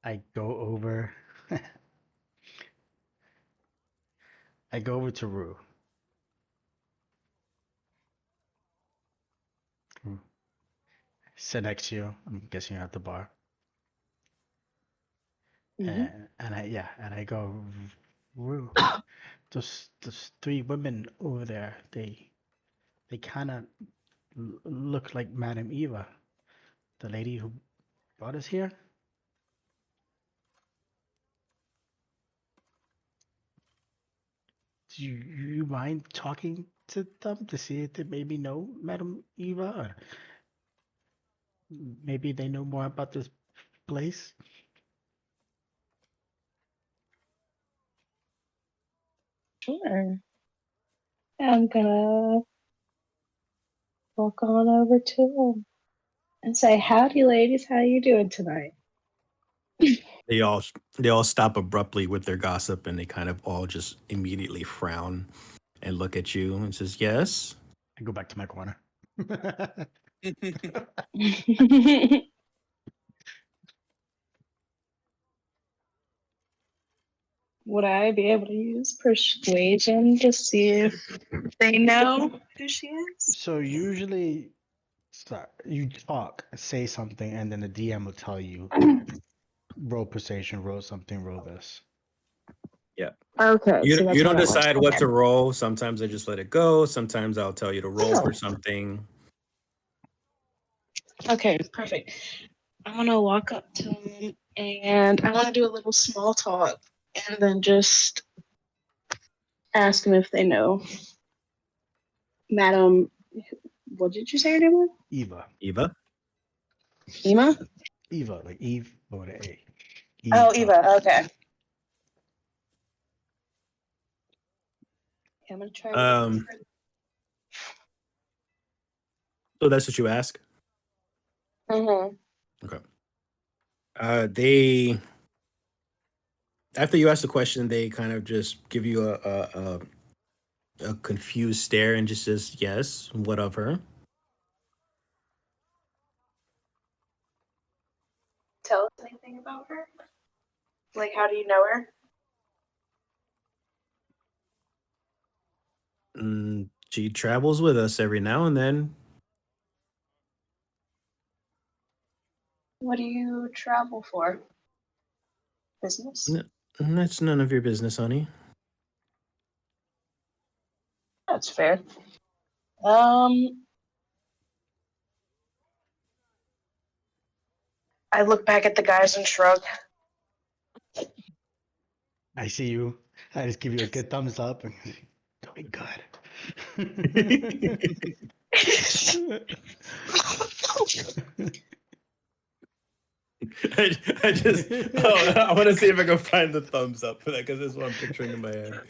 A: I go over. I go over to Rue. Sit next to you. I'm guessing you're at the bar.
E: Mhm.
A: And I go, Rue. Those three women over there. They kind of look like Madam Eva, the lady who brought us here. Do you mind talking to them to see if they maybe know Madam Eva, or maybe they know more about this place?
E: Sure. I'm gonna walk on over to him and say, "Howdy, ladies. How you doing tonight?"
B: They all stop abruptly with their gossip, and they kind of all just immediately frown and look at you and says, "Yes."
A: I go back to my corner.
E: would I be able to use persuasion to see if they know who she is?
A: So usually, you talk, say something, and then the DM will tell you, roll persuasion, roll something, roll this.
E: Okay, so that's
B: You
E: how
B: don't
E: that works.
B: decide what
E: Okay.
B: to roll. Sometimes I just let it go. Sometimes I'll tell you to roll for
E: Oh.
B: something.
E: Okay, perfect. I want to walk up to him and I want to do a little small talk and then just ask them if they know. Madam, what did you say her name was?
A: Eva.
B: Eva?
E: Ema?
A: Eva, like Eve, but with an A.
E: Oh, Eva, okay. I'm going to try to get
B: Um, so that's what you ask?
E: Mm-hmm.
B: Okay. They, after you ask the question, they kind of just give you a confused stare and just says, yes, what of her?
E: Tell us anything about her? Like, how do you know her?
B: She travels with us every now and then.
E: What do you travel for? Business?
B: That's none of your business, honey.
E: That's fair. I look back at the guys and shrug.
A: I see you. I just give you a good thumbs up and doing good.
B: I just, I want to see if I can find the thumbs up for that because that's what I'm picturing in my head.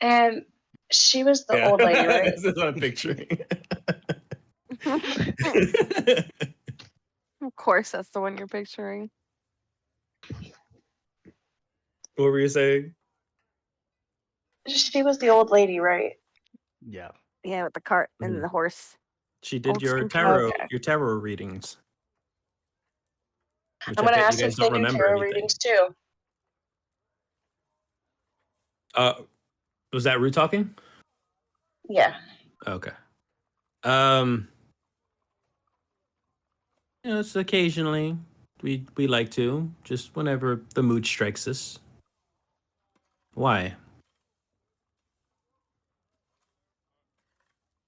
E: And she was the old lady, right?
B: This is what I'm picturing.
D: Of course, that's the one you're picturing.
B: What were you saying?
E: She was the old lady, right?
A: Yeah.
D: Yeah, with the cart
B: Mhm.
D: and the horse.
B: She did
D: Old
B: your
D: skin
B: tarot,
E: Okay.
B: your tarot readings, which
E: I'm
B: I
E: gonna
B: bet you
E: ask
B: guys
E: if they
B: don't
E: do
B: remember
E: tarot
B: anything.
E: readings too.
B: Was that Rue talking?
E: Yeah.
B: Okay. It's occasionally we like to, just whenever the mood strikes us. Why?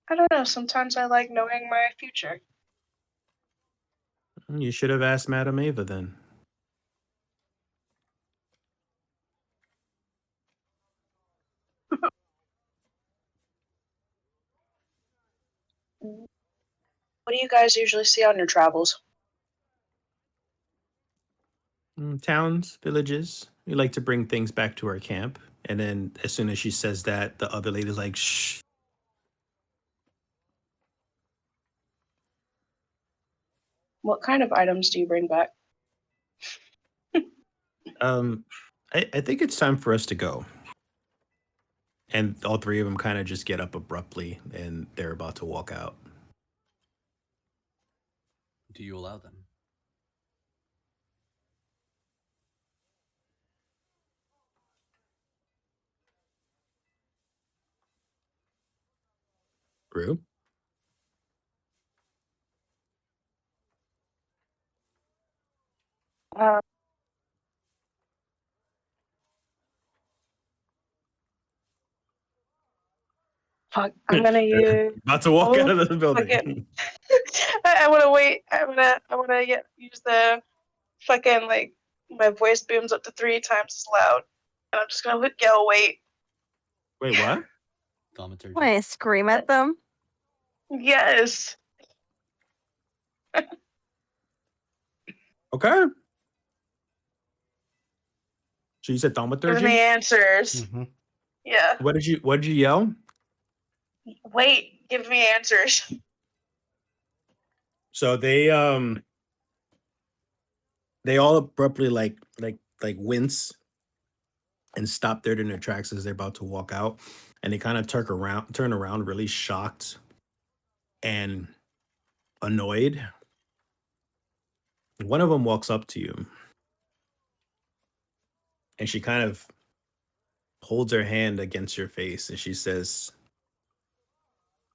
E: I don't know. Sometimes I like knowing my future.
B: You should have asked Madame Ava then.
E: What do you guys usually see on your travels?
B: Towns, villages. We like to bring things back to our camp. And then as soon as she says that, the other lady's like, shh.
E: What kind of items do you bring back?
B: I think it's time for us to go. And all three of them kind of just get up abruptly and they're about to walk out.
C: Do you allow them?
B: Rue?
E: Uh, Fuck, I'm gonna
B: They're
E: use.
B: about to walk out of the building.
E: Fucking. I want to wait. I want to use the fucking like my voice booms up to 3 times as loud, and I'm just gonna yell, "Wait!"
B: Wait, what?
C: Thaumaturgy.
D: Wait, scream at them?
E: Yes.
B: Okay. So you said
E: Give me
B: thaumaturgy?
E: answers.
A: Mm-hmm.
E: Yeah.
B: What did you yell?
E: Wait. Give me answers.
B: So they all abruptly like wince and stop dead in their tracks as they're about to walk out, and they kind of turn around really shocked and annoyed. One of them walks up to you And she kind of holds her hand against your face and she says,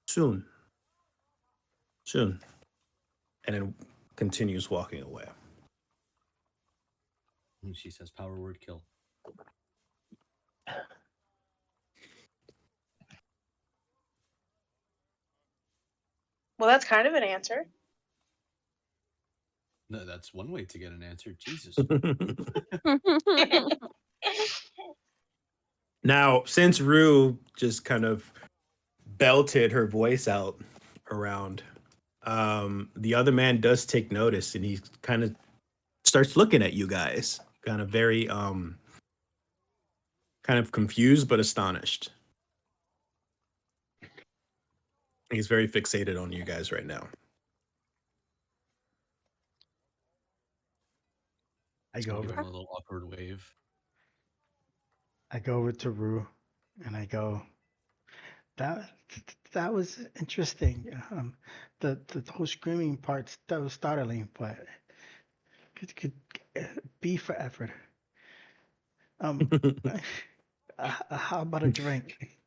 B: soon, soon. And then continues walking away.
C: And she says, "Power word kill."
E: Well, that's kind of an answer.
C: No, that's one way to get an answer. Jesus.
B: Now, since Rue just kind of belted her voice out around, the other man does take notice and he kind of starts looking at you guys, kind of very kind of confused but astonished. He's very fixated on you guys right now.
A: I
C: So
A: go
C: give
A: over.
C: him a little awkward wave.
A: I go over to Rue, and I go. That was interesting. The whole screaming part that was startling, but could be for effort. How about a drink?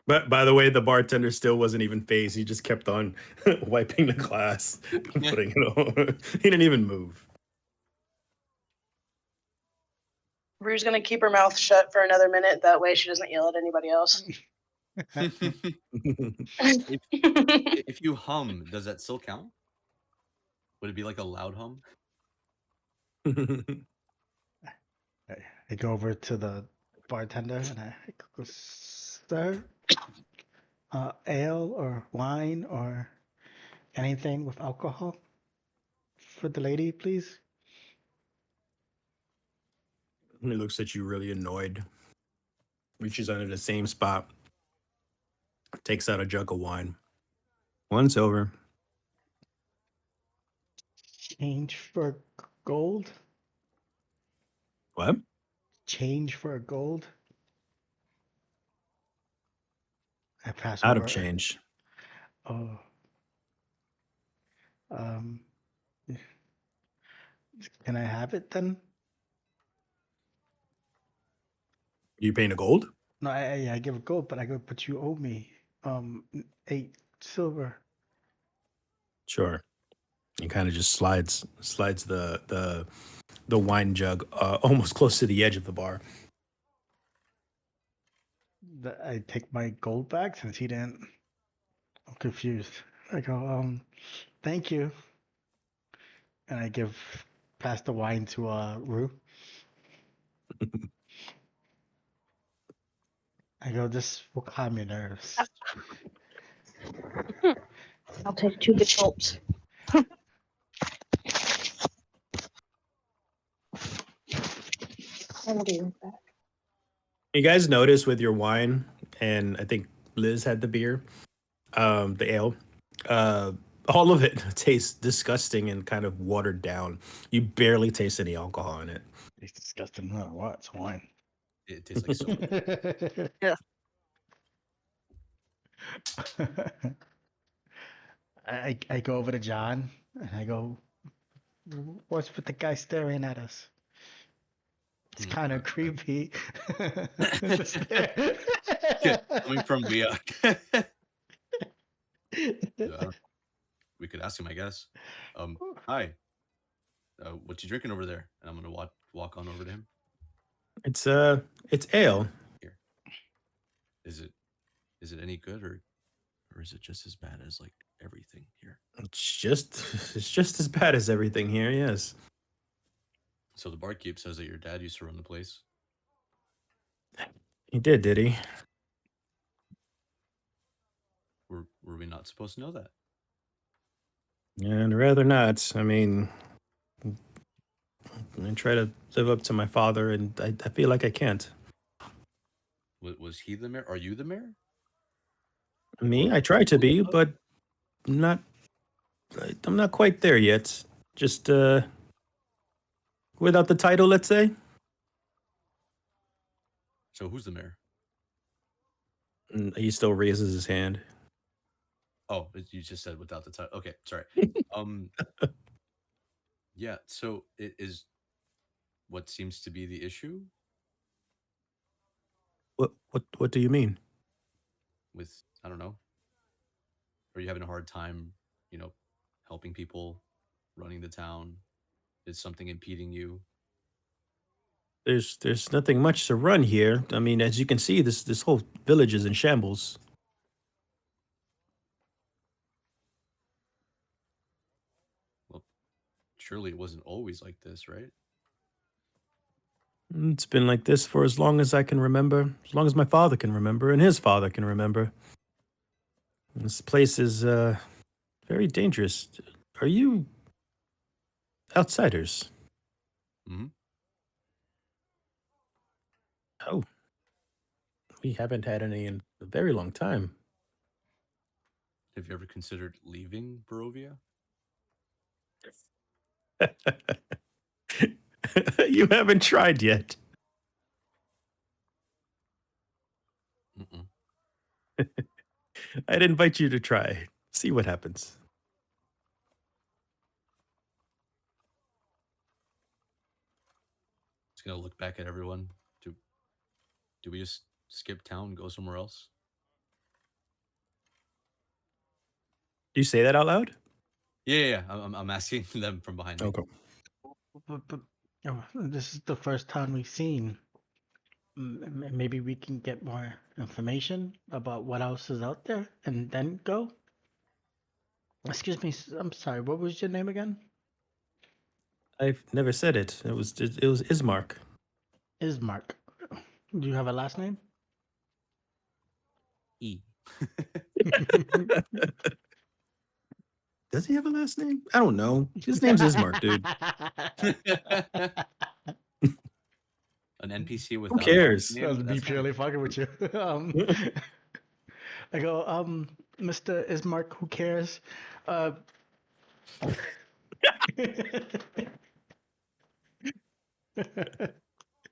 B: But by the way, the bartender still wasn't even phased. He just kept on wiping the glass, and putting it on. He didn't even move.
E: Rue's gonna keep her mouth shut for another minute. That way, she doesn't yell at anybody else.
C: If you hum, does that still count? Would it be like a loud hum?
A: I go over to the bartender and I go, sir, ale or wine or anything with alcohol for the lady, please.
B: He looks at you really annoyed. Reaches under the same spot. Takes out a jug of wine. 1 silver.
A: Change for gold?
B: What?
A: Change for gold? I pass
B: Out of
A: over.
B: change.
A: Oh. Can I have it then?
B: You paying a gold?
A: No, I give gold, but I go, but you owe me 8 silver.
B: Sure. He kind of just slides the wine jug almost close to the edge of the bar.
A: I take my gold back since he didn't. I'm confused. I go, thank you. And I pass the wine to Rue. I go, this will calm your nerves.
E: I'll take 2 big gulps. I'll be right back.
B: You guys notice with your wine, and I think Liz had the beer, the ale, all of it tastes disgusting and kind of watered down. You barely taste any alcohol in it.
A: It's disgusting no matter what. It's wine.
C: It tastes like soda.
D: Yeah.
A: I go over to John and I go, what's with the guy staring at us? It's kind of creepy.
C: Coming from the we could ask him, I guess. Hi. What you drinking over there? And I'm gonna walk on over to him.
B: It's ale.
C: Here. Is it any good or is it just as bad as like everything here?
B: It's just as bad as everything here. Yes.
C: So the barkeep says that your dad used to run the place.
B: He did he?
C: Were we not supposed to know that?
B: And rather not. I mean, I try to live up to my father, and I feel like I can't.
C: Was he the mayor? Are you the mayor?
B: Me, I try to be, but not. I'm not quite there yet. Just without the title, let's say.
C: So who's the mayor?
B: And he still raises his hand.
C: Oh, you just said without the title. Okay, sorry. Yeah. So it is. what seems to be the issue
B: What do you mean?
C: with, I don't know, are you having a hard time, helping people, running the town? Is something impeding you?
B: There's nothing much to run here. I mean, as you can see, this whole village is in shambles.
C: Well, surely it wasn't always like this, right?
B: It's been like this for as long as I can remember, as long as my father can remember, and his father can remember. This place is very dangerous. Are you outsiders?
C: Mm-hmm.
B: Oh, we haven't had any in a very long time.
C: Have you ever considered leaving Barovia?
B: You haven't tried yet.
C: Mm-mm.
B: I'd invite you to try. See what happens.
C: Just gonna look back at everyone. Do do we just skip town, go somewhere else?
B: Do you say that out loud?
C: Yeah. I'm asking them from behind me.
B: Okay.
A: But this is the first town we've seen. Maybe we can get more information about what else is out there and then go. Excuse me, I'm sorry. What was your name again?
B: I've never said it. It was Ismark.
A: Ismark. Do you have a last name?
C: E.
B: Does he have a last name? I don't know. His name's Ismark, dude.
C: An NPC with
B: Who cares?
A: That'll be purely fucking with you. I go, Mr. Ismark, who cares?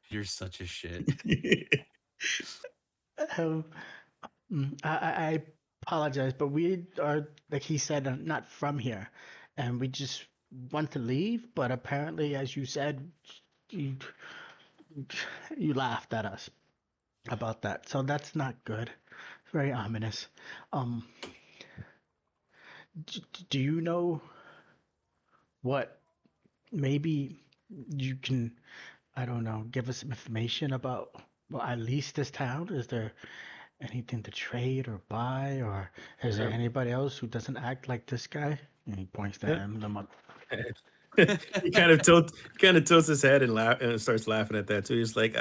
C: You're such a shit.
A: um, I apologize, but we are, like he said, not from here, and we just want to leave. But apparently, as you said, you you laughed at us about that, so that's not good. Very ominous. Um, do you know what? Maybe you can, I don't know, give us some information about, well, at least this town. Is there anything to trade or buy, or is there anybody else who doesn't act like this guy? And he points to him.
B: He kind of tilts his head and laugh and starts laughing at that too. He's like,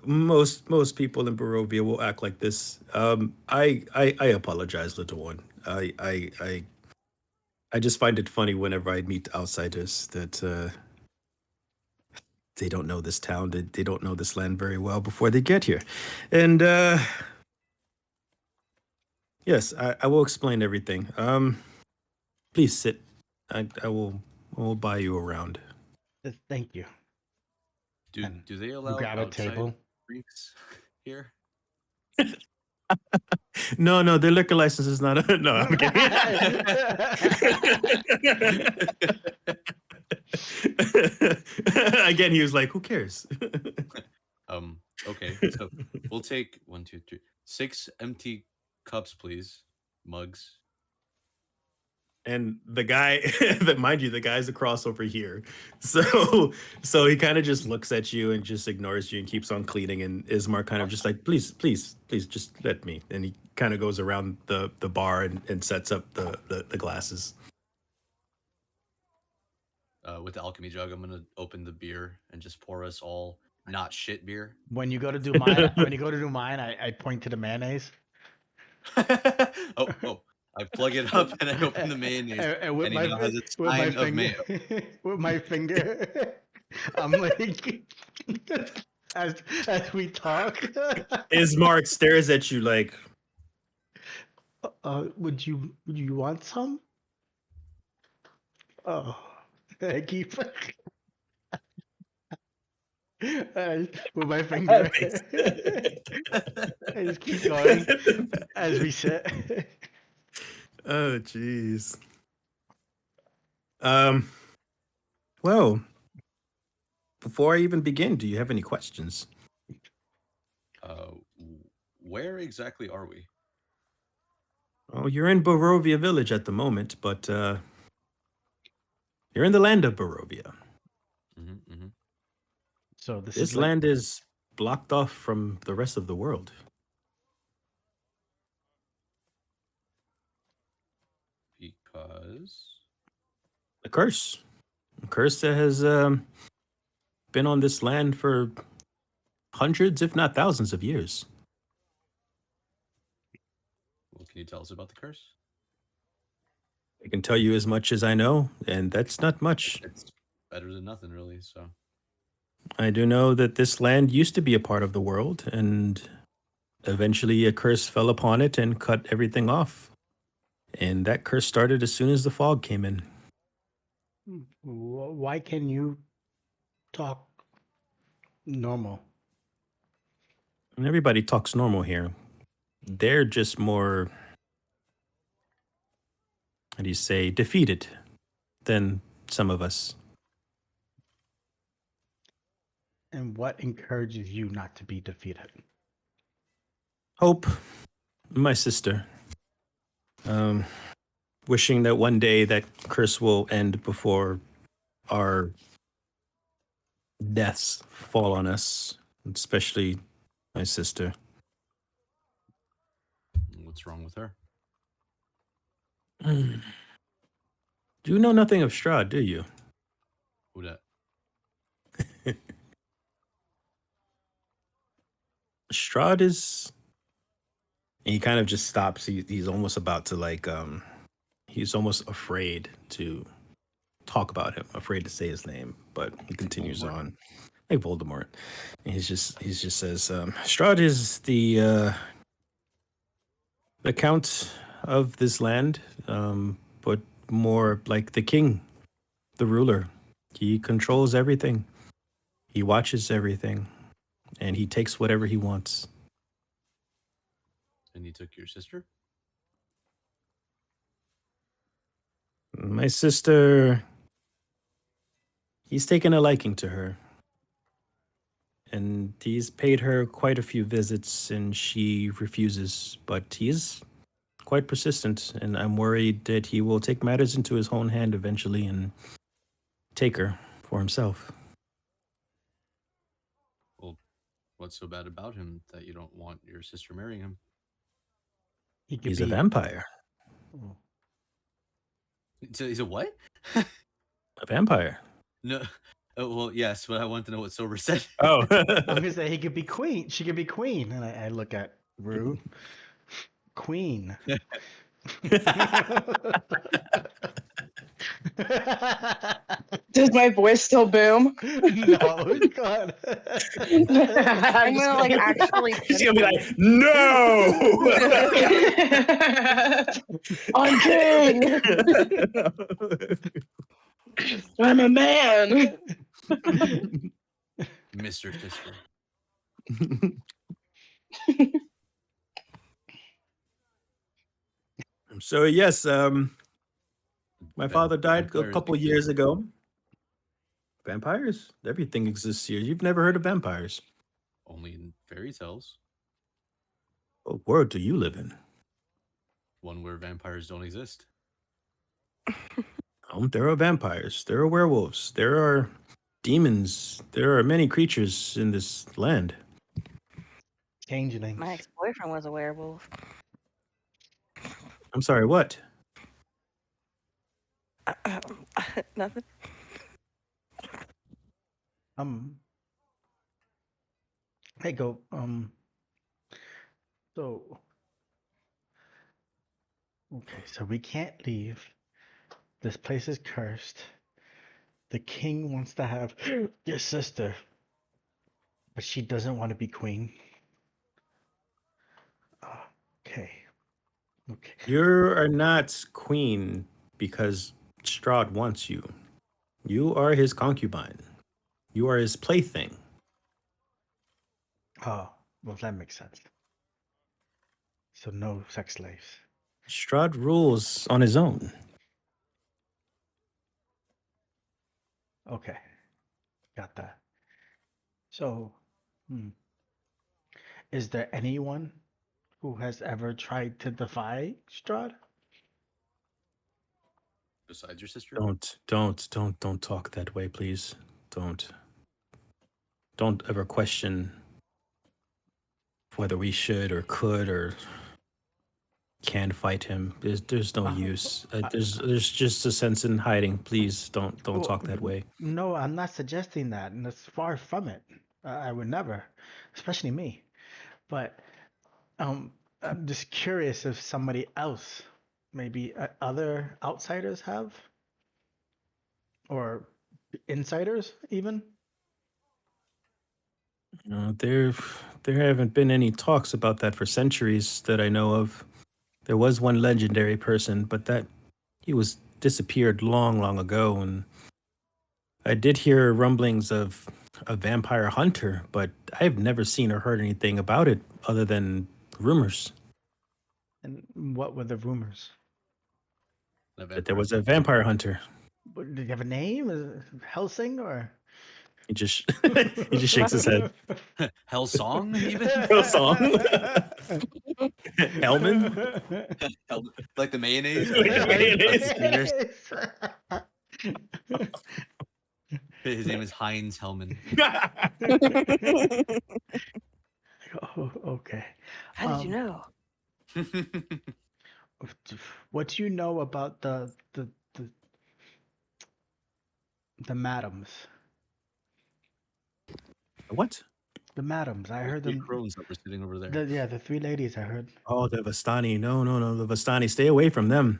B: most people in Barovia will act like this. I apologize, little one. I just find it funny whenever I meet outsiders that they don't know this town, they don't know this land very well before they get here, and yes, I will explain everything. Please sit. I will buy you around.
A: Thank you.
C: Do they
A: You
C: allow
A: grab a
C: outside
A: table.
C: drinks here?
B: No, their liquor license is not. No, I'm kidding. Again, he was like, "Who cares?"
C: Okay, so we'll take 1, 2, 3, 6 empty cups, please. Mugs.
B: And the guy, that mind you, the guy's across over here. So he kind of just looks at you and just ignores you and keeps on cleaning. And Ismar kind of just like, please, just let me. And he kind of goes around the bar and sets up the glasses.
C: With the alchemy jug, I'm gonna open the beer and just pour us all not shit beer.
A: When you go to do mine, I point to the mayonnaise.
C: oh. I plug it up and I open the mayonnaise,
A: and with
C: and he now has a
A: with my
C: sign of
A: finger,
C: mayo.
A: with my finger, I'm like, as we talk.
B: Ismark stares at you like,
A: Would you want some? Oh, I keep with my finger. I just keep going as we sit.
B: oh, jeez. Well, before I even begin, do you have any questions?
C: Where exactly are we?
B: Oh, you're in Barovia village at the moment, but you're in the land of Barovia.
C: Mm-hmm.
A: So this
B: This
A: is like
B: land is blocked off from the rest of the world.
C: Because
B: A curse. A curse that has been on this land for hundreds, if not thousands of years.
C: well, can you tell us about the curse?
B: I can tell you as much as I know, and that's not much.
C: It's better than nothing, really. So
B: I do know that this land used to be a part of the world, and eventually a curse fell upon it and cut everything off. And that curse started as soon as the fog came in.
A: why can you talk normal?
B: And everybody talks normal here. They're just more, how do you say, defeated than some of us.
A: And what encourages you not to be defeated?
B: Hope, my sister. Wishing that one day that curse will end before our deaths fall on us, especially my sister.
C: what's wrong with her?
B: Do you know nothing of Strahd, do you?
C: Who that?
B: Strahd is. And he kind of just stops. He's almost about to he's almost afraid to talk about him, afraid to say his name, but he continues
C: Voldemort?
B: on. Like Voldemort. And he just says, Strahd is the count of this land, but more like the king, the ruler. He controls everything. He watches everything, and he takes whatever he wants.
C: And he took your sister?
B: My sister, he's taken a liking to her. And he's paid her quite a few visits, and she refuses. But he's quite persistent, and I'm worried that he will take matters into his own hand eventually and take her for himself.
C: Well, what's so bad about him that you don't want your sister marrying him?
A: He could
B: He's a
A: be.
B: vampire.
A: Oh.
C: He's a what?
B: A vampire.
C: No. Oh, well, yes, but I want to know what Sober said.
B: Oh.
A: I'm gonna say he could be queen. She could be queen, and I look at Rue. Queen.
E: Does my voice still boom?
A: No, God.
D: I'm gonna like actually.
B: She's gonna be like, no!
E: I'm king. I'm a man.
C: Mr. Fisker.
B: So yes, my father died a
C: Vampires
B: couple
C: exist.
B: years ago. Vampires? Everything exists here. You've never heard of vampires.
C: Only in fairy tales.
B: What world do you live in?
C: One where vampires don't exist.
B: There are vampires. There are werewolves. There are demons. There are many creatures in this land.
A: Changelings.
D: My ex-boyfriend was a werewolf.
B: I'm sorry, what?
D: Nothing.
A: I go. So. Okay, so we can't leave. This place is cursed. The king wants to have your sister, but she doesn't want to be queen. Okay. Okay.
B: You are not queen because Strahd wants you. You are his concubine. You are his plaything.
A: Oh, well, that makes sense. So no sex slaves.
B: Strahd rules on his own.
A: Okay. Got that. So, hmm, is there anyone who has ever tried to defy Strahd?
C: Besides your sister?
B: Don't talk that way, please. Don't ever question whether we should or could or can fight him. There's no
A: Uh,
B: use.
A: uh,
B: There's just a sense in hiding. Please don't
A: well,
B: talk that way.
A: no, I'm not suggesting that, and it's far from it. I would never, especially me. But um, I'm just curious if somebody else, maybe other outsiders have, or insiders even.
B: There haven't been any talks about that for centuries that I know of. There was one legendary person, but that he was disappeared long ago, and I did hear rumblings of a vampire hunter, but I've never seen or heard anything about it other than rumors
A: And what were the rumors?
C: That
B: that there
C: vampire
B: was a
C: hunter.
B: vampire hunter.
A: Did you have a name? Is it Helsing or?
B: He just he just shakes his head.
C: Hell Song, even?
B: Real song. Hellman?
C: Hell, like the mayonnaise?
B: Like the mayonnaise.
C: His name is Heinz Hellman.
A: Oh, okay.
D: How did you know?
A: What do you know about the madams?
B: What?
A: The madams. I
C: The
A: heard
C: three
A: them.
C: crones that were sitting over there.
A: Yeah, the three ladies. I heard.
B: Oh, the Vastani. No, the Vastani. Stay away from them.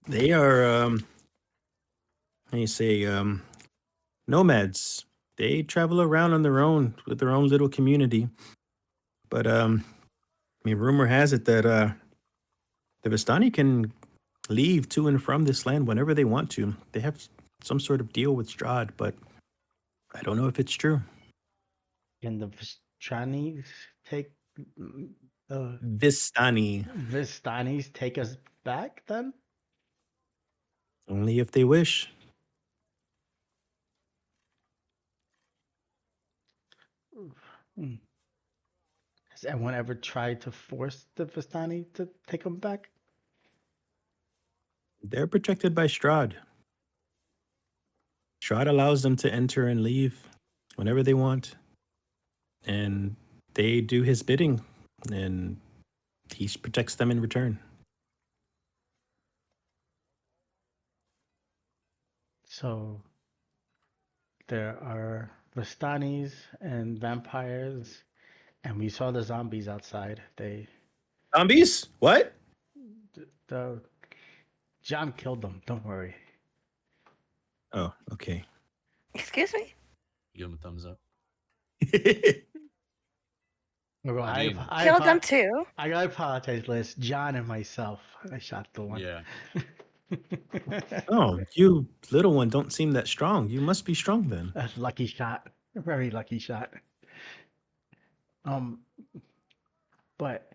B: They are how you say nomads. They travel around on their own with their own little community. But I mean, rumor has it that the Vistani can leave to and from this land whenever they want to. They have some sort of deal with Strahd, but I don't know if it's true.
A: Can the Vistranis take the
B: Vistani,
A: Vistanis take us back then?
B: only if they wish.
A: Hmm. Has anyone ever tried to force the Vistani to take them back?
B: They're protected by Strahd. Strahd allows them to enter and leave whenever they want. And they do his bidding, and he protects them in return.
A: So there are Vistanis and vampires, and we saw the zombies outside.
B: Zombies? What?
A: The John killed them. Don't worry.
B: Oh, okay.
D: Excuse me?
C: Give him a thumbs up.
A: Well,
C: I mean,
D: Killed them too.
A: I gotta apologize, Liz. John and myself. I shot the one.
C: yeah.
B: Oh, you little one don't seem that strong. You must be strong then.
A: A lucky shot. A very lucky shot. But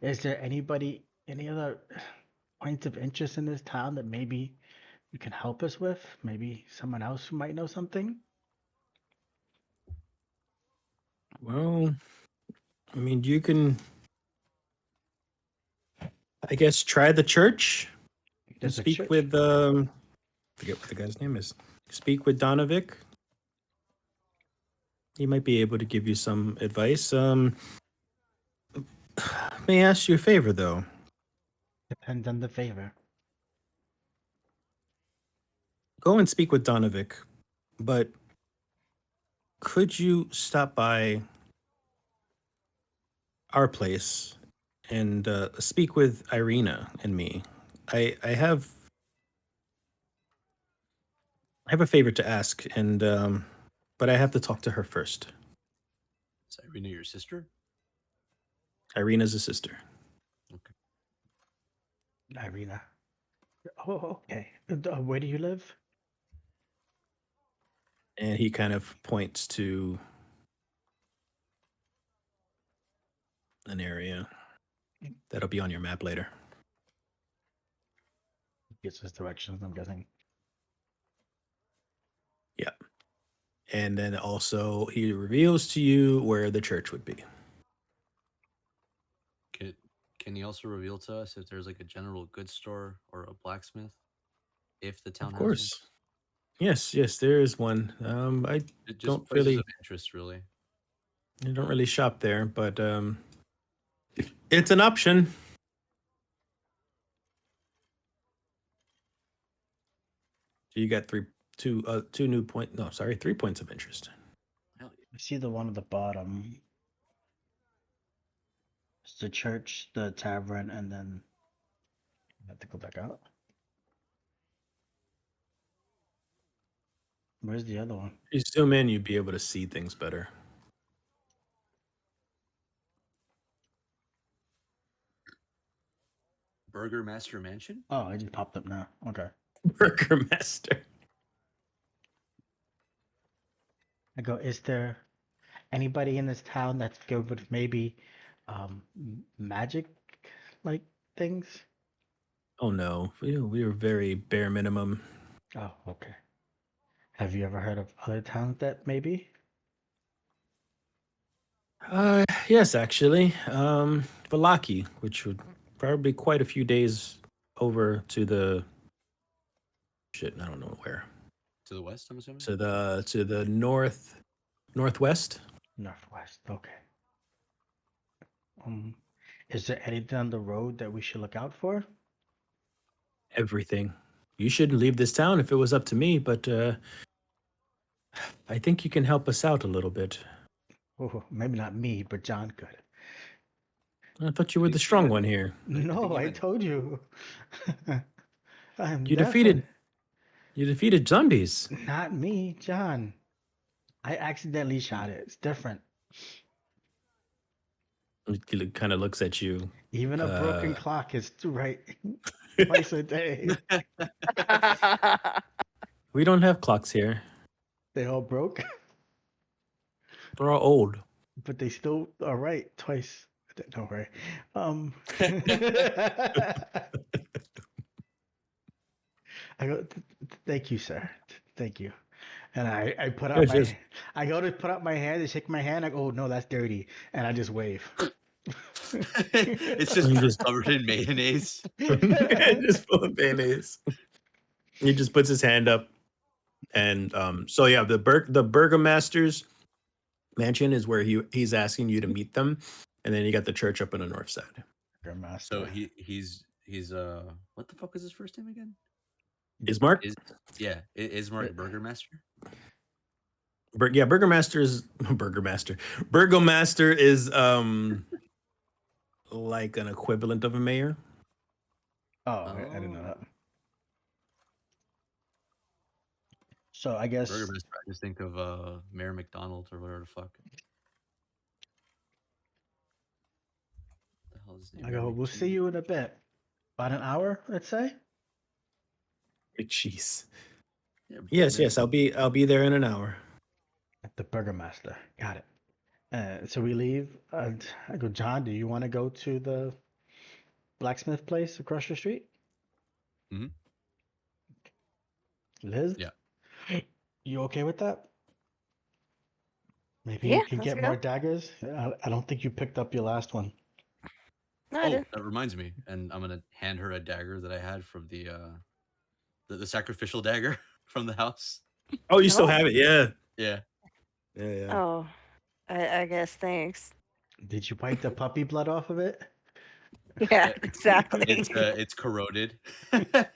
A: is there any other points of interest in this town that maybe you can help us with? Maybe someone else who might know something?
B: Well, I mean, you can, I guess, try the church and
A: There's a
B: speak
A: church.
B: with, forget what the guy's name is. Speak with Donovic. He might be able to give you some advice. May I ask you a favor, though?
A: Depends on the favor.
B: Go and speak with Donovic, but could you stop by our place and speak with Irina and me? I have a favor to ask, and but I have to talk to her first.
C: Is Irina your sister?
B: Irina's a sister.
C: Okay.
A: Irina. Oh, okay. Where do you live?
B: And he kind of points to an area that'll be on your map later.
A: Gives us directions, I'm guessing.
B: Yeah. And then also he reveals to you where the church would be.
C: Can you also reveal to us if there's like a general goods store or a blacksmith? If the town
B: Of
C: has one?
B: course. Yes, there is one. I
C: Just
B: don't
C: places
B: really
C: of interest, really.
B: I don't really shop there, but it's an option. So you got 3 points of interest.
C: Hell
A: I see the one at the bottom. It's the church, the tavern, and then I have to go back out. Where's the other one?
B: If you zoom in, you'd be able to see things better.
C: Burger Master Mansion?
A: Oh, it just popped up now. Okay.
B: Burger Master.
A: I go, is there anybody in this town that's good with maybe magic like things?
B: Oh no, we were very bare minimum.
A: Oh, okay. Have you ever heard of other towns that maybe?
B: Yes, actually. Valaki, which would probably quite a few days over to the shit, I don't know where.
C: To the west, I'm assuming?
B: To the northwest.
A: Northwest, okay. Is there anything on the road that we should look out for?
B: Everything. You shouldn't leave this town if it was up to me, but I think you can help us out a little bit.
A: Oh, maybe not me, but John could.
B: I thought you were the strong one here.
A: No, I
C: meant-
A: told you. I'm
B: You
A: definitely
B: defeated zombies.
A: not me, John. I accidentally shot it. It's different.
B: He kind of looks at you.
A: Even a broken clock is right twice a day.
B: We don't have clocks here.
A: They all broke,
B: We're all old.
A: but they still are right twice. Don't worry. I go, thank you, sir. Thank you. And I put up
B: Yes.
A: I go to put up my hand to shake my hand. I go, oh no, that's dirty, and I just wave.
C: It's just covered in mayonnaise.
B: Just full of mayonnaise. He just puts his hand up, and so yeah, the Burgomaster's mansion is where he's asking you to meet them, and then you got the church up on the north side.
C: So he's what the fuck is his first name again?
B: Ismark?
C: Ismark Burgermaster?
B: Burgomaster is like an equivalent of a mayor.
A: Oh, I didn't know that. So I guess
C: Burgermaster, I just think of Mayor McDonald or whatever the fuck. What the hell is his name?
A: I go, we'll see you in a bit. About an hour, let's say.
B: Jeez.
C: Yeah,
B: Yes, I'll be there in an hour.
A: At the Burgomaster. Got it. So we leave. I go, John, do you want to go to the blacksmith place across the street?
C: Mm-hmm.
A: Liz?
C: Yeah.
A: You okay with that? Maybe
D: Yeah,
A: you can
D: let's
A: get
D: go.
A: more daggers? I don't think you picked up your last one.
D: No, I
C: Oh,
D: didn't.
C: that reminds me, and I'm gonna hand her a dagger that I had from the sacrificial dagger from the house.
B: Oh, you still
D: Oh.
B: have it? Yeah.
C: Yeah.
D: Oh, I guess thanks.
A: Did you wipe the puppy blood off of it?
D: Yeah, exactly.
C: It's corroded.
D: Oh my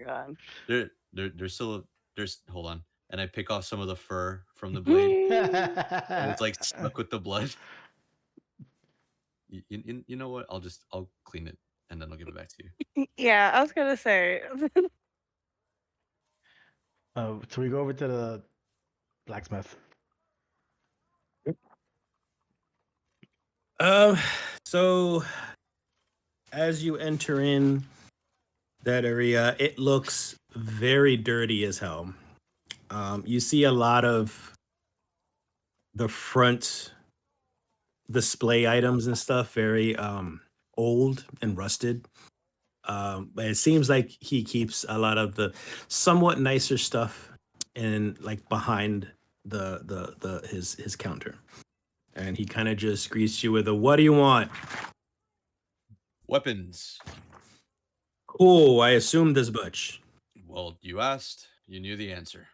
D: god.
C: There's still hold on, and I pick off some of the fur from the blade, and it's like stuck with the blood. You know what? I'll clean it and then I'll give it back to you.
D: Yeah, I was gonna say.
A: So we go over to the blacksmith.
B: So as you enter in that area, it looks very dirty as hell. You see a lot of the front display items and stuff, very old and rusted. But it seems like he keeps a lot of the somewhat nicer stuff in like behind his counter, and he kind of just greets you with a "What do you want?"
C: Weapons.
B: Cool. I assumed as much.
C: Well, you asked. You knew the answer.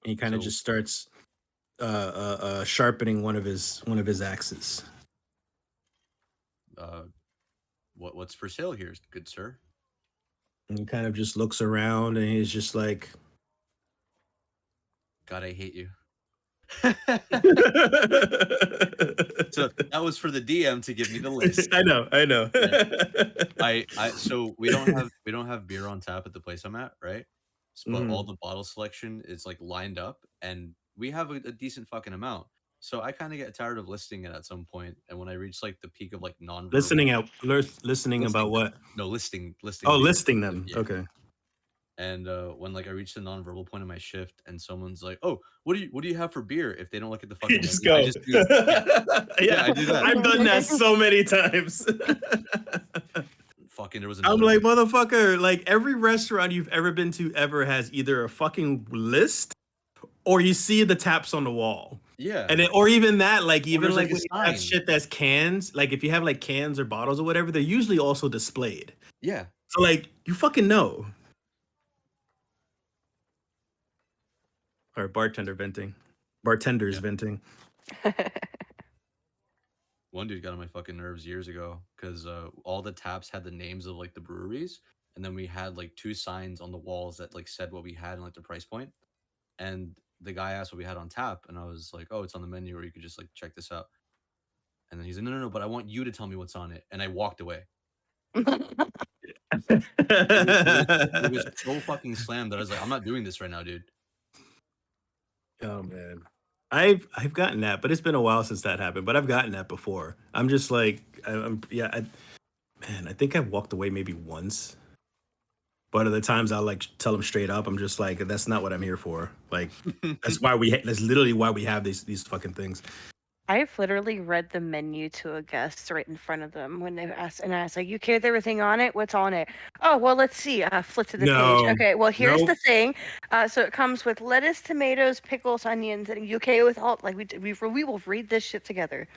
B: He kind of
C: So-
B: just starts sharpening one of his axes.
C: What's for sale here, good sir?
B: And he kind of just looks around and he's just like,
C: God, I hate you. So that was for the DM to give me the list.
B: I know.
C: So we don't have beer on tap at the place I'm at, right? But all the bottle selection is like lined up, and we have a decent fucking amount. So I kind of get tired of listing it at some point, and when I reach like the peak of like non-verbal
B: listening about what?
C: No, listing.
B: Oh,
C: beer.
B: listing them.
C: Yeah.
B: Okay.
C: And when like I reach the non-verbal point of my shift, and someone's like, "Oh, what do you have for beer?" If they don't look at the fucking
B: You just
C: menu,
B: go.
C: I just do, yeah, I do that.
B: I've done that so many times.
C: Fucking, there was another
B: I'm like,
C: one.
B: motherfucker, like every restaurant you've ever been to ever has either a fucking list or you see the taps on the wall.
C: Yeah.
B: And or even that, like even
C: there's,
B: like
C: like, a
B: when you have
C: sign.
B: shit that's cans, like if you have like cans or bottles or whatever, they're usually also displayed.
C: Yeah.
B: So like you fucking know. Or bartenders venting.
C: One dude got on my fucking nerves years ago because all the taps had the names of like the breweries, and then we had like 2 signs on the walls that like said what we had and like the price point. And the guy asked what we had on tap, and I was like, "Oh, it's on the menu, or you could just like check this out." And then he's like, "No, but I want you to tell me what's on it." And I walked away. It was so fucking slammed that I was like, "I'm not doing this right now, dude."
B: Oh man. I've gotten that, but it's been a while since that happened. But I've gotten that before. I'm just like, I think I've walked away maybe once. But other times I'll like tell them straight up. I'm just like, that's not what I'm here for. Like, that's literally why we have these fucking things.
D: I've literally read the menu to a guest right in front of them when they asked, and I was like, "You care with everything on it? What's on it?" "Oh, well, let's see." Flip to the page. Okay, well, here's the thing. So it comes with lettuce, tomatoes, pickles, onions. And you okay with all? Like we will read this shit together.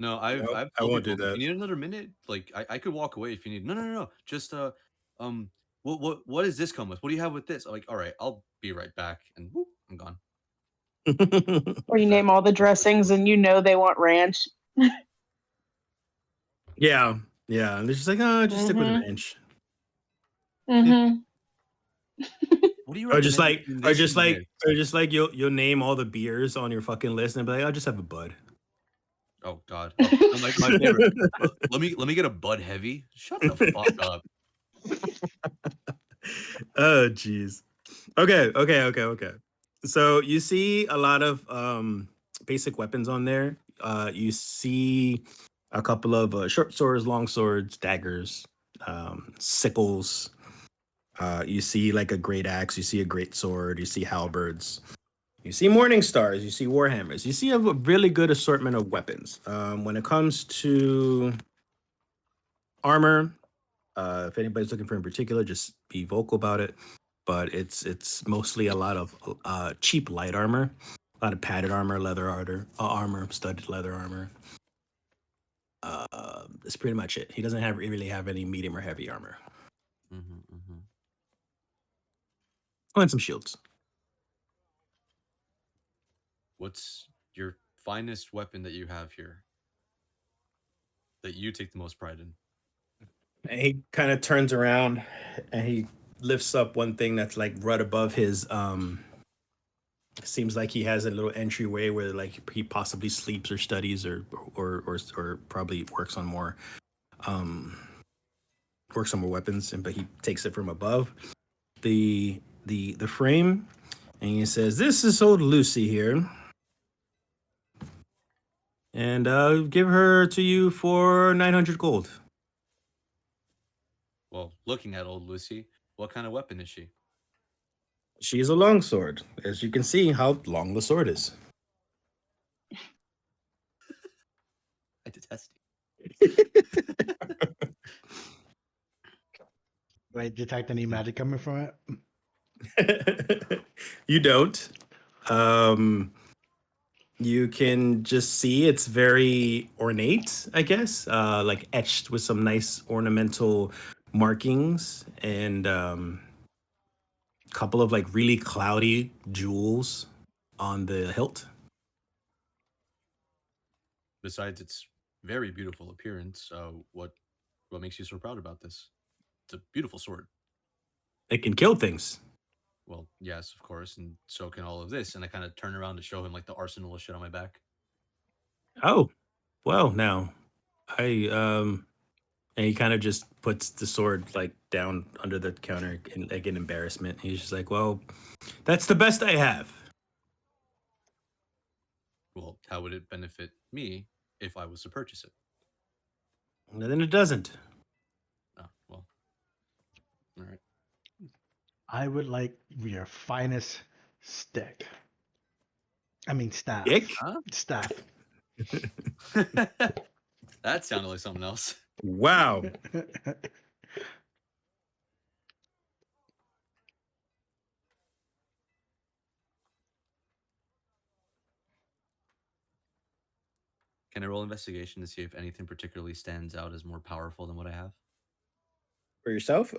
C: No, I've
B: I
C: told
B: won't do
C: people, if
B: that.
C: you need another minute, like I could walk away if you need. No. Just what does this come with? What do you have with this? I'm like, all right, I'll be right back, and whoop, I'm gone.
E: Or you name all the dressings and you know they want ranch.
B: Yeah. And they're just like, oh, just stick with a ranch.
E: Mm-hmm.
C: What do you
B: Or just
C: recommend?
B: like you'll name all the beers on your fucking list and be like, I'll just have a Bud.
C: Oh God, oh, my favorite. Let me get a Bud Heavy. Shut the fuck up.
B: Oh jeez. Okay. So you see a lot of basic weapons on there. You see a couple of short swords, long swords, daggers, sickles. You see like a great axe. You see a great sword. You see halberds. You see morning stars. You see warhammers. You see a really good assortment of weapons. When it comes to armor, if anybody's looking for in particular, just be vocal about it. But it's mostly a lot of cheap light armor, a lot of padded armor, leather armor, studded leather armor. That's pretty much it. He doesn't really have any medium or heavy armor. Oh, and some shields.
C: What's your finest weapon that you have here that you take the most pride in?
B: And he kind of turns around and he lifts up one thing that's like right above his seems like he has a little entryway where like he possibly sleeps or studies or probably works on more weapons, but he takes it from above the frame and he says, "This is old Lucy here. And I'll give her to you for 900 gold.
C: Well, looking at old Lucy, what kind of weapon is she?
B: She's a longsword. As you can see how long the sword is."
C: I detest
A: Do I detect any magic coming from it?
B: You don't. You can just see it's very ornate, I guess, like etched with some nice ornamental markings and a couple of like really cloudy jewels on the hilt.
C: Besides its very beautiful appearance, what makes you so proud about this? It's a beautiful sword.
B: It can kill things.
C: Well, yes, of course, and so can all of this. And I kind of turn around to show him like the arsenal of shit on my back.
B: Oh, well, now and he kind of just puts the sword like down under the counter in like in embarrassment. He's just like, "Well, that's the best I have."
C: Well, how would it benefit me if I was to purchase it?
B: And then it doesn't.
C: Oh, well, all right.
A: I would like your finest stick. I mean staff.
B: Dick?
C: Huh?
A: Staff.
C: That sounded like something else.
B: Wow.
C: Can I roll investigation to see if anything particularly stands out as more powerful than what I have?
B: For yourself?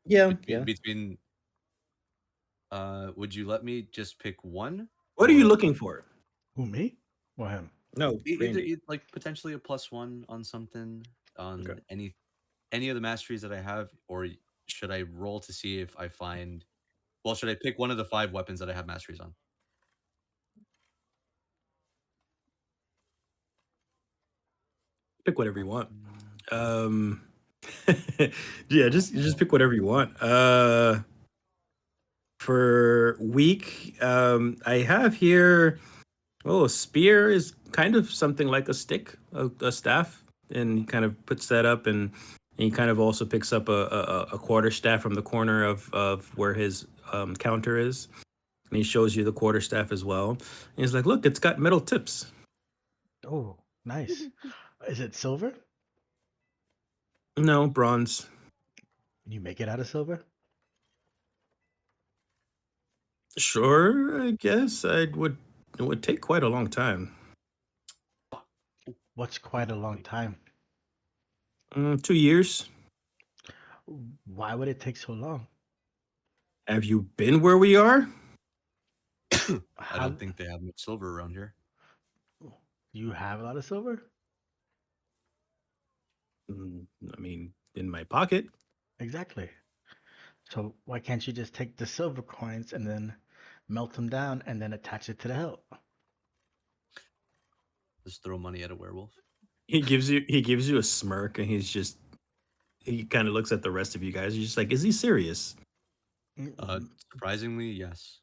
C: Yeah.
B: Yeah.
C: Between would you let me just pick one?
B: What are you
C: Or
B: looking for?
A: Who, me? Or him?
B: No,
C: either
B: Randy.
C: like potentially a +1 on something on
B: Okay.
C: any of the masteries that I have, or should I roll to see if I find? Well, should I pick one of the 5 weapons that I have masteries on?
B: Pick whatever you want. Yeah, just pick whatever you want. For weak, I have here. Oh, a spear is kind of something like a stick, a staff, and he kind of puts that up, and he kind of also picks up a quarter staff from the corner of where his counter is, and he shows you the quarter staff as well. And he's like, "Look, it's got metal tips."
A: Oh, nice. Is it silver?
B: No, bronze.
A: Can you make it out of silver?
B: Sure, I guess I would. It would take quite a long time.
A: What's quite a long time?
B: 2 years.
A: Why would it take so long?
B: Have you been where we are?
C: I
A: How
C: don't think they have much silver around here.
A: you have a lot of silver?
B: I mean, in my pocket.
A: Exactly. So why can't you just take the silver coins and then melt them down and then attach it to the hilt?
C: Just throw money at a werewolf.
B: He gives you a smirk, and he kind of looks at the rest of you guys. He's just like, is he serious?
C: Surprisingly, yes.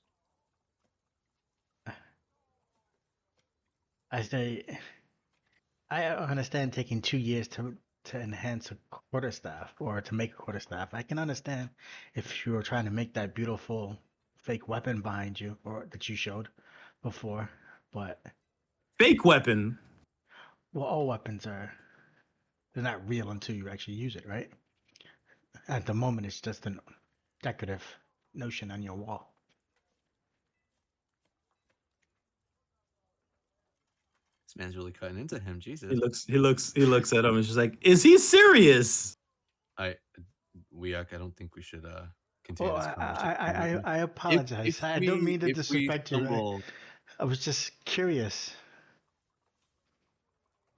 A: I say, I understand taking 2 years to enhance a quarterstaff or to make a quarterstaff. I can understand if you were trying to make that beautiful fake weapon behind you or that you showed before, but
B: Fake weapon.
A: well, all weapons they're not real until you actually use it, right? At the moment, it's just a decorative notion on your wall.
C: This man's really cutting into him. Jesus.
B: He looks at him and just like, is he serious?
C: I don't think we should continue
A: Well,
C: this conversation.
A: I apologize. I don't mean to
C: if we
A: disrespect you.
C: stumble,
A: I was just curious.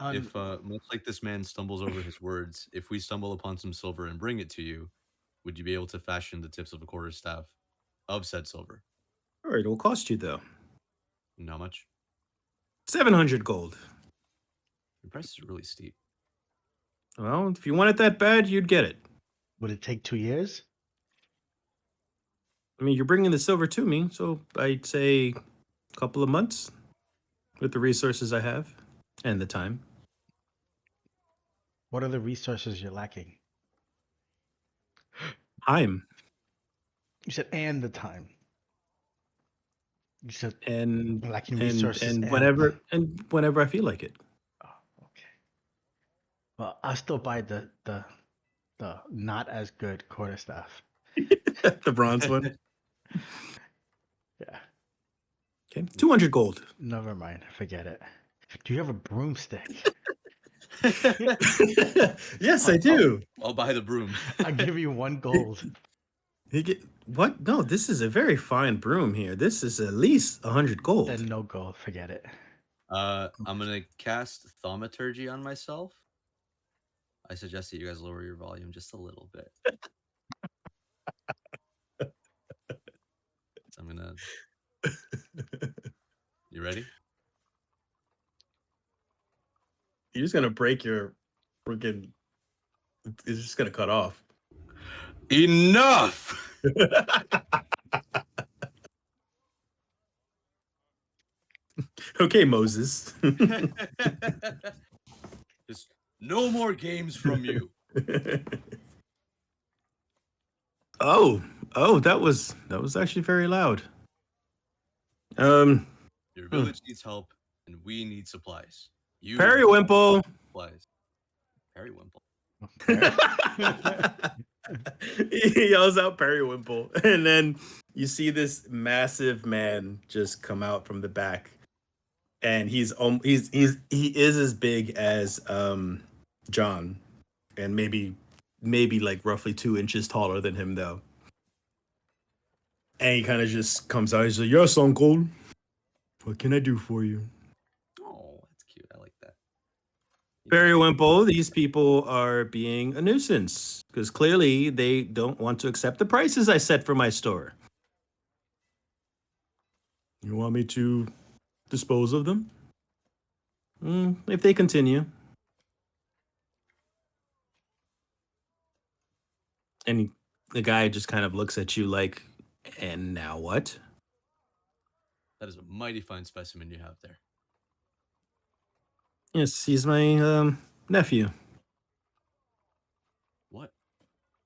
C: if much like this man stumbles over his words, if we stumble upon some silver and bring it to you, would you be able to fashion the tips of a quarterstaff of said silver?
B: All right, it will cost you though.
C: And how much?
B: 700 gold.
C: The price is really steep.
B: Well, if you want it that bad, you'd get it.
A: Would it take 2 years?
B: I mean, you're bringing the silver to me, so I'd say a couple of months with the resources I have and the time.
A: What are the resources you're lacking?
B: Time
A: You said and the time. You said
B: and
A: lacking resources
B: and
A: and time.
B: whenever I feel like it.
A: Oh, okay. Well, I'll still buy the not as good quarterstaff.
B: The bronze one.
A: Yeah.
B: Okay, 200 gold.
A: Never mind. Forget it. Do you have a broomstick?
B: Yes, I do.
C: I'll buy the broom.
A: I give you 1 gold.
B: What? No, this is a very fine broom here. This is at least 100 gold.
A: Then no gold. Forget it.
C: I'm gonna cast Thaumaturgy on myself. I suggest that you guys lower your volume just a little bit. So I'm gonna. You ready?
B: You're just gonna break your freaking. It's just gonna cut off.
C: Enough.
B: Okay, Moses.
C: Just no more games from you.
B: Oh, that was actually very loud.
C: Your village needs help, and we need supplies. You
B: Periwimple.
C: supplies. Periwimple.
B: He yells out Periwimple, and then you see this massive man just come out from the back, and he is as big as John, and maybe like roughly 2 inches taller than him though. And he kind of just comes out. He's like, "Yes, uncle. What can I do for you?"
C: Oh, that's cute. I like that.
B: Periwimple, these people are being a nuisance because clearly they don't want to accept the prices I set for my store. You want me to dispose of them? If they continue. And the guy just kind of looks at you like, and now what?
C: That is a mighty fine specimen you have there.
B: Yes, he's my nephew.
C: What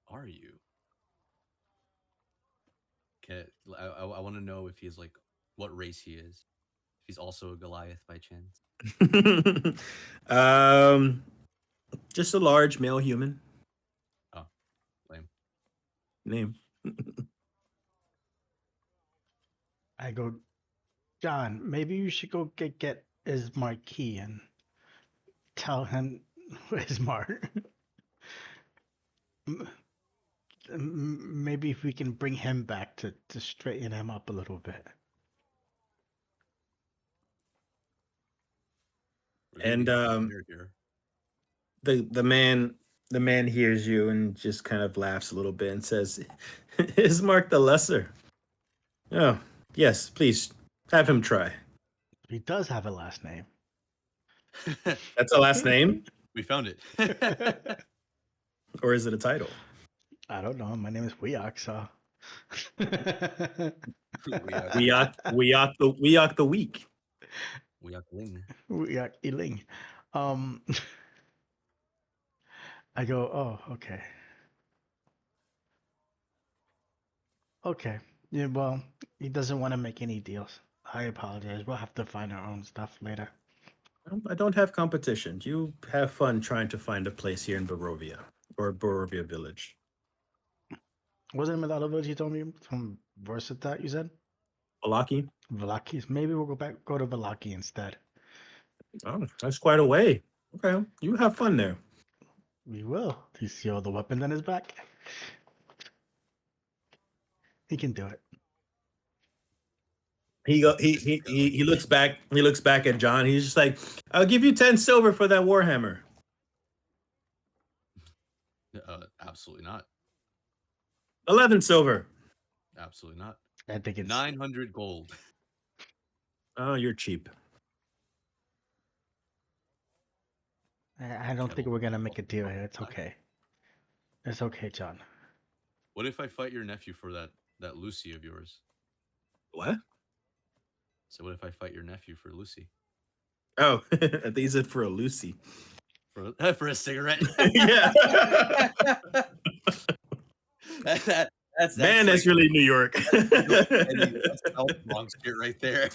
C: are you? Okay, I want to know if he's like what race he is. If he's also a Goliath by chance.
B: Just a large male human.
C: Oh, lame.
B: Name.
A: I go, John, maybe you should go get his marquee and tell him his mark. Maybe if we can bring him back to straighten him up a little bit.
B: And the man hears you and just kind of laughs a little bit and says, "Is Mark the Lesser?" Oh, yes, please have him try.
A: He does have a last name.
B: That's a last name?
C: We found it.
B: Or is it a title?
A: I don't know. My name is Weok, so.
B: Weok the Week.
C: Weok-ling.
A: Weok Iling. I go, oh, okay. Okay. Yeah, well, he doesn't want to make any deals. I apologize. We'll have to find our own stuff later.
B: I don't have competition. You have fun trying to find a place here in Barovia or Barovia Village.
A: Wasn't it that village you told me from Versatat, you said?
B: Valaki?
A: Valaki. Maybe we'll go to Valaki instead.
B: Oh, that's quite a way. Okay, you have fun there.
A: We will. Do you see all the weapons on his back? He can do it.
B: He looks back. He looks back at John. He's just like, "I'll give you 10 silver for that warhammer."
C: Absolutely not.
B: 11 silver.
C: Absolutely not.
A: I think it's
C: 900 gold.
B: Oh, you're cheap.
A: I don't think we're gonna make a deal here. It's okay. It's okay, John.
C: What if I fight your nephew for that Lucy of yours?
B: What?
C: So what if I fight your nephew for Lucy?
B: Oh, I think he said for a Lucy.
C: For a cigarette.
B: Yeah.
C: That's
B: Man, that's really New York.
C: that's wrong shit right there.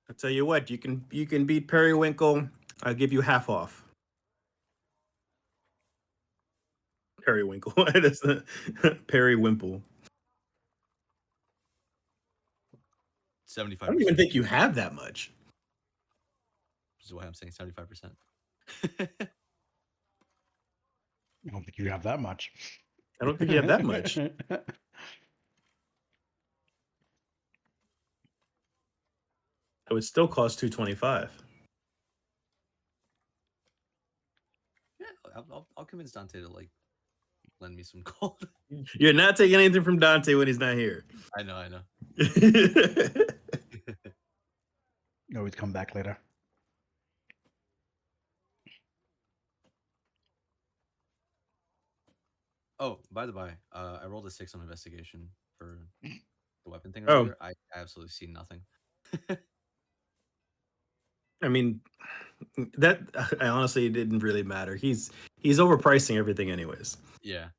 B: I'll tell you what, you can beat Periwinkle. I'll give you half off. Periwinkle. That's the Periwimple.
C: 75%.
B: I don't even think you have that much.
C: Which is why I'm saying 75%.
A: I don't think you have that much.
B: I don't think you have that much. It would still cost 225.
C: Yeah, I'll convince Dante to like lend me some gold.
B: You're not taking anything from Dante when he's not here.
C: I know.
A: Always come back later.
C: Oh, by the by, I rolled a 6 on investigation for the weapon thing
B: Oh.
C: earlier. I absolutely see nothing.
B: I mean, that I honestly didn't really matter. He's overpricing everything anyways.
C: Yeah.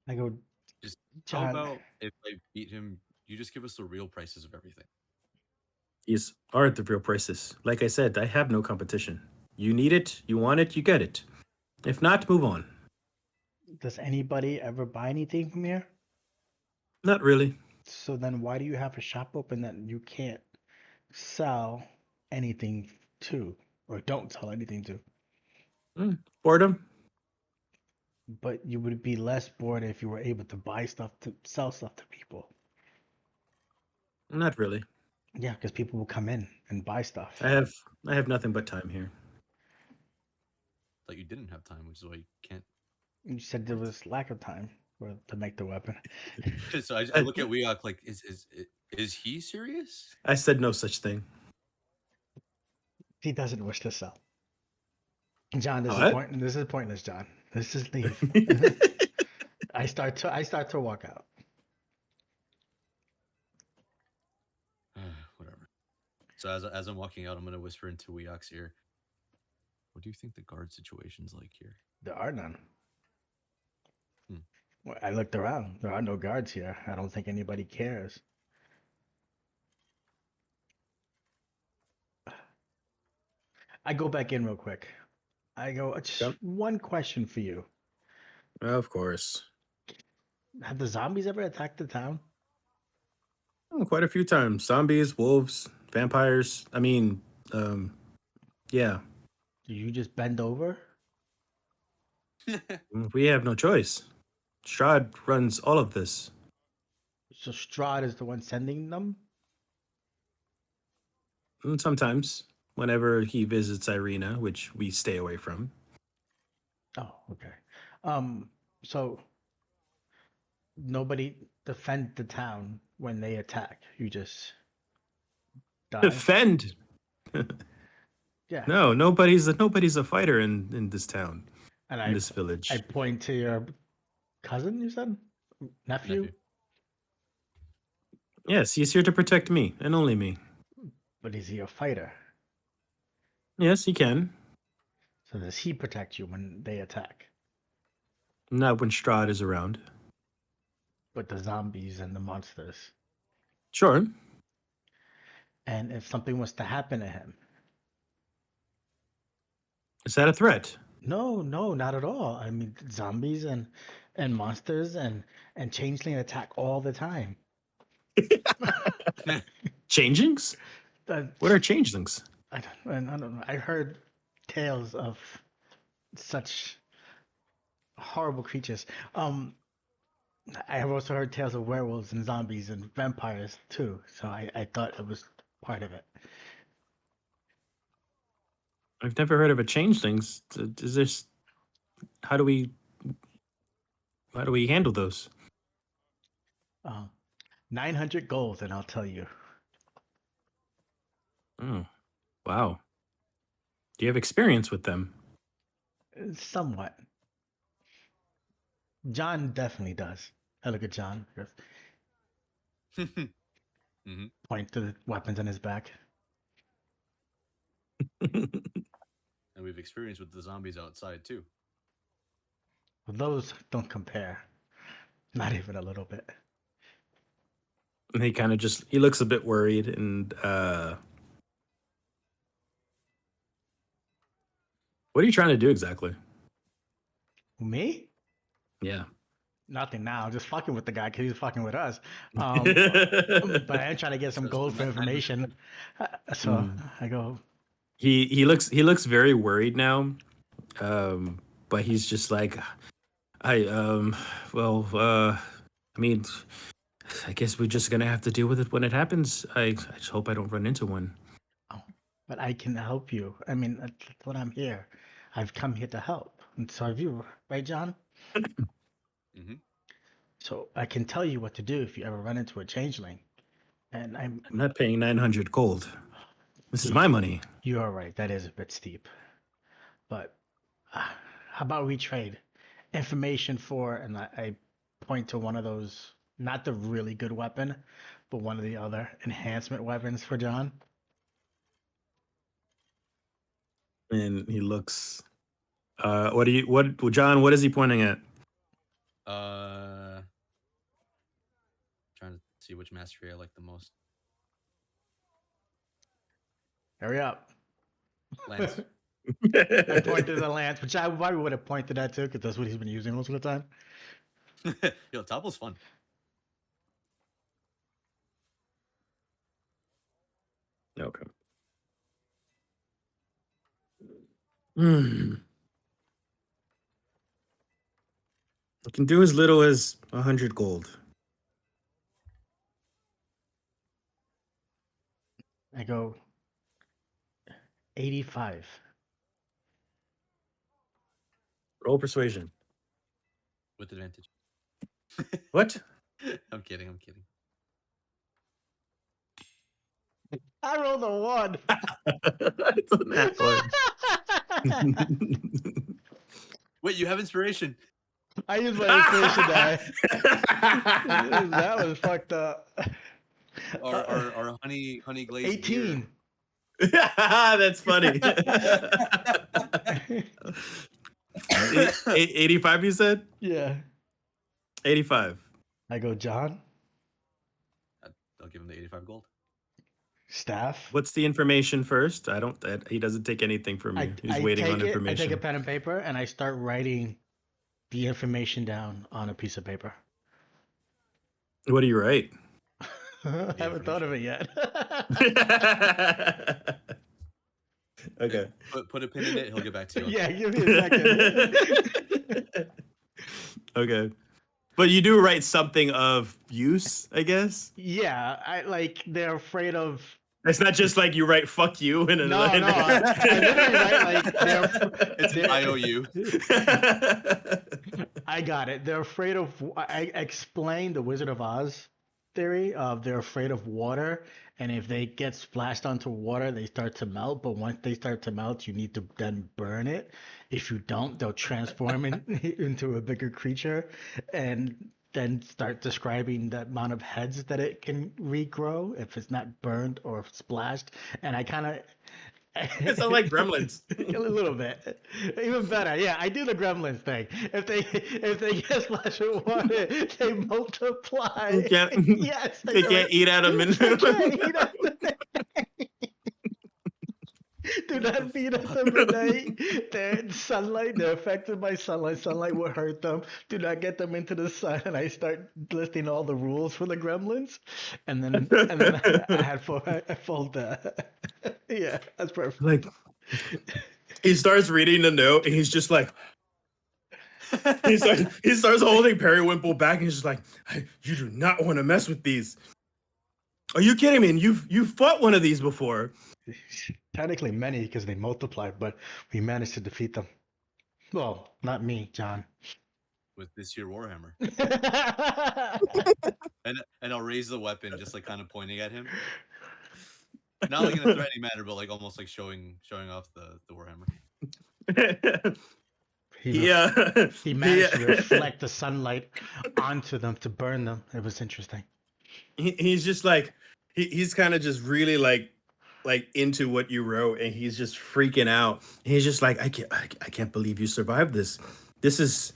A: I go,
C: Just how
A: John.
C: about if I beat him, you just give us the real prices of everything.
B: These aren't the real prices. Like I said, I have no competition. You need it, you want it, you get it. If not, move on.
A: Does anybody ever buy anything from here?
B: Not really.
A: So then why do you have a shop open that you can't sell anything to, or don't sell anything to?
B: Boredom?
A: But you would be less bored if you were able to buy stuff to sell stuff to people.
B: Not really.
A: Yeah, because people will come in and buy stuff.
B: I have nothing but time here.
C: Like you didn't have time, which is why you can't.
A: You said there was lack of time to make the weapon.
C: So I look at Weok like, is he serious?
B: I said no such thing.
A: He doesn't wish to sell. John, this is pointless, John. Let's just leave. I start to walk out.
C: Whatever. So as I'm walking out, I'm gonna whisper into Weok's ear. What do you think the guard situation's like here?
A: There are none.
C: Hmm.
A: Well, I looked around. There are no guards here. I don't think anybody cares. I go back in real quick. I go, just one question for you.
B: Of course.
A: Have the zombies ever attacked the town?
B: Oh, quite a few times. Zombies, wolves, vampires. I mean, yeah.
A: Do you just bend over?
B: We have no choice. Strahd runs all of this.
A: So Strahd is the one sending them?
B: Sometimes, whenever he visits Irina, which we stay away from.
A: Oh, okay. So nobody defend the town when they attack. You just die.
B: Defend.
A: Yeah.
B: No, nobody's a fighter in this town.
A: And
B: in this village.
A: I point to your cousin, you said? Nephew?
B: Yes, he's here to protect me and only me.
A: But is he a fighter?
B: Yes, he can.
A: So does he protect you when they attack?
B: Not when Strahd is around.
A: But the zombies and the monsters.
B: Sure.
A: And if something was to happen to him?
B: Is that a threat?
A: No, not at all. I mean, zombies and monsters and changeling attack all the time.
B: Changelings? What are changelings?
A: I don't know. I heard tales of such horrible creatures. I have also heard tales of werewolves and zombies and vampires too. So I thought it was part of it.
B: I've never heard of a changelings. Is this? How do we handle those?
A: 900 gold, and I'll tell you.
B: Oh, wow. Do you have experience with them?
A: Somewhat. John definitely does. I look at John.
C: Mm-hmm.
A: Point to the weapons in his back.
C: And we've experienced with the zombies outside too.
A: Well, those don't compare. Not even a little bit.
B: And he kind of he looks a bit worried and what are you trying to do exactly?
A: Me?
B: Yeah.
A: Nothing now, just fucking with the guy because he's fucking with us. But I am trying to get some
C: So
A: gold for
C: my time is-
A: information. So
B: Mm.
A: I go,
B: He looks very worried now. But he's just like, I well I mean, I guess we're just gonna have to deal with it when it happens. I just hope I don't run into one.
A: oh, but I can help you. I mean, that's what I'm here. I've come here to help, and so have you, right, John?
C: Mhm.
A: So I can tell you what to do if you ever run into a changeling. And I'm,
B: I'm not paying 900 gold. This is my money.
A: you are right. That is a bit steep. But how about we trade information for, and I point to one of those, not the really good weapon, but one of the other enhancement weapons for John.
B: And he looks. What, John? What is he pointing at?
C: Trying to see which mastery I like the most.
A: Hurry up.
C: Lance.
A: I pointed to the lance, which I probably would have pointed at too, because that's what he's been using most of the time.
C: Yo, Topple's fun.
B: Okay. Hmm. I can do as little as 100 gold.
A: I go 85.
B: Roll persuasion.
C: With advantage.
B: What?
C: I'm kidding. I'm kidding.
A: I rolled a 1.
B: It's on that one.
C: Wait, you have inspiration.
A: I used my inspiration die. That was fucked up.
C: Our honey glazed beer.
A: 18.
B: That's funny. 85, you said?
A: Yeah.
B: 85.
A: I go, John,
C: I'll give him the 85 gold.
A: staff.
B: What's the information first? He doesn't take anything from me. He's waiting on
A: I
B: information.
A: take a pen and paper and I start writing the information down on a piece of paper.
B: What do you write?
A: I haven't thought of it yet.
B: Okay.
C: Put a pin in it. He'll get back to you.
A: Yeah, give me a second.
B: Okay. But you do write something of use, I guess?
A: Yeah, they're afraid of.
B: It's not just like you write "fuck you" in a
A: No, I literally write
C: It's an IOU.
A: I got it. They're afraid of. I explained the Wizard of Oz theory of they're afraid of water, and if they get splashed onto water, they start to melt. But once they start to melt, you need to then burn it. If you don't, they'll transform into a bigger creature, and then start describing the amount of heads that it can regrow if it's not burned or splashed. And I kind of.
B: It sounds like Gremlins.
A: A little bit, even better. Yeah, I do the Gremlins thing. If they get splashed with water, they multiply.
B: You can't,
A: Yes,
B: they can't eat out of minute.
A: Do not feed us at midnight. They're in sunlight. They're affected by sunlight. Sunlight will hurt them. Do not get them into the sun. And I start listing all the rules for the Gremlins, and then I fold the. Yeah, that's perfect.
B: Like, he starts reading the note, and he's just like, he starts holding Periwinkle back, and he's just like, you do not want to mess with these. Are you kidding me? And you've fought one of these before.
A: Technically many because they multiply, but we managed to defeat them. Well, not me, John.
C: With this here warhammer. And I'll raise the weapon, just like kind of pointing at him. Not like in a threatening manner, but like almost like showing off the warhammer.
A: He managed to reflect the sunlight onto them to burn them. It was interesting.
B: He's just like he's kind of just really like into what you wrote, and he's just freaking out. He's just like, I can't believe you survived this. This is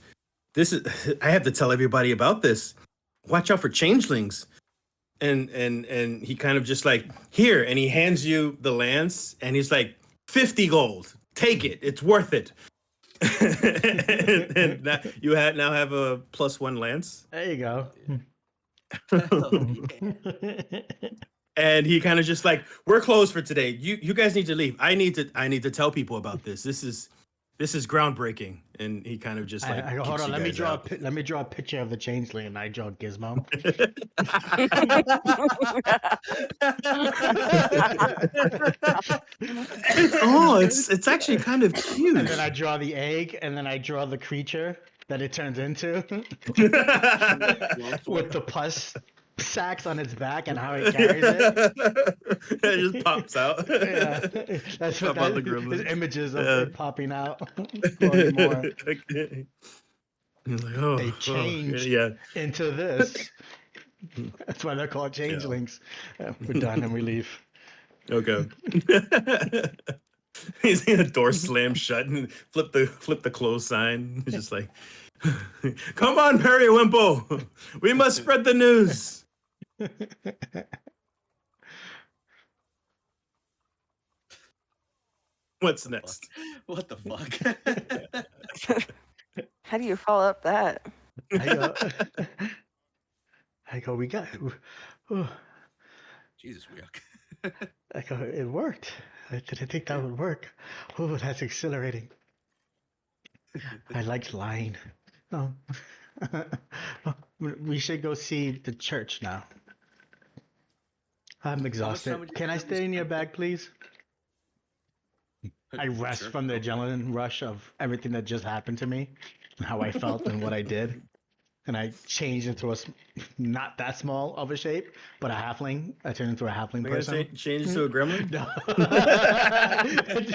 B: I have to tell everybody about this. Watch out for changelings. And he kind of just like, here, and he hands you the lance, and he's like, 50 gold. Take it. It's worth it. and you now have a +1 lance.
A: There you go.
C: Hell
B: And he kind of just like, we're closed for today. You guys need to leave. I need to tell people about this. This is groundbreaking. And he kind of just like
A: I go, hold
B: kicks
A: on.
B: you
A: Let me
B: guys
A: draw.
B: out.
A: Let me draw a picture of the changeling, and I draw Gizmo.
B: It's actually kind of cute.
A: And then I draw the egg, and then I draw the creature that it turns into, with the pus sacs on its back and how it carries it.
B: It just pops out.
A: Yeah, that's what
B: Pop out the
A: that is.
B: gremlins.
A: Images of
B: Yeah.
A: it popping out, growing more.
B: Okay. He's like, oh,
A: They changed
B: yeah.
A: into this. That's why they're called changelings. We're done and we leave.
B: Okay. He's in a door slam shut and flip the close sign. He's just like, come on, Periwinkle. We must spread the news. What's next?
C: What the fuck?
D: How do you follow up that?
A: I go, we got it.
C: Jesus, Weok.
A: I go, it worked. I didn't think that would work. Oh, that's exhilarating. I like lying. Oh. We should go see the church now. I'm exhausted.
C: would you
A: Can I
C: think we
A: stay in your
C: spent?
A: bag, please? I rest
C: Sure.
A: from the adrenaline rush of everything that just happened to me, how I felt and what I did. And I changed into not that small of a shape, but a halfling. I turned into a halfling
B: We're
A: person.
B: gonna change to a gremlin.
A: No.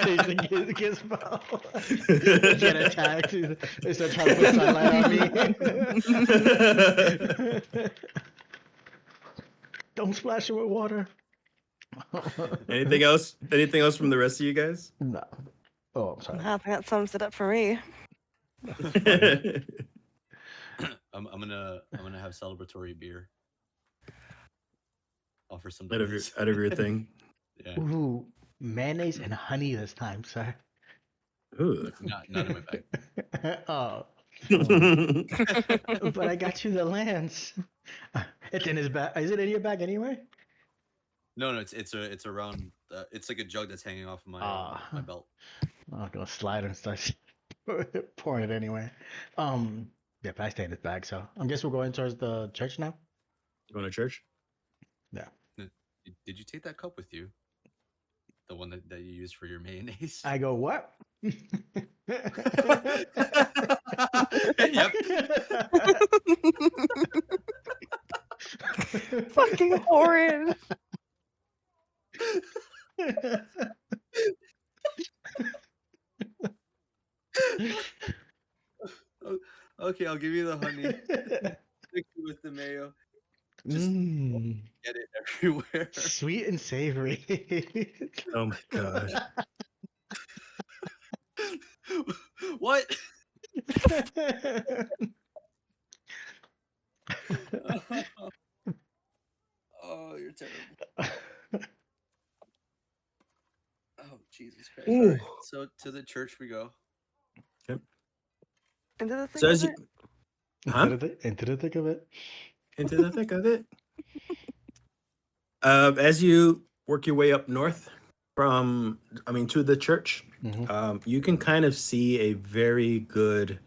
A: Change the gizmo. Get attacked. They start trying to put sunlight on me. Don't splash it with water.
B: Anything else? Anything else from the rest of you guys?
A: No. Oh, I'm sorry.
D: I think that sums it up for me.
C: I'm gonna have celebratory beer. Offer some
B: out of your thing.
C: Yeah.
A: Ooh, mayonnaise and honey this time, sir.
B: Ooh.
C: Not in my bag.
A: Oh. But I got you the lance. It's in his bag. Is it in your bag anyway?
C: No, it's around. It's like a jug that's hanging off of my belt.
A: I'll go slide and start pouring it anyway. Yeah, but I stay in his bag, so I guess we're going towards the church now.
B: You going to church?
A: Yeah.
C: Did you take that cup with you? The one that you used for your mayonnaise?
A: I go, what?
C: Yep.
D: Fucking horrid.
C: Okay, I'll give you the honey. Stick you with the mayo. Just get it everywhere.
A: Sweet and savory.
B: Oh my god.
C: What? Oh, you're terrible. Oh, Jesus Christ. All right, so to the church we go.
D: Into the thick
B: So
D: of
B: as you,
D: it.
B: huh?
A: Into the thick of it.
B: Into the thick of it. As you work your way up north to the church, you can kind of see a very good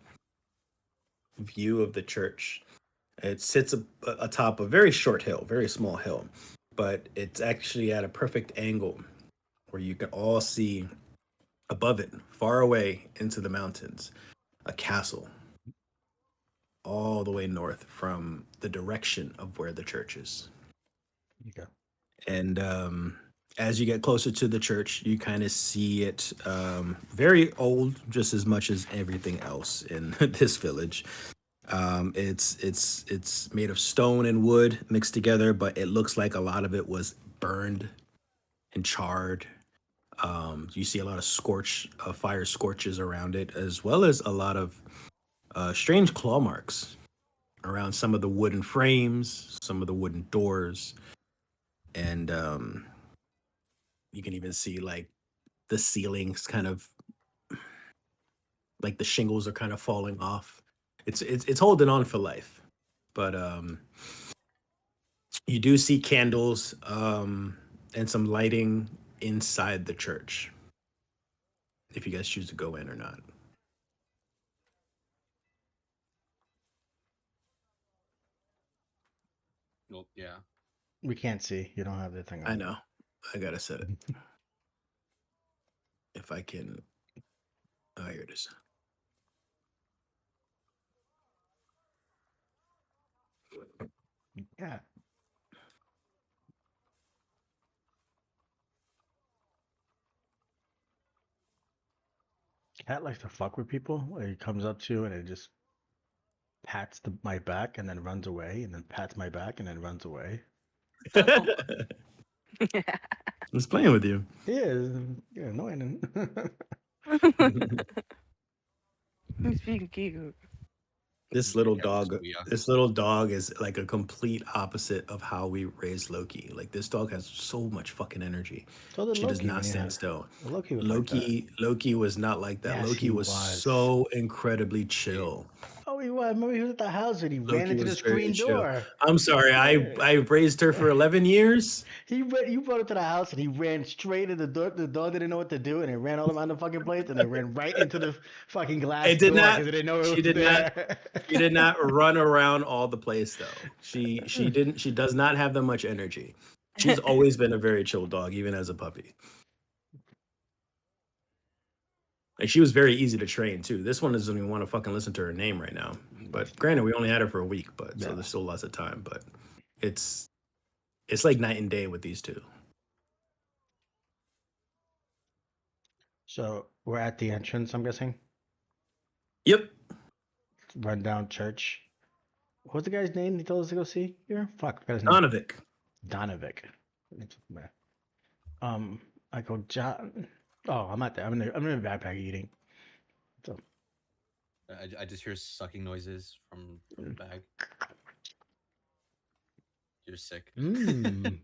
B: view of the church. It sits atop a very short hill, very small hill, but it's actually at a perfect angle where you can all see above it, far away into the mountains, a castle all the way north from the direction of where the church is.
A: Okay.
B: And as you get closer to the church, you kind of see it very old, just as much as everything else in this village. It's made of stone and wood mixed together, but it looks like a lot of it was burned and charred. You see a lot of fire scorches around it, as well as a lot of strange claw marks around some of the wooden frames, some of the wooden doors, and you can even see like the ceilings kind of like the shingles are kind of falling off. It's holding on for life, but you do see candles and some lighting inside the church. If you guys choose to go in or not.
C: Well, yeah.
A: We can't see. You don't have the thing on.
B: I know. I gotta set it. If I can. Oh, here it is.
A: Yeah. Cat likes to fuck with people. Like, he comes up to you and it just pats my back and then runs away, and then pats my back and then runs away.
B: He's playing with you.
A: He is. You're annoying.
D: He's being cute.
B: This
C: Just
B: little
C: be careful,
B: dog.
C: Squeak.
B: This little dog is like a complete opposite of how we raise Loki. Like this dog has so much fucking energy.
A: So did
B: She does
A: Loki
B: not
A: when he
B: stand
A: had-
B: still.
A: Loki was like that.
B: Loki was not like that.
A: Yes,
B: Loki
A: he
B: was
A: was.
B: so incredibly chill.
A: Oh, he was. Remember, he was at the house and he ran
B: Loki
A: into the
B: was very
A: screen
B: chill.
A: door.
B: I'm sorry. I raised her for 11 years.
A: You brought him to the house and he ran straight in the door. The dog didn't know what to do and it ran all around the fucking place and it ran right into the fucking glass
B: It did
A: door
B: not.
A: because it didn't know it
B: She
A: was
B: did not.
A: there.
B: She did not run around all the place though. She didn't. She does not have that much energy. She's always been a very chill dog, even as a puppy. Like she was very easy to train too. This one doesn't even want to fucking listen to her name right now. But granted, we only had her for a week, but so
A: Yeah.
B: there's still lots of time. But it's like night and day with these two.
A: So we're at the entrance, I'm guessing.
B: Yep.
A: Rundown church. What's the guy's name he told us to go see here? Fuck, I forgot his name.
B: Donovic.
A: Donovic. I go John. Oh, I'm not there. I'm in the backpack eating. So
C: I just hear sucking noises from the bag. You're sick.
A: mm.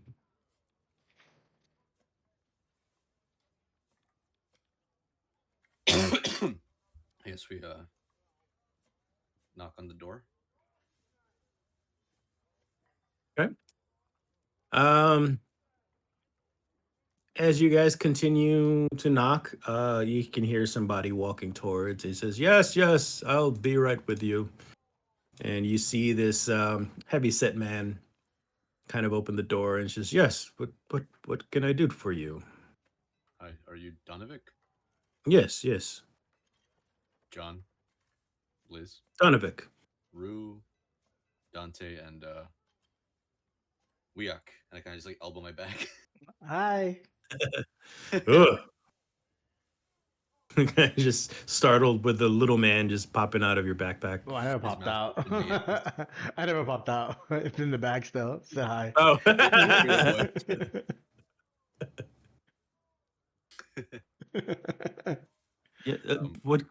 C: I guess we knock on the door.
B: Okay. As you guys continue to knock, you can hear somebody walking towards. He says, "Yes, yes, I'll be right with you." And you see this heavy-set man kind of open the door and says, "Yes, what can I do for you?"
C: Hi, are you Donovic?
B: Yes, yes,
C: John, Liz,
B: Donovic.
C: Rue, Dante, and Weak. And I kind of just like elbow my back.
A: Hi.
B: Ugh. Just startled with the little man just popping out of your backpack.
A: Oh, I never
C: His
A: popped
C: mouth
A: out.
C: opened me.
A: I never popped out. It's in the bag still. Say hi.
B: Oh,
C: Boy.
B: yeah.
C: Um,
B: What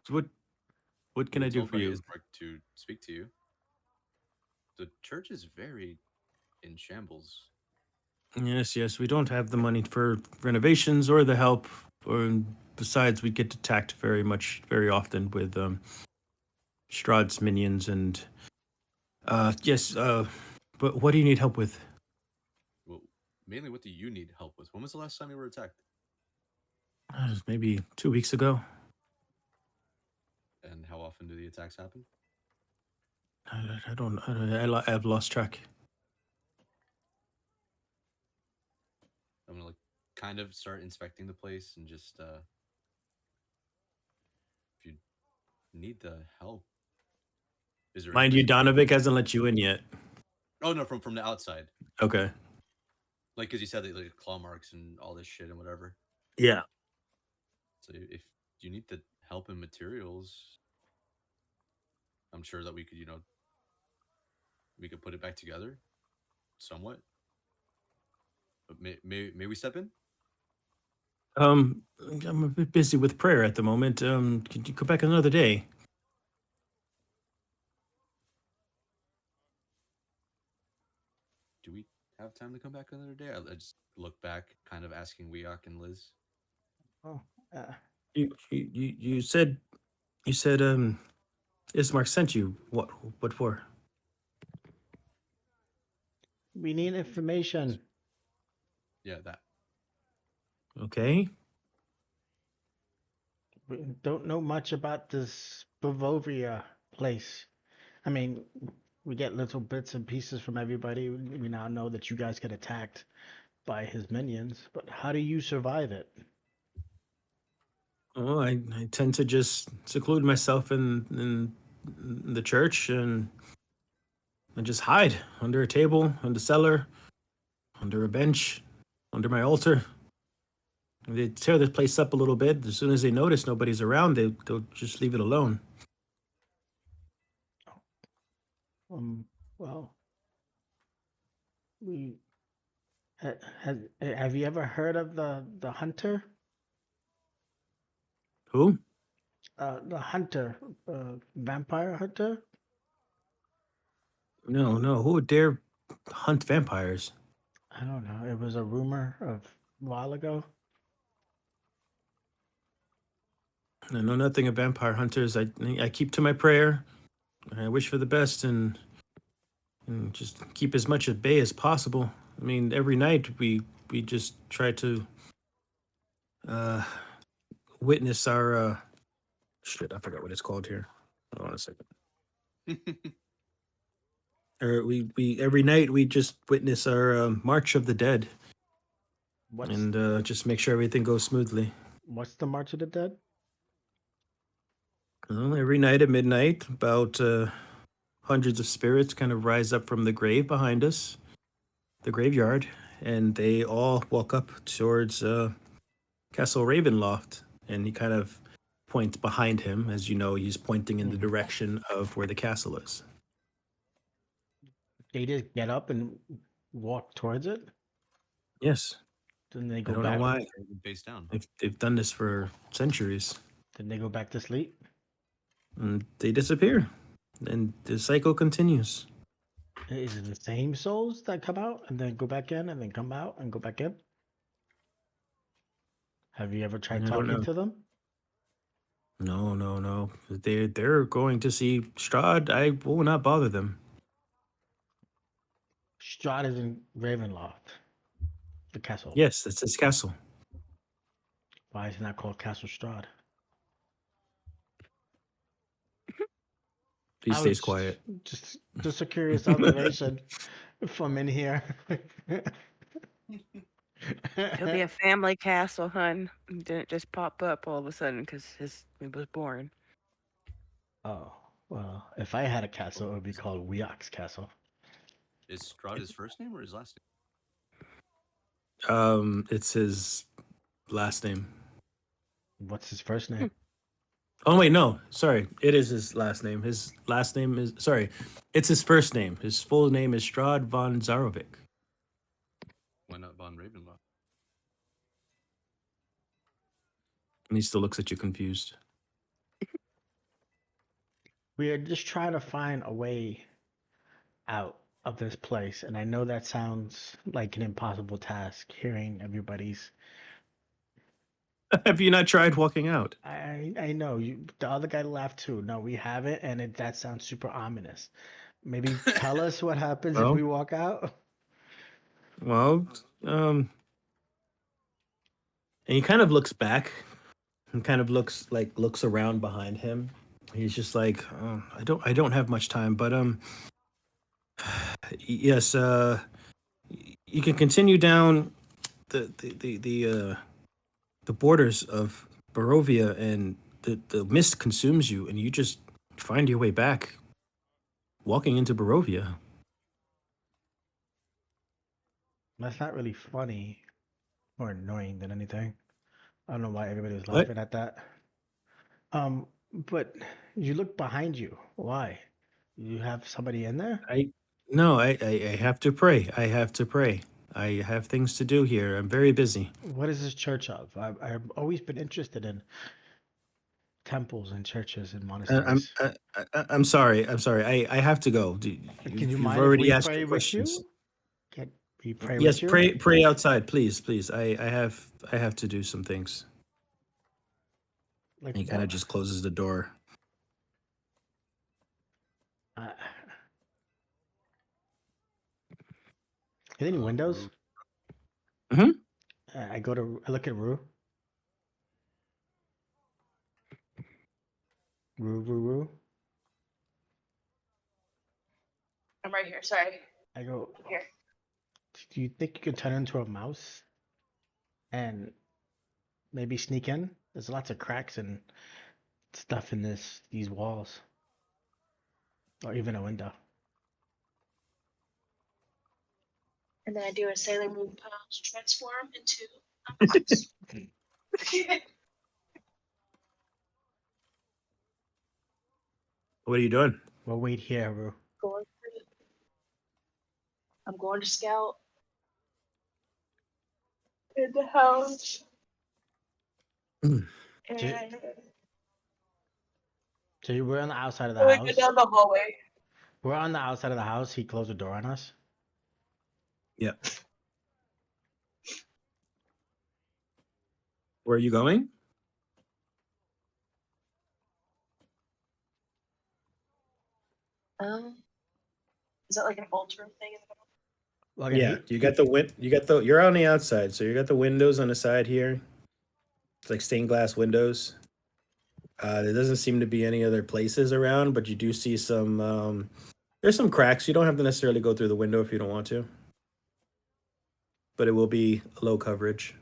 B: can I
C: was
B: do
C: told
B: for
C: by
B: you?
C: Ismark to speak to you. The church is very in shambles.
B: Yes, yes. We don't have the money for renovations or the help. Or besides, we get attacked very often with Strahd's minions and yes. But what do you need help with?
C: Well, mainly, what do you need help with? When was the last time you were attacked?
B: Maybe 2 weeks ago.
C: And how often do the attacks happen?
B: I don't. I've lost track.
C: I'm gonna like kind of start inspecting the place and just if you need the help, is there
B: Mind you,
C: anything?
B: Donovic hasn't let you in yet.
C: Oh no, from the outside.
B: Okay.
C: Like because you said that like claw marks and all this shit and whatever.
B: Yeah.
C: So if you need the help and materials, I'm sure that we could we could put it back together, somewhat. But may we step in?
B: I'm a bit busy with prayer at the moment. Could you go back another day?
C: Do we have time to come back another day? I just look back, kind of asking Weok and Liz.
A: Oh,
B: You said You said Ismark sent you. What for?
A: We need information.
C: Yeah, that.
B: Okay.
A: We don't know much about this Barovia place. I mean, we get little bits and pieces from everybody. We now know that you guys get attacked by his minions, but how do you survive it?
B: Oh, I tend to just seclude myself in the church and just hide under a table, in the cellar, under a bench, under my altar. They tear the place up a little bit. As soon as they notice nobody's around, they'll just leave it alone.
A: Um, well, we have you ever heard of the hunter?
B: Who?
A: The hunter, vampire hunter.
B: No, no. Who would dare hunt vampires?
A: I don't know. It was a rumor of a while ago.
B: I know nothing of vampire hunters. I keep to my prayer. I wish for the best and just keep as much at bay as possible. I mean, every night we just try to uh witness our shit. I forgot what it's called here. Hold on a second. Or we every night we just witness our March of the Dead
A: What's
B: and just make sure everything goes smoothly.
A: what's the March of the Dead?
B: Well, every night at midnight, about hundreds of spirits kind of rise up from the grave behind us, the graveyard, and they all walk up towards Castle Ravenloft. And he kind of points behind him. As you know, he's pointing in the
A: Mhm.
B: direction of where the castle is.
A: They just get up and walk towards it.
B: Yes,
A: Then they
B: I
A: go
B: don't know
A: back.
B: why.
C: Face down.
B: They've done this for centuries.
A: Then they go back to sleep.
B: And they disappear. And the cycle continues.
A: Is it the same souls that come out and then go back in and then come out and go back in? Have you ever tried
B: I don't
A: talking
B: know.
A: to them?
B: No, no, no. They're going to see Strahd. I will not bother them.
A: Strahd is in Ravenloft, the castle.
B: Yes, that's his castle.
A: Why is it not called Castle Strahd?
B: He
A: I
B: stays
A: was
B: quiet.
A: just a curious observation from in here.
D: It'll be a family castle, hun. It didn't just pop up all of a sudden because he was born.
A: Oh, well, if I had a castle, it would be called Weox Castle.
C: Is Strahd his first name or his last
B: It's his last name.
A: What's his first name?
B: Oh wait, no, sorry. It is his last name. His last name is it's his first name. His full name is Strahd von Zarovich.
C: Why not von Ravenloft?
B: And he still looks at you confused.
A: We are just trying to find a way out of this place, and I know that sounds like an impossible task, hearing everybody's.
B: Have you not tried walking out?
A: I know you. The other guy laughed too. No, we haven't, and that sounds super ominous. Maybe tell us what happens if
B: Well-
A: we walk out.
B: Well, and he kind of looks back and kind of looks around behind him. He's just like, oh, I don't have much time, but yes, you can continue down the borders of Barovia, and the mist consumes you, and you just find your way back, walking into Barovia.
A: That's not really funny or annoying than anything. I don't know why everybody was
B: What?
A: laughing at that. But you look behind you. Why? You have somebody in there?
B: No, I have to pray. I have to pray. I have things to do here. I'm very busy.
A: What is this church of? I've always been interested in temples and churches and monasteries.
B: I'm sorry. I'm sorry. I have to go.
A: Can you
B: You've
A: mind if
B: already
A: we
B: asked
A: pray
B: your
A: with
B: questions.
A: you? Can we pray
B: Yes,
A: with you?
B: pray outside, please. I have to do some things.
A: Like
B: He kind of
A: what?
B: just closes the door.
A: there any windows?
B: Mhm.
A: I look at Rue. Rue.
E: I'm right here. Sorry.
A: I go,
E: Here.
A: do you think you could turn into a mouse and maybe sneak in? There's lots of cracks and stuff in these walls, or even a window.
E: And then I do a Sailor Moon pose, transform into a mouse.
B: What are you doing?
A: We'll wait here, Rue.
E: I'm going to scout in the house.
B: Mm.
E: And
A: So we're on the outside of the
E: going
A: house.
E: down the hallway.
A: We're on the outside of the house. He closed the door on us.
B: Yep. Where are you going?
E: Is that like an altar thing?
A: Look,
B: Yeah, you got the you're on the outside, so you got the windows on the side here. It's like stained glass windows. There doesn't seem to be any other places around, but you do see some there's some cracks. You don't have to necessarily go through the window if you don't want to. But it will be low coverage.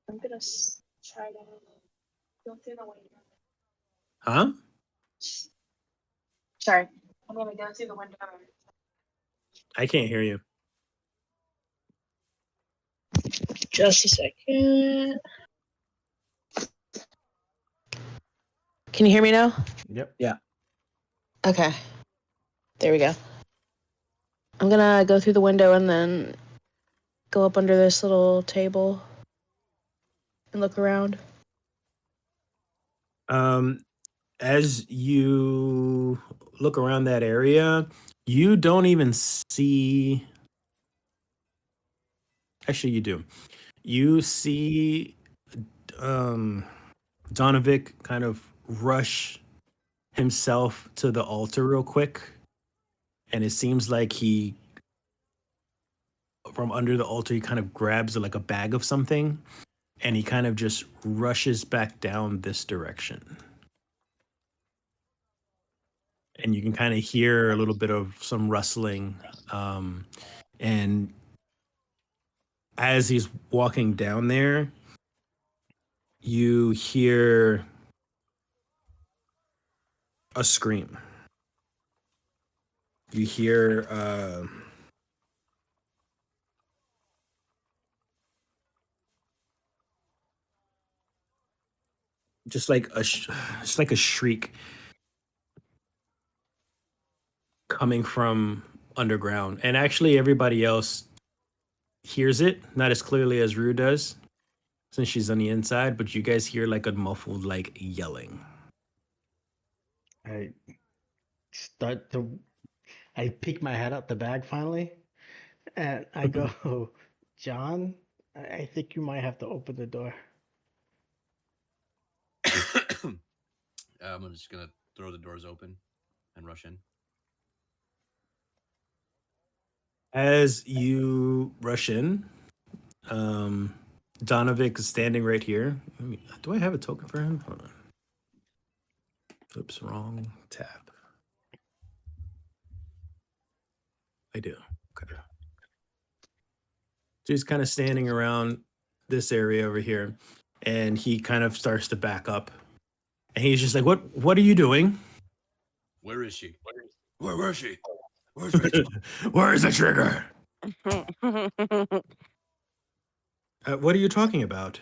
E: I'm gonna try to go through the window.
B: Huh?
E: Sorry, I'm gonna go through the window.
B: I can't hear you.
E: Just a second. Can you hear me now?
A: Yep.
B: Yeah.
E: Okay. There we go. I'm gonna go through the window and then go up under this little table and look around.
B: As you look around that area, you don't even see. Actually, you do. You see Donovic kind of rush himself to the altar real quick. And it seems like he, from under the altar, he kind of grabs like a bag of something and he kind of just rushes back down this direction. And you can kind of hear a little bit of some rustling. And as he's walking down there, you hear a scream. You hear just like a shriek coming from underground. And actually everybody else hears it, not as clearly as Rue does, since she's on the inside, but you guys hear like a muffled like yelling.
A: I peek my head out the bag finally, and I go, John, I think you might have to open the door.
C: I'm just gonna throw the doors open and rush in.
B: As you rush in, Donovic is standing right here. Do I have a token for him? Hold on. Oops, wrong tab. I do. Okay. So he's kind of standing around this area over here, and he kind of starts to back up. And he's just like, What are you doing?
C: Where is she? Where is she? Where's Rachel?
B: Where is the trigger? What are you talking about?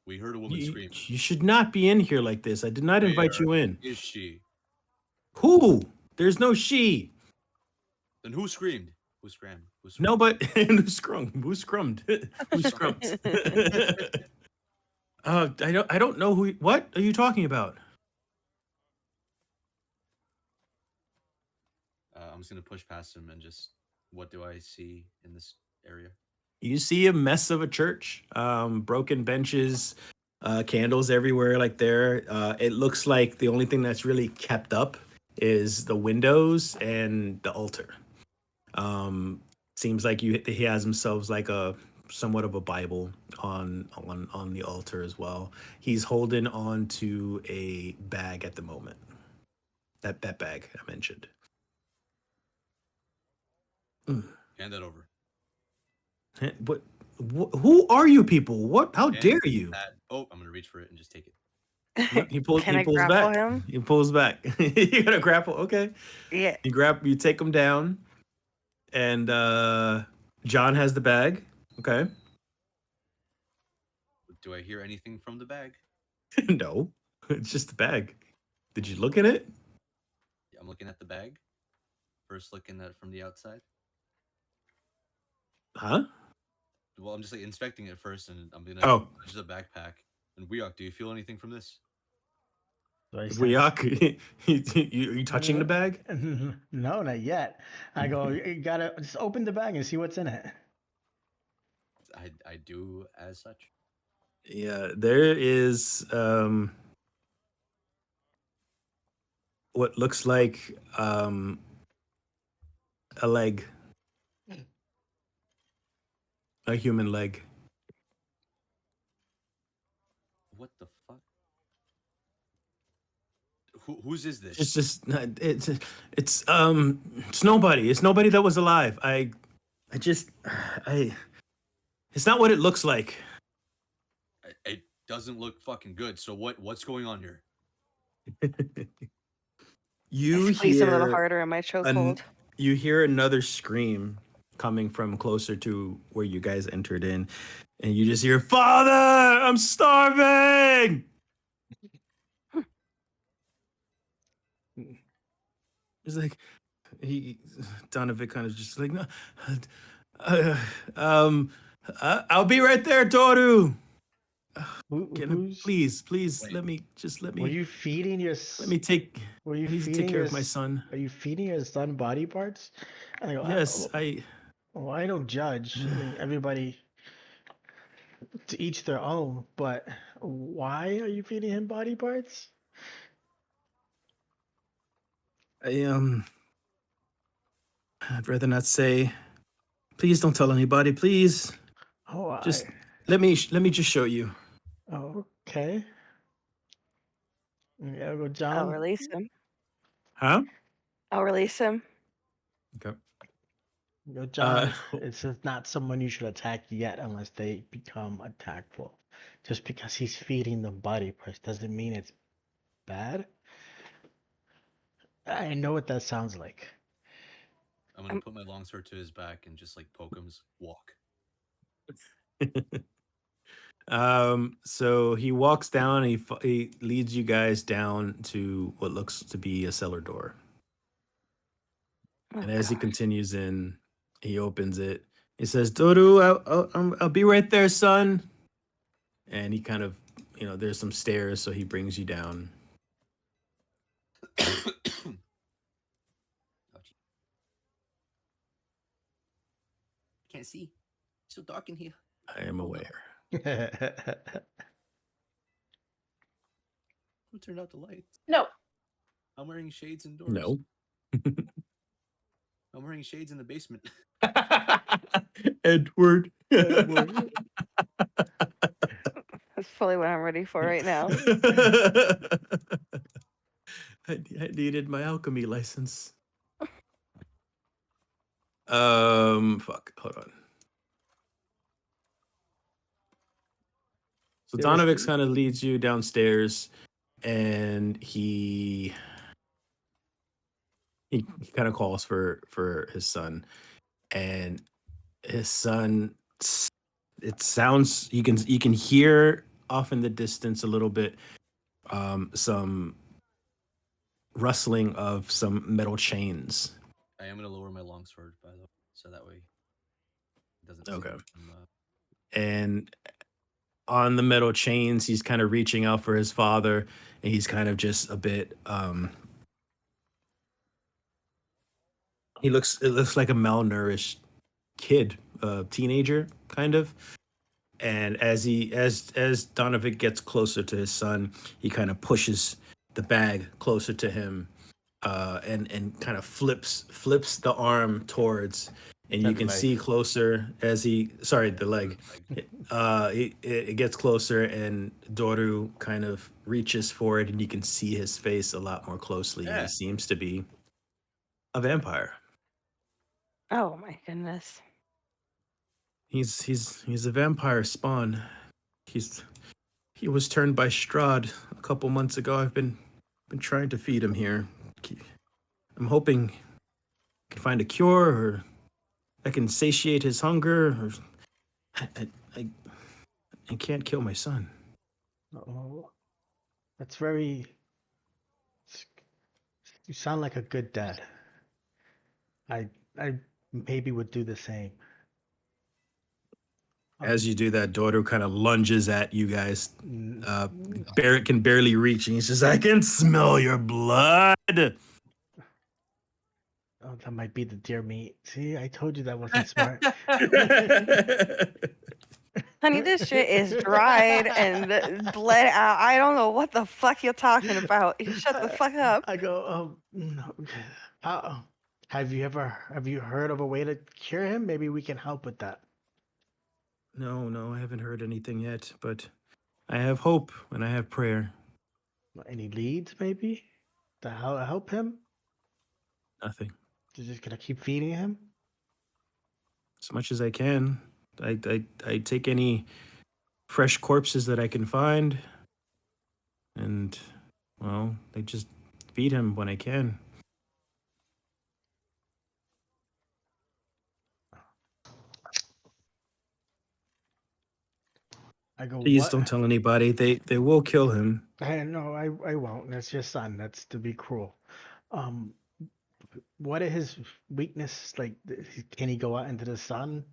C: We heard a woman scream.
B: You should not be in here like this. I did not invite you in.
C: Is she?
B: Who? There's no she.
C: Then who screamed? Who scrammed?
B: No, but who scrummed? Who scrummed? Who scrummed? I don't know who. What are you talking about?
C: I'm just gonna push past him and just. What do I see in this area?
B: You see a mess of a church, broken benches, candles everywhere. Like there, it looks like the only thing that's really kept up is the windows and the altar. Seems like he has himself like a somewhat of a Bible on the altar as well. He's holding on to a bag at the moment. That bag I mentioned.
C: Hand that over.
B: What? Who are you people? What? How
C: Hand
B: dare you?
C: that. Oh, I'm gonna reach for it and just take it.
B: Yep, he pulls.
D: Can
B: He
D: I
B: pulls
D: grapple
B: back.
D: him?
B: He pulls back. You gotta grapple. Okay.
D: Yeah.
B: You take him down, and John has the bag. Okay.
C: Do I hear anything from the bag?
B: No, it's just the bag. Did you look at it?
C: Yeah, I'm looking at the bag. First looking at it from the outside.
B: Huh?
C: Well, I'm just like inspecting it first, and I'm gonna
B: Oh,
C: touch the backpack. And Weok, do you feel anything from this?
A: So I
B: we
A: sense.
B: are you touching the bag?
A: No, not yet. I go, you gotta just open the bag and see what's in it.
C: I do as such.
B: Yeah, there is what looks like a leg, a human leg.
C: What the fuck? Whose is this?
B: It's just it's nobody. It's nobody that was alive. I just I it's not what it looks like.
C: It doesn't look fucking good. So what's going on here?
B: You
D: I squeeze him a little
B: hear
D: harder in my chokehold.
B: you hear another scream coming from closer to where you guys entered in, and you just hear, "Father, I'm starving!" It's like Donovan kind of just like, "No, uh, um, I'll be right there, Toru. Please,
C: Wait.
B: let me
A: Were you feeding your?
B: let me take.
A: Were you
B: I need to
A: feeding
B: take care
A: your
B: of my son.
A: Are you feeding your son body parts? And I go,
B: Yes,
A: well, I don't judge. I mean, everybody to each their own. But why are you feeding him body parts?
B: I'd rather not say. Please don't tell anybody, please.
A: Oh,
B: Just let me just show you.
A: Oh, okay. Yeah, I go,
D: I'll
A: John.
D: release him.
B: Huh?
D: I'll release him.
B: Okay.
A: Go, John. It's just not someone you should attack yet unless they become attackful. Just because he's feeding them body parts doesn't mean it's bad. I know what that sounds like.
C: I'm gonna put my longsword to his back and just like poke him. Walk.
B: So he walks down. He leads you guys down to what looks to be a cellar door.
D: Oh,
B: And as he
D: gosh.
B: continues in, he opens it. He says, "Toru, I'll be right there, son." And he kind of, there's some stairs, so he brings you down.
C: Can't see. It's so dark in here.
B: I am aware.
C: Who turned out the lights?
E: No.
C: I'm wearing shades indoors.
B: No.
C: I'm wearing shades in the basement.
B: Edward.
A: Edward.
D: That's fully what I'm ready for right now.
B: I needed my alchemy license. Fuck. Hold on. So Donovix kind of leads you downstairs, and he kind of calls for his son, and his son. It sounds you can hear off in the distance a little bit, some rustling of some metal chains.
C: I am gonna lower my longsword, by the way, so that way it doesn't.
B: Okay.
C: See from,
B: And on the metal chains, he's kind of reaching out for his father, and he's kind of just a bit. It looks like a malnourished kid, teenager, kind of. And as Donovan gets closer to his son, he kind of pushes the bag closer to him, and kind of flips the arm towards, and you
A: That
B: can
A: leg.
B: see closer as the leg. It gets closer, and Doru kind of reaches for it, and you can see his face a lot more closely.
C: Yeah.
B: He seems to be a vampire.
D: Oh my goodness.
B: He's a vampire spawn. He was turned by Strahd a couple months ago. I've been trying to feed him here. I'm hoping I can find a cure, or I can satiate his hunger. Or I can't kill my son.
A: Oh, that's very. You sound like a good dad. I maybe would do the same.
B: As you do that, Dodo kind of lunges at you guys.
A: Mm,
B: Barrett can barely reach, and he says, "I can smell your blood."
A: Oh, that might be the deer meat. See, I told you that wasn't smart.
D: Honey, this shit is dried and bled out. I don't know what the fuck you're talking about. You shut the fuck up.
A: I go, no. Have you heard of a way to cure him? Maybe we can help with that.
B: No, I haven't heard anything yet, but I have hope and I have prayer.
A: Any leads, maybe, to help him?
B: Nothing.
A: You're just gonna keep feeding him?
B: As much as I can. I take any fresh corpses that I can find, and well, I just feed him when I can.
A: I go,
B: Please
A: what?
B: don't tell anybody. They will kill him.
A: I won't. That's your son. That's to be cruel. Um, what are his weaknesses? Like, can he go out into the sun?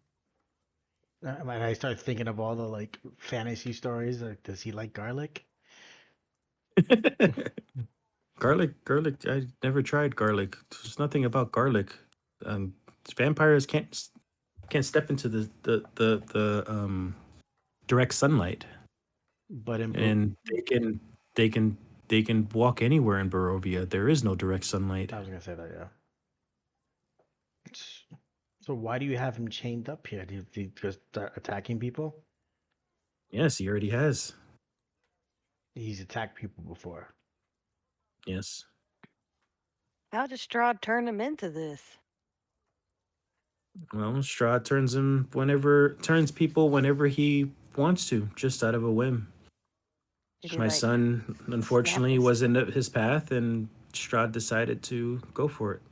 A: And I start thinking of all the like fantasy stories. Like, does he like garlic?
B: Garlic. I never tried garlic. There's nothing about garlic. Vampires can't step into the direct sunlight,
A: But in
B: and they can walk anywhere in Barovia. There is no direct sunlight.
A: I was gonna say that, yeah. So why do you have him chained up here? Do you just start attacking people?
B: Yes, he already has.
A: He's attacked people before.
B: Yes.
D: How did Strahd turn him into this?
B: Well, Strahd turns people whenever he wants to, just out of a whim.
D: Did he
B: My
D: like
B: son, unfortunately,
D: his-
B: was in his path, and Strahd decided to go for it.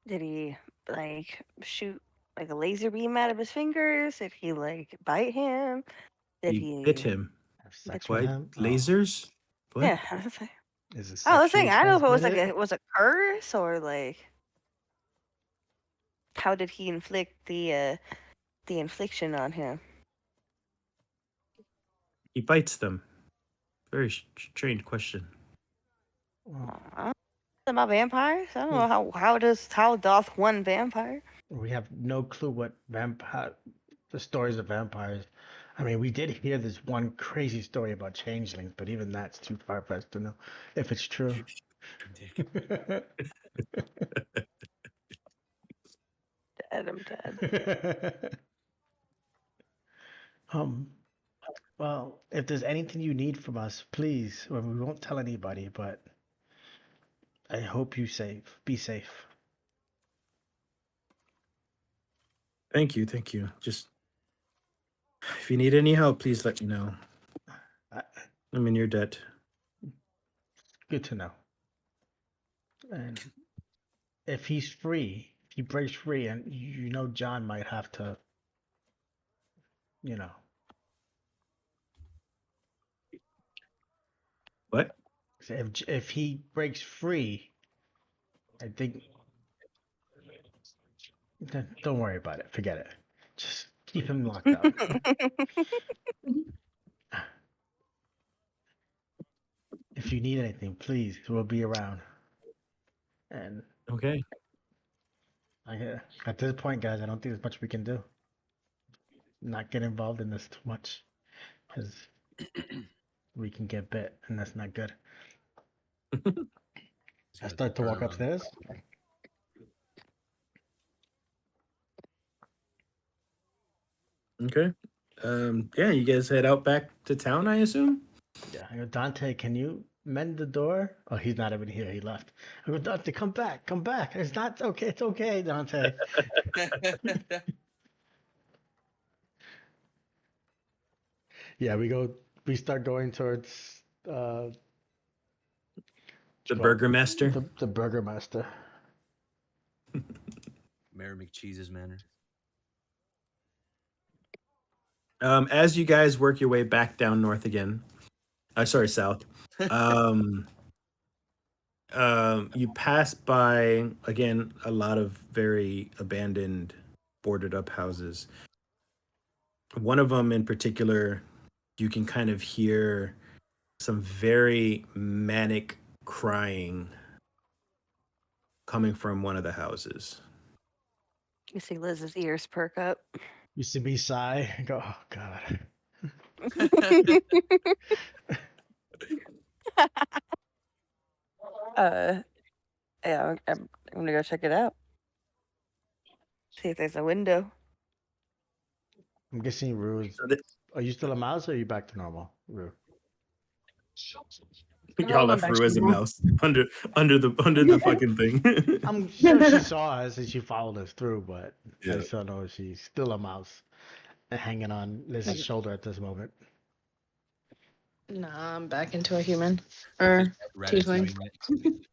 D: Did he like shoot like a laser beam out of his fingers? Did he like bite him? Did
B: He bit him.
A: Have sex
D: Bit-
A: with
B: Why
A: him?
B: lasers? What?
D: Yeah.
A: Is it
D: I was
A: sexually
D: saying I don't know if it was like
A: transmitted?
D: it was a curse or like how did he inflict the infliction on him?
B: He bites them. Very strange question.
A: Well,
D: About vampires? I don't know how doth one vampire?
A: we have no clue what vampire the stories of vampires. I mean, we did hear this one crazy story about changelings, but even that's too far for us to know if it's true.
D: Dead, I'm dead.
A: um, well, if there's anything you need from us, please. Well, we won't tell anybody, but I hope you be safe.
B: Thank you. Just if you need any help, please let me know.
A: I,
B: I'm in your debt.
A: Good to know. And if he's free, if he breaks free, and you know John might have to, you know.
B: What?
A: If he breaks free, I think. Don't worry about it. Forget it. Just keep him locked up. If you need anything, please, we'll be around. And
B: Okay.
A: at this point, guys, I don't think there's much we can do. Not get involved in this too much, because we can get bit, and that's not good. I start to walk upstairs.
B: Okay. Yeah, you guys head out back to town, I assume?
A: Yeah, I go, Dante, can you mend the door? Oh, he's not even here. He left. I go, Dante, come back, come back. It's not okay. It's okay, Dante. Yeah, we start going towards
B: The
A: well,
B: Burgermaster.
A: the Burgermaster.
C: Mayor McCheese's manor.
B: As you guys work your way back down north again, sorry, south. You pass by again a lot of very abandoned, boarded up houses. One of them in particular, you can kind of hear some very manic crying coming from one of the houses.
D: You see Liz's ears perk up.
A: You see me sigh. I go, oh God.
D: Yeah, I'm gonna go check it out. See if there's a window.
A: I'm guessing Rue's.
B: So
A: Are you still a mouse or are you back to normal, Rue?
B: y'all left Rue as a mouse under the fucking thing.
A: I'm sure she saw us and she followed us through, but
B: Yeah.
A: I still know she's still a mouse and hanging on Liz's shoulder at this moment.
E: Nah, I'm back into a human. Or
C: Ratatouille.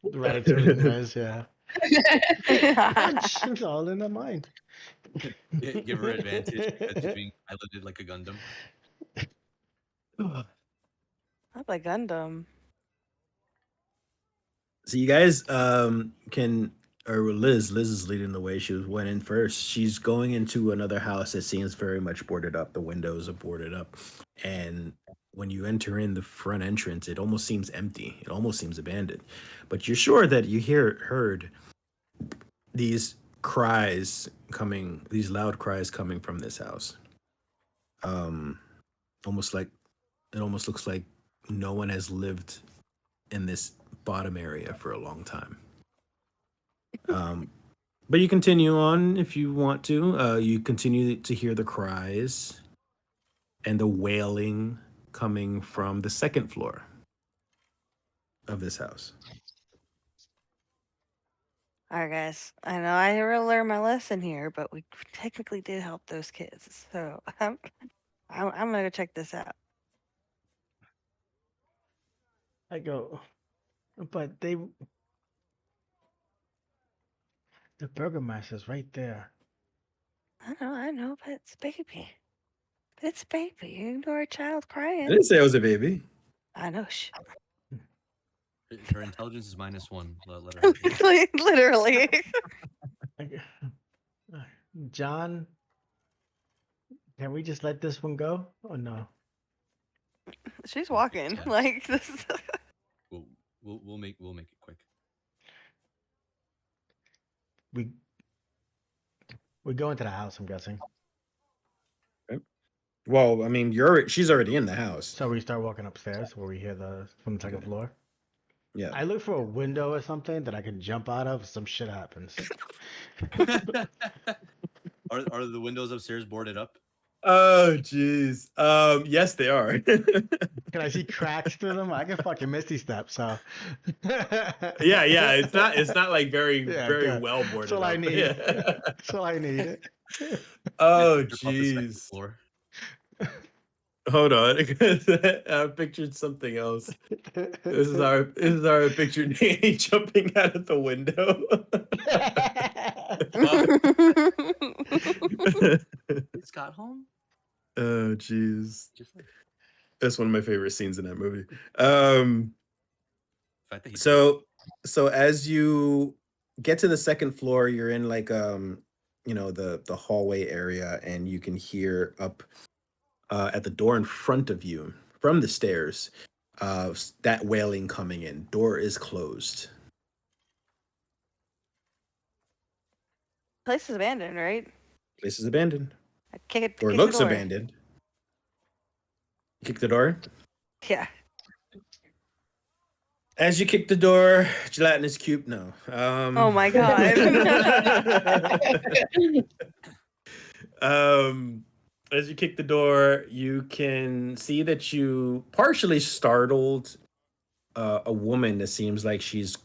A: Ratatouille Liz, yeah. It's all in her mind.
C: Give her advantage because she's being piloted like a Gundam.
D: Not like Gundam.
B: So you guys Liz is leading the way. She went in first. She's going into another house that seems very much boarded up. The windows are boarded up. And when you enter in the front entrance, it almost seems empty. It almost seems abandoned. But you're sure that you heard these cries coming, these loud cries coming from this house. Almost like it almost looks like no one has lived in this bottom area for a long time. But you continue on if you want to. You continue to hear the cries and the wailing coming from the second floor of this house.
D: All right, guys. I know I never learned my lesson here, but we technically did help those kids. So I'm gonna go check this out.
A: I go, but the Burgermaster's right there.
D: I know, but it's baby. It's baby. You ignore a child
B: I
D: crying.
B: didn't say I was a baby.
D: I know. Shh.
C: Her intelligence is -1. Let her have it.
D: Literally.
A: I go, John, can we just let this one go? Or no?
D: She's walking.
C: Yeah.
D: Like this.
C: We'll make it quick.
A: We go into the house, I'm guessing.
B: Well, I mean, she's already in the house.
A: So we start walking upstairs where we hear from the second
B: Okay.
A: floor.
B: Yeah.
A: I look for a window or something that I can jump out of if some shit happens.
C: Are the windows upstairs boarded up?
B: Oh, jeez. Yes, they are.
A: Can I see cracks through them? I can fucking misty step, so.
B: Yeah. It's not like very
A: good.
B: well boarded.
A: That's all I
B: up.
A: need.
B: Yeah.
A: That's all I need.
B: Oh,
C: Your puppet's second
B: jeez.
C: floor.
B: Hold on, I pictured something else. This is our picture Danny jumping out of the window.
C: It's got home.
B: Oh, jeez.
C: Just like
B: That's one of my favorite scenes in that movie.
C: the fact that he
B: So as you get to the second floor, you're in like the hallway area, and you can hear up at the door in front of you from the stairs that wailing coming in. Door is closed.
D: Place is abandoned, right?
B: Place is abandoned.
D: I kick
B: Or
D: the
B: looks
D: door.
B: abandoned. Kick the door.
D: Yeah.
B: As you kick the door, gelatinous cube. No.
D: Oh my god.
B: As you kick the door, you can see that you partially startled a woman that seems like she's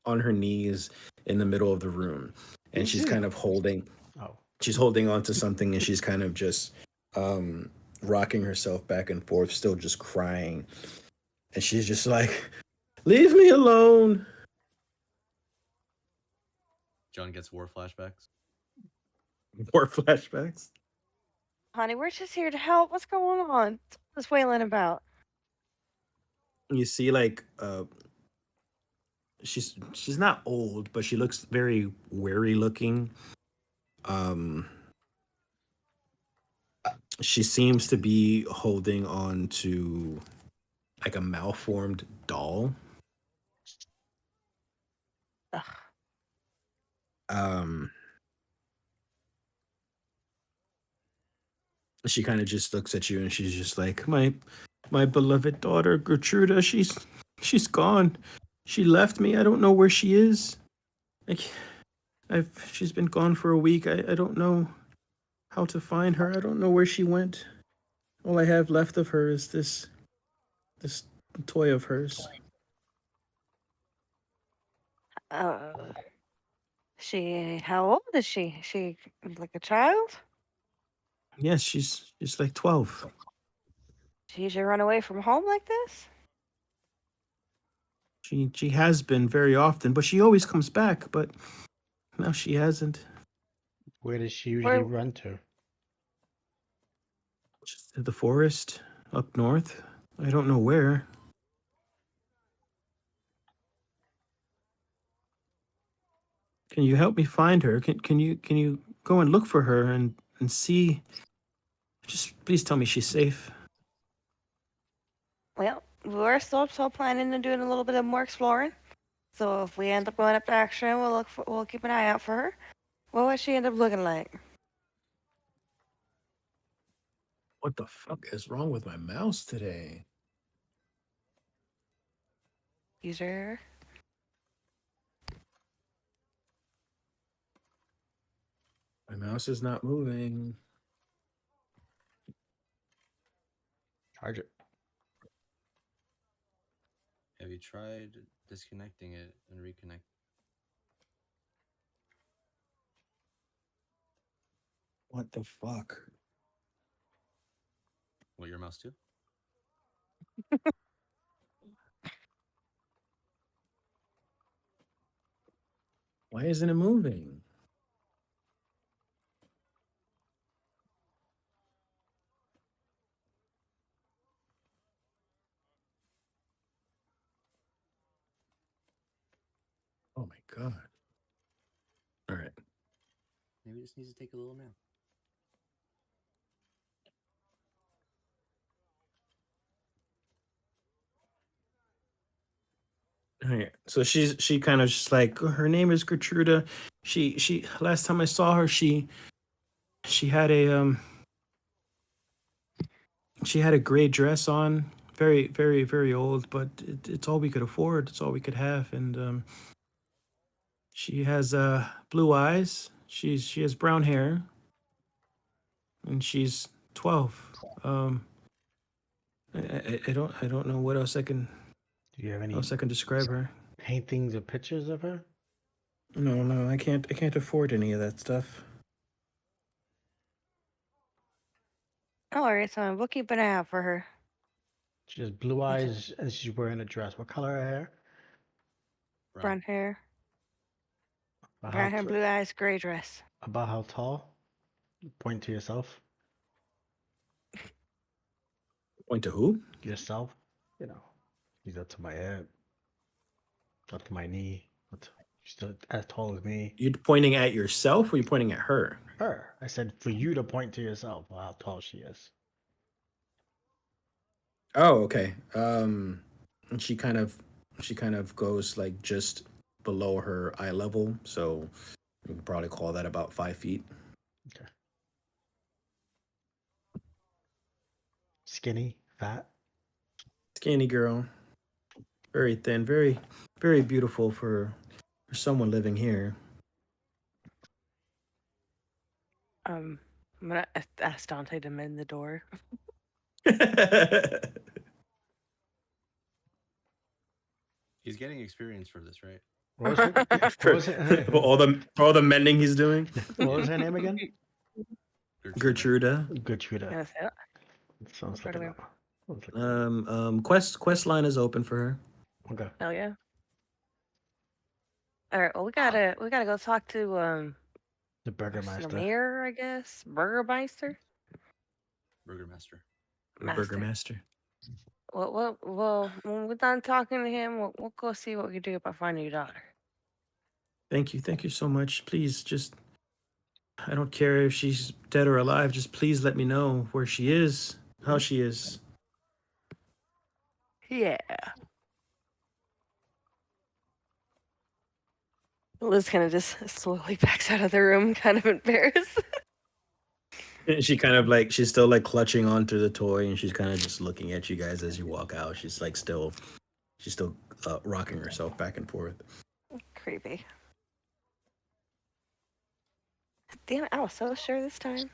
B: on her knees in the middle of the room, and she's kind of holding.
A: Oh.
B: She's holding on to something, and she's kind of just rocking herself back and forth, still just crying, and she's just like, "Leave me alone."
C: John gets war flashbacks.
B: More flashbacks.
D: Honey, we're just here to help. What's going on? What's wailing about?
B: You see, like, she's not old, but she looks very weary looking. She seems to be holding on to like a malformed doll.
D: Ugh.
B: She kind of just looks at you and she's just like, my beloved daughter Gertruda, she's gone. She left me. I don't know where she is. Like, she's been gone for a week. I don't know how to find her. I don't know where she went. All I have left of her is this toy of hers.
D: How old is she? She like a child?
B: Yes, she's like 12.
D: She usually run away from home like this?
B: She has been very often, but she always comes back, but now she hasn't.
A: Where does she usually
D: Where-
A: run to?
B: Just to the forest up north. I don't know where. Can you help me find her? Can you go and look for her and see? Just please tell me she's safe.
D: Well, we're still planning on doing a little bit of more exploring. So if we end up going up to Action, we'll keep an eye out for her. What would she end up looking like?
B: What the fuck is wrong with my mouse today?
D: User.
B: My mouse is not moving.
A: Charge it.
C: Have you tried disconnecting it and reconnect?
B: What the fuck?
C: What, your mouse too?
B: Why isn't it moving? Oh my god. All right.
C: Maybe it just needs to take a little nap.
B: All right. So she kind of just like, her name is Gertruda. She last time I saw her, she had a she had a gray dress on, very very very old, but it's all we could afford. It's all we could have, and she has blue eyes. She has brown hair, and she's 12. I don't know what else I can
A: Do you have any
B: describe her.
A: paintings or pictures of her?
B: No, I can't afford any of that stuff.
D: Don't worry, son. We'll keep an eye out for her.
A: She has blue eyes and she's wearing a dress. What color her hair?
D: Brown hair.
A: About
D: Brown
A: how,
D: hair, blue eyes, gray dress.
A: about how tall? Point to yourself.
B: Point to who?
A: Yourself. You know, she's up to my head, up to my knee. She's still as tall as me.
B: You pointing at yourself or you pointing at her?
A: Her. I said for you to point to yourself how tall she is.
B: Oh, okay. And she kind of goes like just below her eye level, so you could probably call that about 5 feet.
A: Okay. Skinny, fat.
B: Skinny girl. very thin, very, very beautiful for someone living here.
D: I'm gonna ask Dante to mend the door.
C: He's getting experience for this, right?
A: What was her?
B: for,
A: What was it?
B: for all the mending he's doing.
A: What was her name again?
B: Gertruda.
A: Gertruda.
D: Gonna say that.
A: It sounds
D: Right
A: like
D: away.
B: Quest line is open for her.
A: Okay.
D: Hell yeah. All right. Well, we gotta go talk to
A: The
D: the
A: Burgermeister.
D: mayor, I guess. Burgermeister.
C: Burgermaster.
D: Master.
B: Burgermaster.
D: Well, when we're done talking to him, we'll go see what we can do about finding your daughter.
B: Thank you so much. Please, just I don't care if she's dead or alive. Just please let me know where she is, how she is.
D: Yeah. Liz kind of just slowly backs out of the room, kind of embarrassed.
B: And she kind of like she's still like clutching onto the toy, and she's kind of just looking at you guys as you walk out. She's still rocking herself back and forth.
D: Creepy. Damn it! I was so sure this time.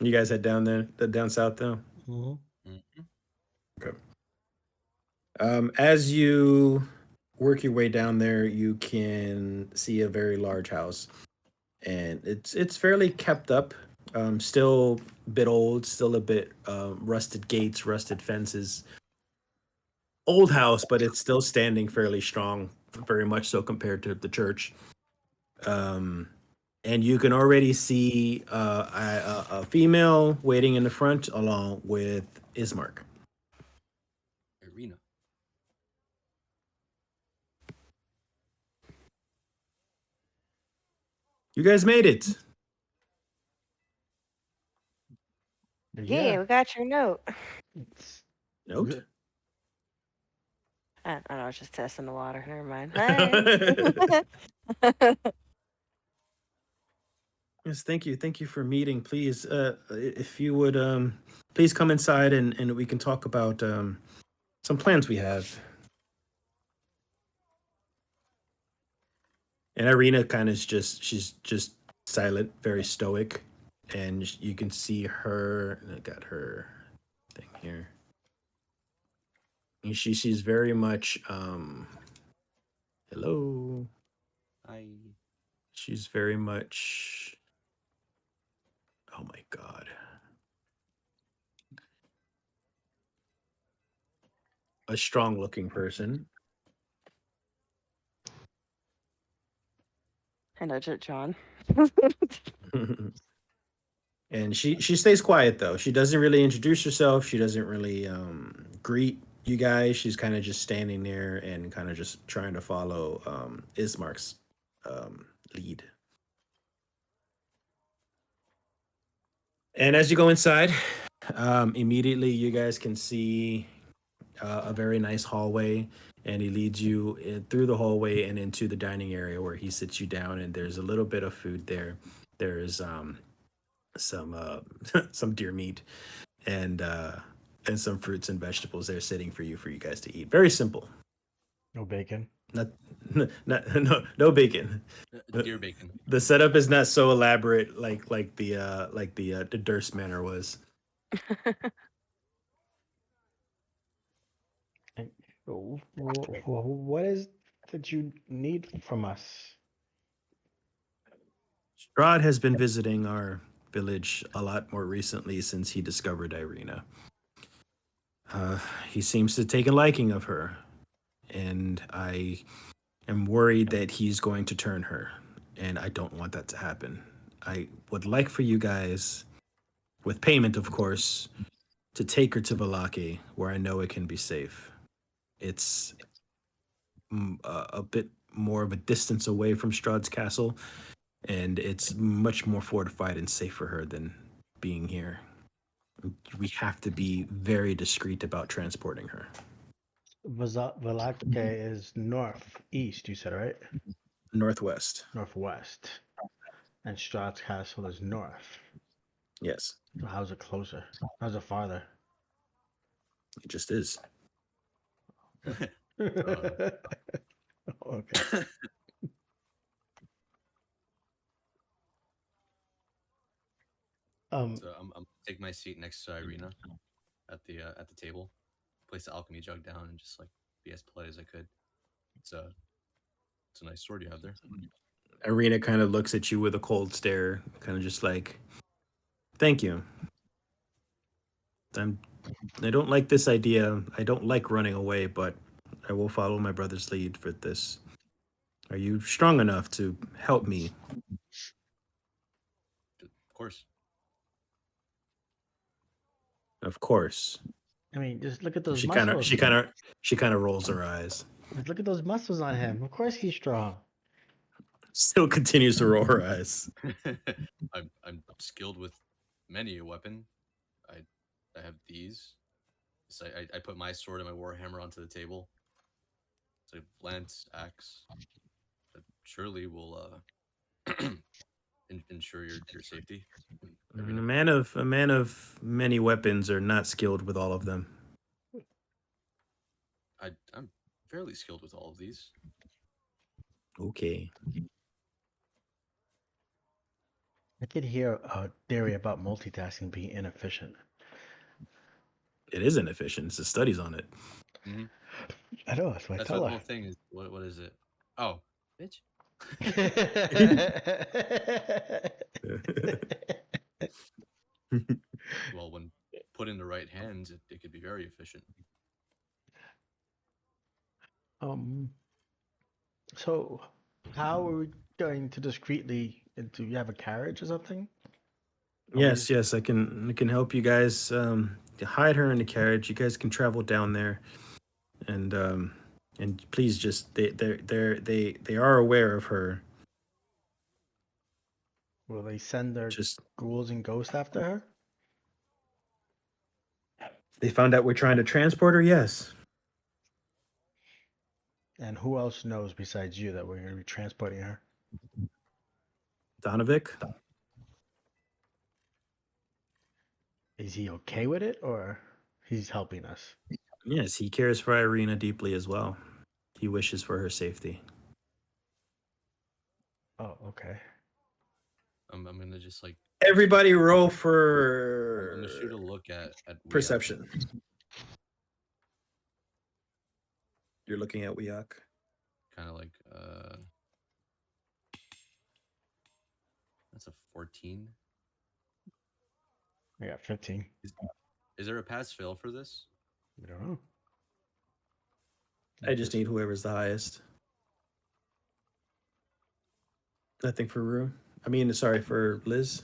B: You guys head down there, down south though.
A: Mm-hmm.
B: Okay. As you work your way down there, you can see a very large house, and it's fairly kept up. Still a bit old, still a bit rusted gates, rusted fences. Old house, but it's still standing fairly strong, very much so compared to the church. And you can already see a female waiting in the front along with Ismark.
C: Irina.
B: You guys made it.
D: Yeah, we got your note.
A: It's
B: Note?
A: good.
D: I don't know, I was just testing the water. Never mind. Hi.
B: Yes, thank you. Thank you for meeting. Please, if you would, please come inside and we can talk about some plans we have. And Irina kind of she's just silent, very stoic, and you can see her. I got her thing here. And she's very much hello.
C: Hi.
B: She's very much. Oh my god. A strong-looking person.
D: I know, John.
B: And she stays quiet though. She doesn't really introduce herself. She doesn't really greet you guys. She's kind of just standing there and kind of just trying to follow Ismark's lead. And as you go inside, immediately you guys can see a very nice hallway, and he leads you through the hallway and into the dining area where he sits you down, and there's a little bit of food there. There's some some deer meat and some fruits and vegetables there sitting for you guys to eat. Very simple.
A: No bacon.
B: No bacon.
C: Deer bacon.
B: The setup is not so elaborate like the Durst Manor was.
A: What is that you need from us?
B: Strahd has been visiting our village a lot more recently since he discovered Irina. He seems to take a liking of her, and I am worried that he's going to turn her, and I don't want that to happen. I would like for you guys, with payment of course, to take her to Valaki, where I know it can be safe. It's a bit more of a distance away from Strahd's castle, and it's much more fortified and safe for her than being here. We have to be very discreet about transporting her.
A: Valake is northeast, you said, right?
B: Northwest.
A: Northwest. And Strahd's castle is north.
B: Yes.
A: So how's it closer? How's it farther?
B: It just is.
A: Okay.
C: So I'm take my seat next to Irina at the table, place the alchemy jug down, and just like be as polite as I could. It's a nice sword you have there.
B: Irina kind of looks at you with a cold stare, kind of just like, "Thank you. I don't like this idea. I don't like running away, but I will follow my brother's lead for this. Are you strong enough to help me?"
C: Of course.
B: Of course.
A: I mean, just look at those
B: She
A: muscles.
B: kind of rolls her eyes.
A: Just look at those muscles on him. Of course he's strong.
B: Still continues to roll her eyes.
C: I'm skilled with many a weapon. I have these. So I put my sword and my warhammer onto the table. It's a lance, axe. That surely will ensure your safety.
B: A man of many weapons are not skilled with all of them.
C: I'm fairly skilled with all of these.
B: Okay.
A: I could hear a theory about multitasking being inefficient.
B: It is inefficient. There's studies on it.
C: Mm-hmm.
A: I know, that's what I
C: That's
A: tell
C: what the
A: her.
C: whole thing is. What is it? Oh, bitch. Well, when put in the right hands, it could be very efficient.
A: So how are we going to discreetly? Do you have a carriage or something?
B: Yes, I can help you guys to hide her in the carriage. You guys can travel down there, and please just they are aware of her.
A: Will they send their
B: Just
A: ghouls and ghosts after her?
B: they found out we're trying to transport her. Yes,
A: And who else knows besides you that we're going to be transporting her?
B: Donovic.
A: Is he okay with it, or he's helping us?
B: Yes, he cares for Irina deeply as well. He wishes for her safety.
A: Oh, okay.
C: I'm gonna just like
B: Everybody roll
C: I'm
B: for
C: gonna shoot a look at
B: perception. You're looking at Wiak.
C: Kind of like that's a 14.
A: I got 15.
C: Is there a pass fail for this?
A: I don't know.
B: I just need whoever's the highest. Nothing for Rue. Sorry, for Liz.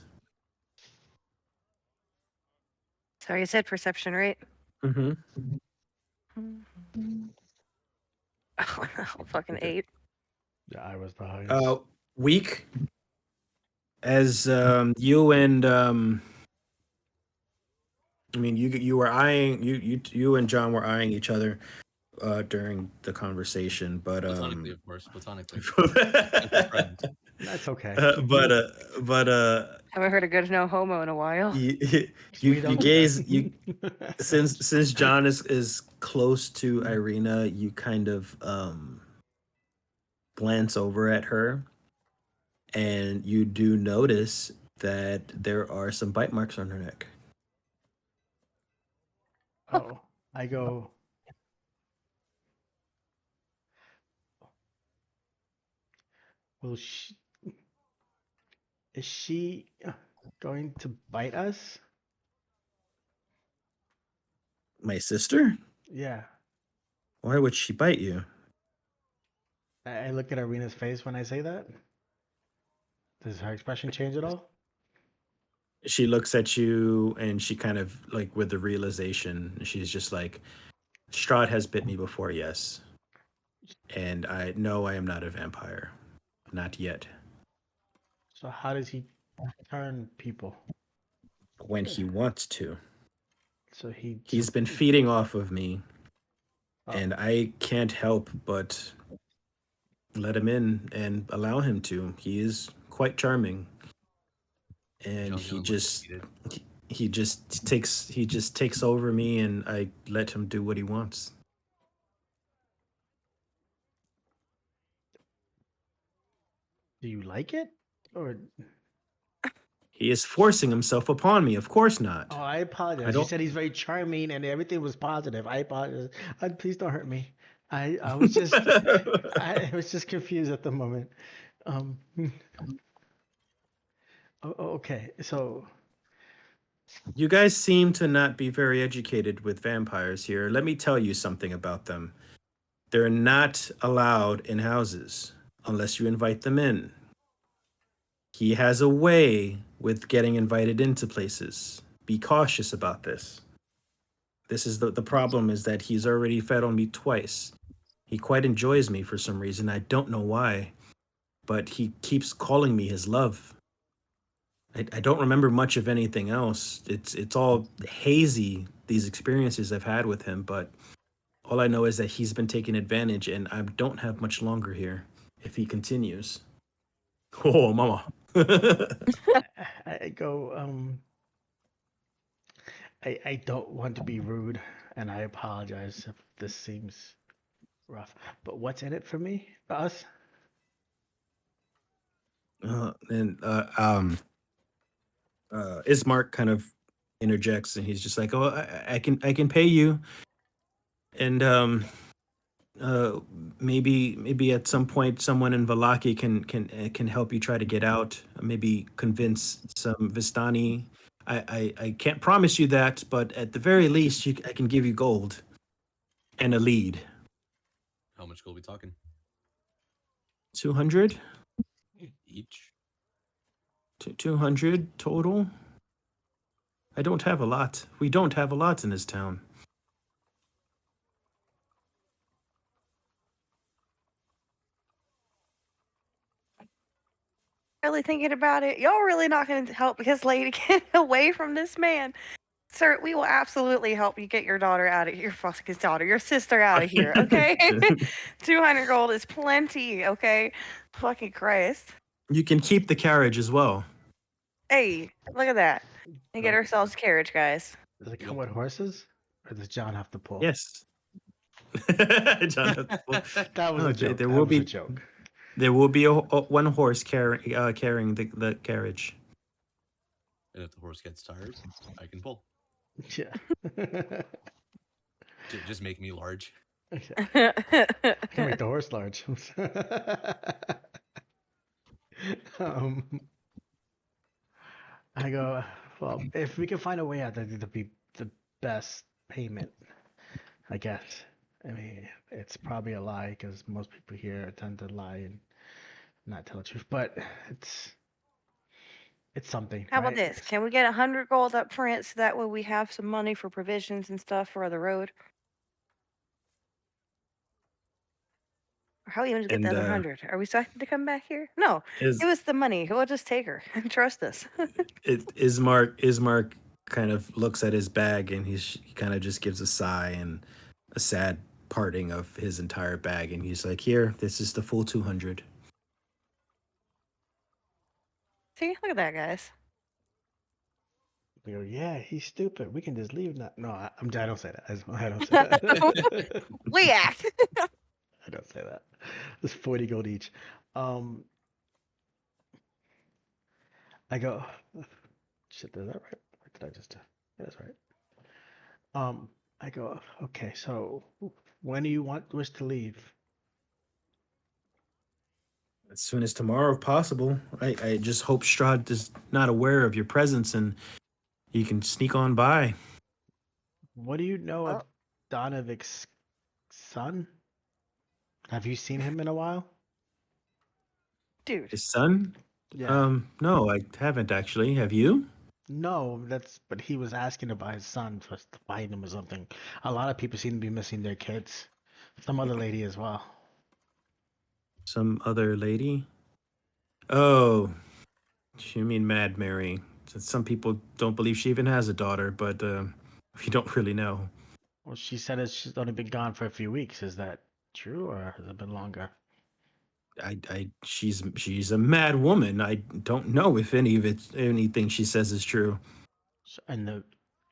D: Sorry, you said perception, right?
B: Mm-hmm.
D: Oh no, fucking
A: Okay.
D: 8.
A: Yeah, I was the highest.
B: Weak. As you and you were eyeing you and John were eyeing each other during the conversation, but
C: Platonically, of course, platonically. As friends.
A: That's okay.
D: Haven't heard a good no homo in a while.
A: We don't
B: since John is close to Irina, you kind of glance over at her, and you do notice that there are some bite marks on her neck.
A: Oh, I go. Well, is she going to bite us?
B: My sister?
A: Yeah.
B: Why would she bite you?
A: I look at Irina's face when I say that. Does her expression change at all?
B: She looks at you and she kind of like with the realization, she's just like, Strahd has bit me before, yes. And I know I am not a vampire. Not yet.
A: So how does he turn people?
B: When he wants to.
A: So
B: He's been feeding off of me.
A: Oh.
B: And I can't help but let him in and allow him to. He is quite charming. And
C: John's
B: he
C: gonna look
B: just
C: defeated.
B: he just takes over me, and I let him do what he wants.
A: Do you like it? Or
B: He is forcing himself upon me. Of course not.
A: oh, I apologize.
B: I
A: You
B: don't.
A: said he's very charming and everything was positive. I apologize. Please don't hurt me. I was just I was just confused at the moment. Um, okay, so
B: You guys seem to not be very educated with vampires here. Let me tell you something about them. They're not allowed in houses unless you invite them in. He has a way with getting invited into places. Be cautious about this. This is the problem is that he's already fed on me twice. He quite enjoys me for some reason. I don't know why, but he keeps calling me his love. I don't remember much of anything else. It's all hazy, these experiences I've had with him, but all I know is that he's been taking advantage and I don't have much longer here if he continues. Oh, mama.
A: I go I don't want to be rude and I apologize if this seems rough. But what's in it for me? For us?
B: And Ismark kind of interjects and he's just like, "Oh, I can pay you, and uh, maybe at some point someone in Valaki can help you try to get out. Maybe convince some Vistani. I can't promise you that, but at the very least, I can give you gold and a lead.
C: How much gold we talking?
B: 200,
C: Each?
B: 200 total. I don't have a lot. We don't have a lot in this town.
D: Really thinking about it, y'all really not going to help his lady get away from this man. Sir, we will absolutely help you get your daughter out of here, fucking daughter, your sister out of here, okay? 200 gold is plenty, okay? Fucking Christ.
B: You can keep the carriage as well.
D: Hey, look at that. And get
A: Like,
D: ourselves a carriage, guys.
A: does it come with horses? Or does John have to pull?
B: Yes. John,
A: That was
B: no,
A: a joke.
B: there
A: That
B: will
A: was a
B: be
A: joke.
B: there will be one horse carrying the carriage.
C: And if the horse gets tired, I can pull.
A: Yeah.
C: Just make me large.
A: Okay. I can make the horse large. um, I go, well, if we can find a way out, that'd be the best payment, I guess. I mean, it's probably a lie because most people here tend to lie and not tell the truth, but it's something,
D: How about
A: right?
D: this? Can we get 100 gold up front so that way we have some money for provisions and stuff for the road? Or how are we going to get the
B: And
D: other 100? Are we expected to come back here? No,
B: is
D: give us the money. We'll just take her. Trust us.
B: Ismark kind of looks at his bag and he kind of just gives a sigh and a sad parting of his entire bag, and he's like, "Here, this is the full 200."
D: See, look at that, guys.
A: We go, yeah, he's stupid. We can just leave now. No, I don't say that. I don't say that.
D: We act.
A: I don't say that. It's 40 gold each. Um, I go, shit, is that right? Or did I just, yeah, that's right. I go, okay, so when do you wish to leave?
B: As soon as tomorrow, if possible. I just hope Strahd is not aware of your presence and he can sneak on by.
A: What do you know of
D: Oh.
A: Donovik's son? Have you seen him in a while?
D: Dude.
B: His son?
A: Yeah.
B: No, I haven't actually. Have you?
A: No, but he was asking about his son for us to find him or something. A lot of people seem to be missing their kids. Some other lady as well.
B: Some other lady? Oh, you mean Mad Mary. Some people don't believe she even has a daughter, but we don't really know.
A: Well, she said she's only been gone for a few weeks. Is that true, or has it been longer?
B: She's a mad woman. I don't know if anything she says is true.
A: And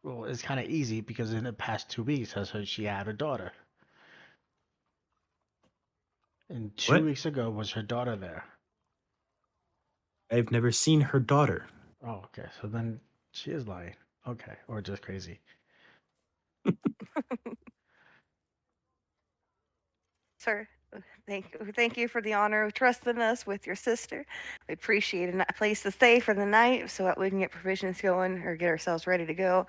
A: well, it's kind of easy because in the past 2 weeks, I heard she had a daughter. And two
B: What?
A: weeks ago was her daughter there.
B: I've never seen her daughter.
A: Oh, okay. So then she is lying. Okay, or just crazy.
D: Sir, thank you for the honor of trusting us with your sister. We appreciate a place to stay for the night so that we can get provisions going or get ourselves ready to go.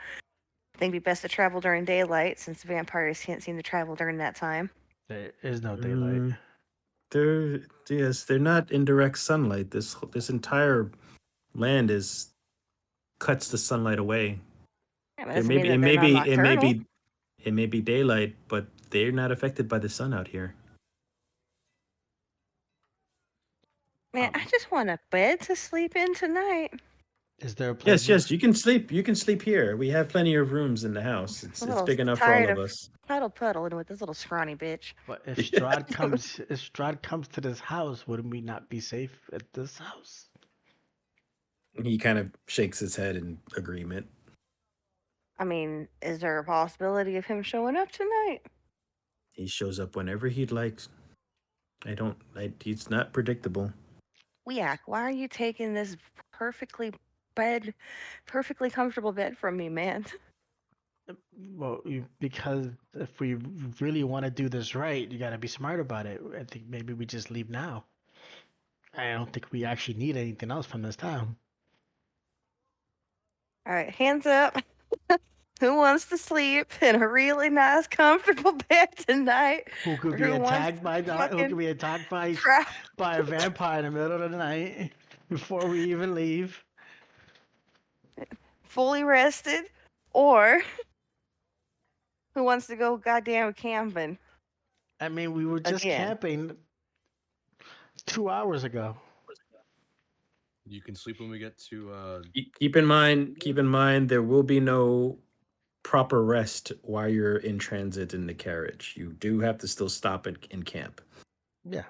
D: I think it'd be best to travel during daylight since vampires can't seem to travel during that time.
A: There is no daylight.
B: They're not in direct sunlight. This entire land cuts the sunlight away.
D: Yeah, but
B: There
D: doesn't
B: may
D: mean
B: be
D: that they're not nocturnal.
B: it may be daylight, but they're not affected by the sun out here.
D: Man, I just want a bed to sleep in tonight.
A: Is there a place?
B: Yes, you can sleep. You can sleep here. We have plenty of rooms in the house. It's big enough for all of us.
D: Puddling with this little scrawny bitch.
A: But if Strahd comes to this house, wouldn't we not be safe at this house?
B: He kind of shakes his head in agreement.
D: I mean, is there a possibility of him showing up tonight?
B: He shows up whenever he'd like. He's not predictable.
D: Weak, why are you taking this perfectly comfortable bed from me, man?
A: Well, because if we really want to do this right, you got to be smart about it. I think maybe we just leave now. I don't think we actually need anything else from this town.
D: All right, hands up. Who wants to sleep in a really nice, comfortable bed tonight?
A: Who could be attacked by who could be attacked by a vampire in the middle of the night before we even leave?
D: Fully rested, or who wants to go goddamn camping?
A: I mean, we were just camping 2 hours ago.
C: You can sleep when we get to.
B: Keep in mind, there will be no proper rest while you're in transit in the carriage. You do have to still stop in camp.
A: Yeah.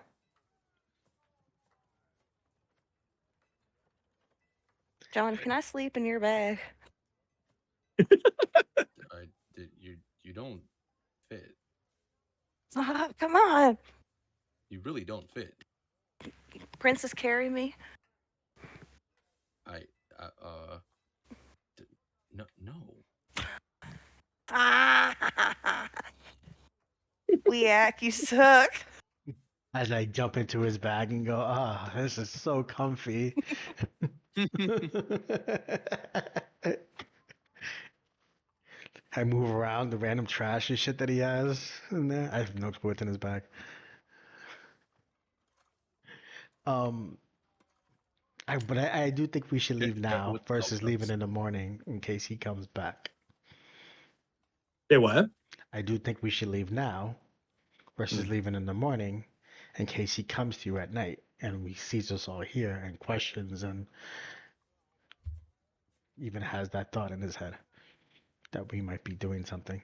D: John, can I sleep in your bag?
C: You don't fit.
D: Come on.
C: You really don't fit.
D: Princess, carry me.
C: No.
D: Weak, you suck.
A: As I jump into his bag and go, this is so comfy. I move around the random trash and shit that he has in there. I have no clue what's in his bag. But I do think we should leave now versus leaving in the morning in case he comes back.
B: Say what?
A: I do think we should leave now versus leaving in the morning in case he comes to you at night and he sees us all here and questions and even has that thought in his head that we might be doing something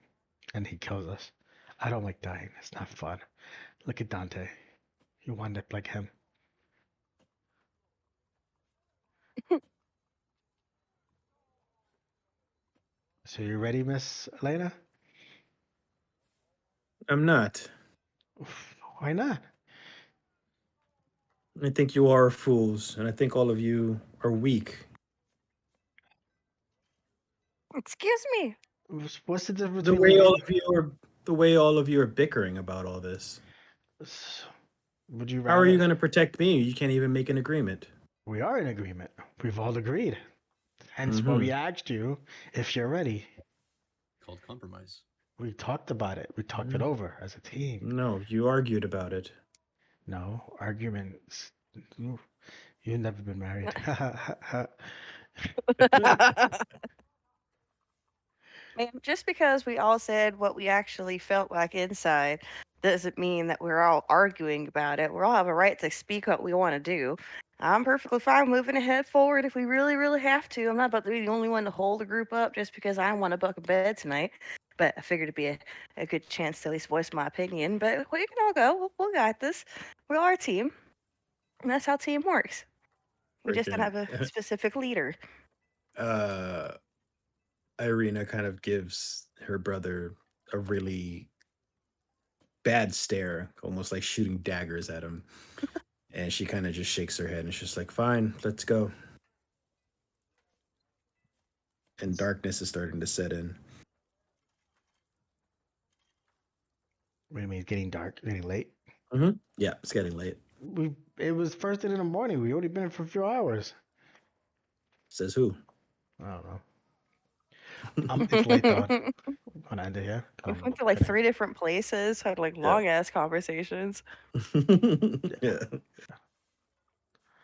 A: and he kills us. I don't like dying. It's not fun. Look at Dante. You wind up like him. So you ready, Miss Elena?
B: I'm not.
A: Why not?
B: I think you are fools, and I think all of you are weak.
D: Excuse me.
A: What's the difference
B: The way all of you are bickering about all this.
A: Would you rather?
B: How are you going to protect me? You can't even make an agreement.
A: We are in agreement. We've all agreed. Hence why we asked you if you're ready.
C: Called compromise.
A: We talked about it. We talked it over as a team.
B: No, you argued about it.
A: No, arguments. You've never been married.
D: Man, just because we all said what we actually felt like inside doesn't mean that we're all arguing about it. We all have a right to speak what we want to do. I'm perfectly fine moving ahead forward if we really, really have to. I'm not about to be the only one to hold the group up just because I want to buck a bed tonight. But I figured it'd be a good chance to at least voice my opinion. But we can all go. We'll got this. We are a team. And that's how team works. We just don't have a specific leader.
B: Irina kind of gives her brother a really bad stare, almost like shooting daggers at him. And she kind of just shakes her head and she's like, fine, let's go. And darkness is starting to set in.
A: What do you mean it's getting dark, getting late?
B: Yeah, it's getting late.
A: It was first thing in the morning. We only been for a few hours.
B: Says who?
A: I don't know. It's late though. I'm gonna end it here.
D: We went to like 3 different places, had like long ass conversations.
B: Yeah.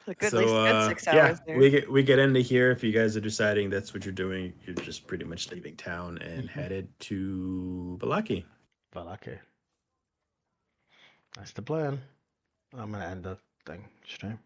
D: A good, at
B: So
D: least a good 6
B: yeah,
D: hours there.
B: we get into here. If you guys are deciding that's what you're doing, you're just pretty much leaving town and headed to Balaki.
A: Balaki. That's the plan. I'm gonna end the thing stream.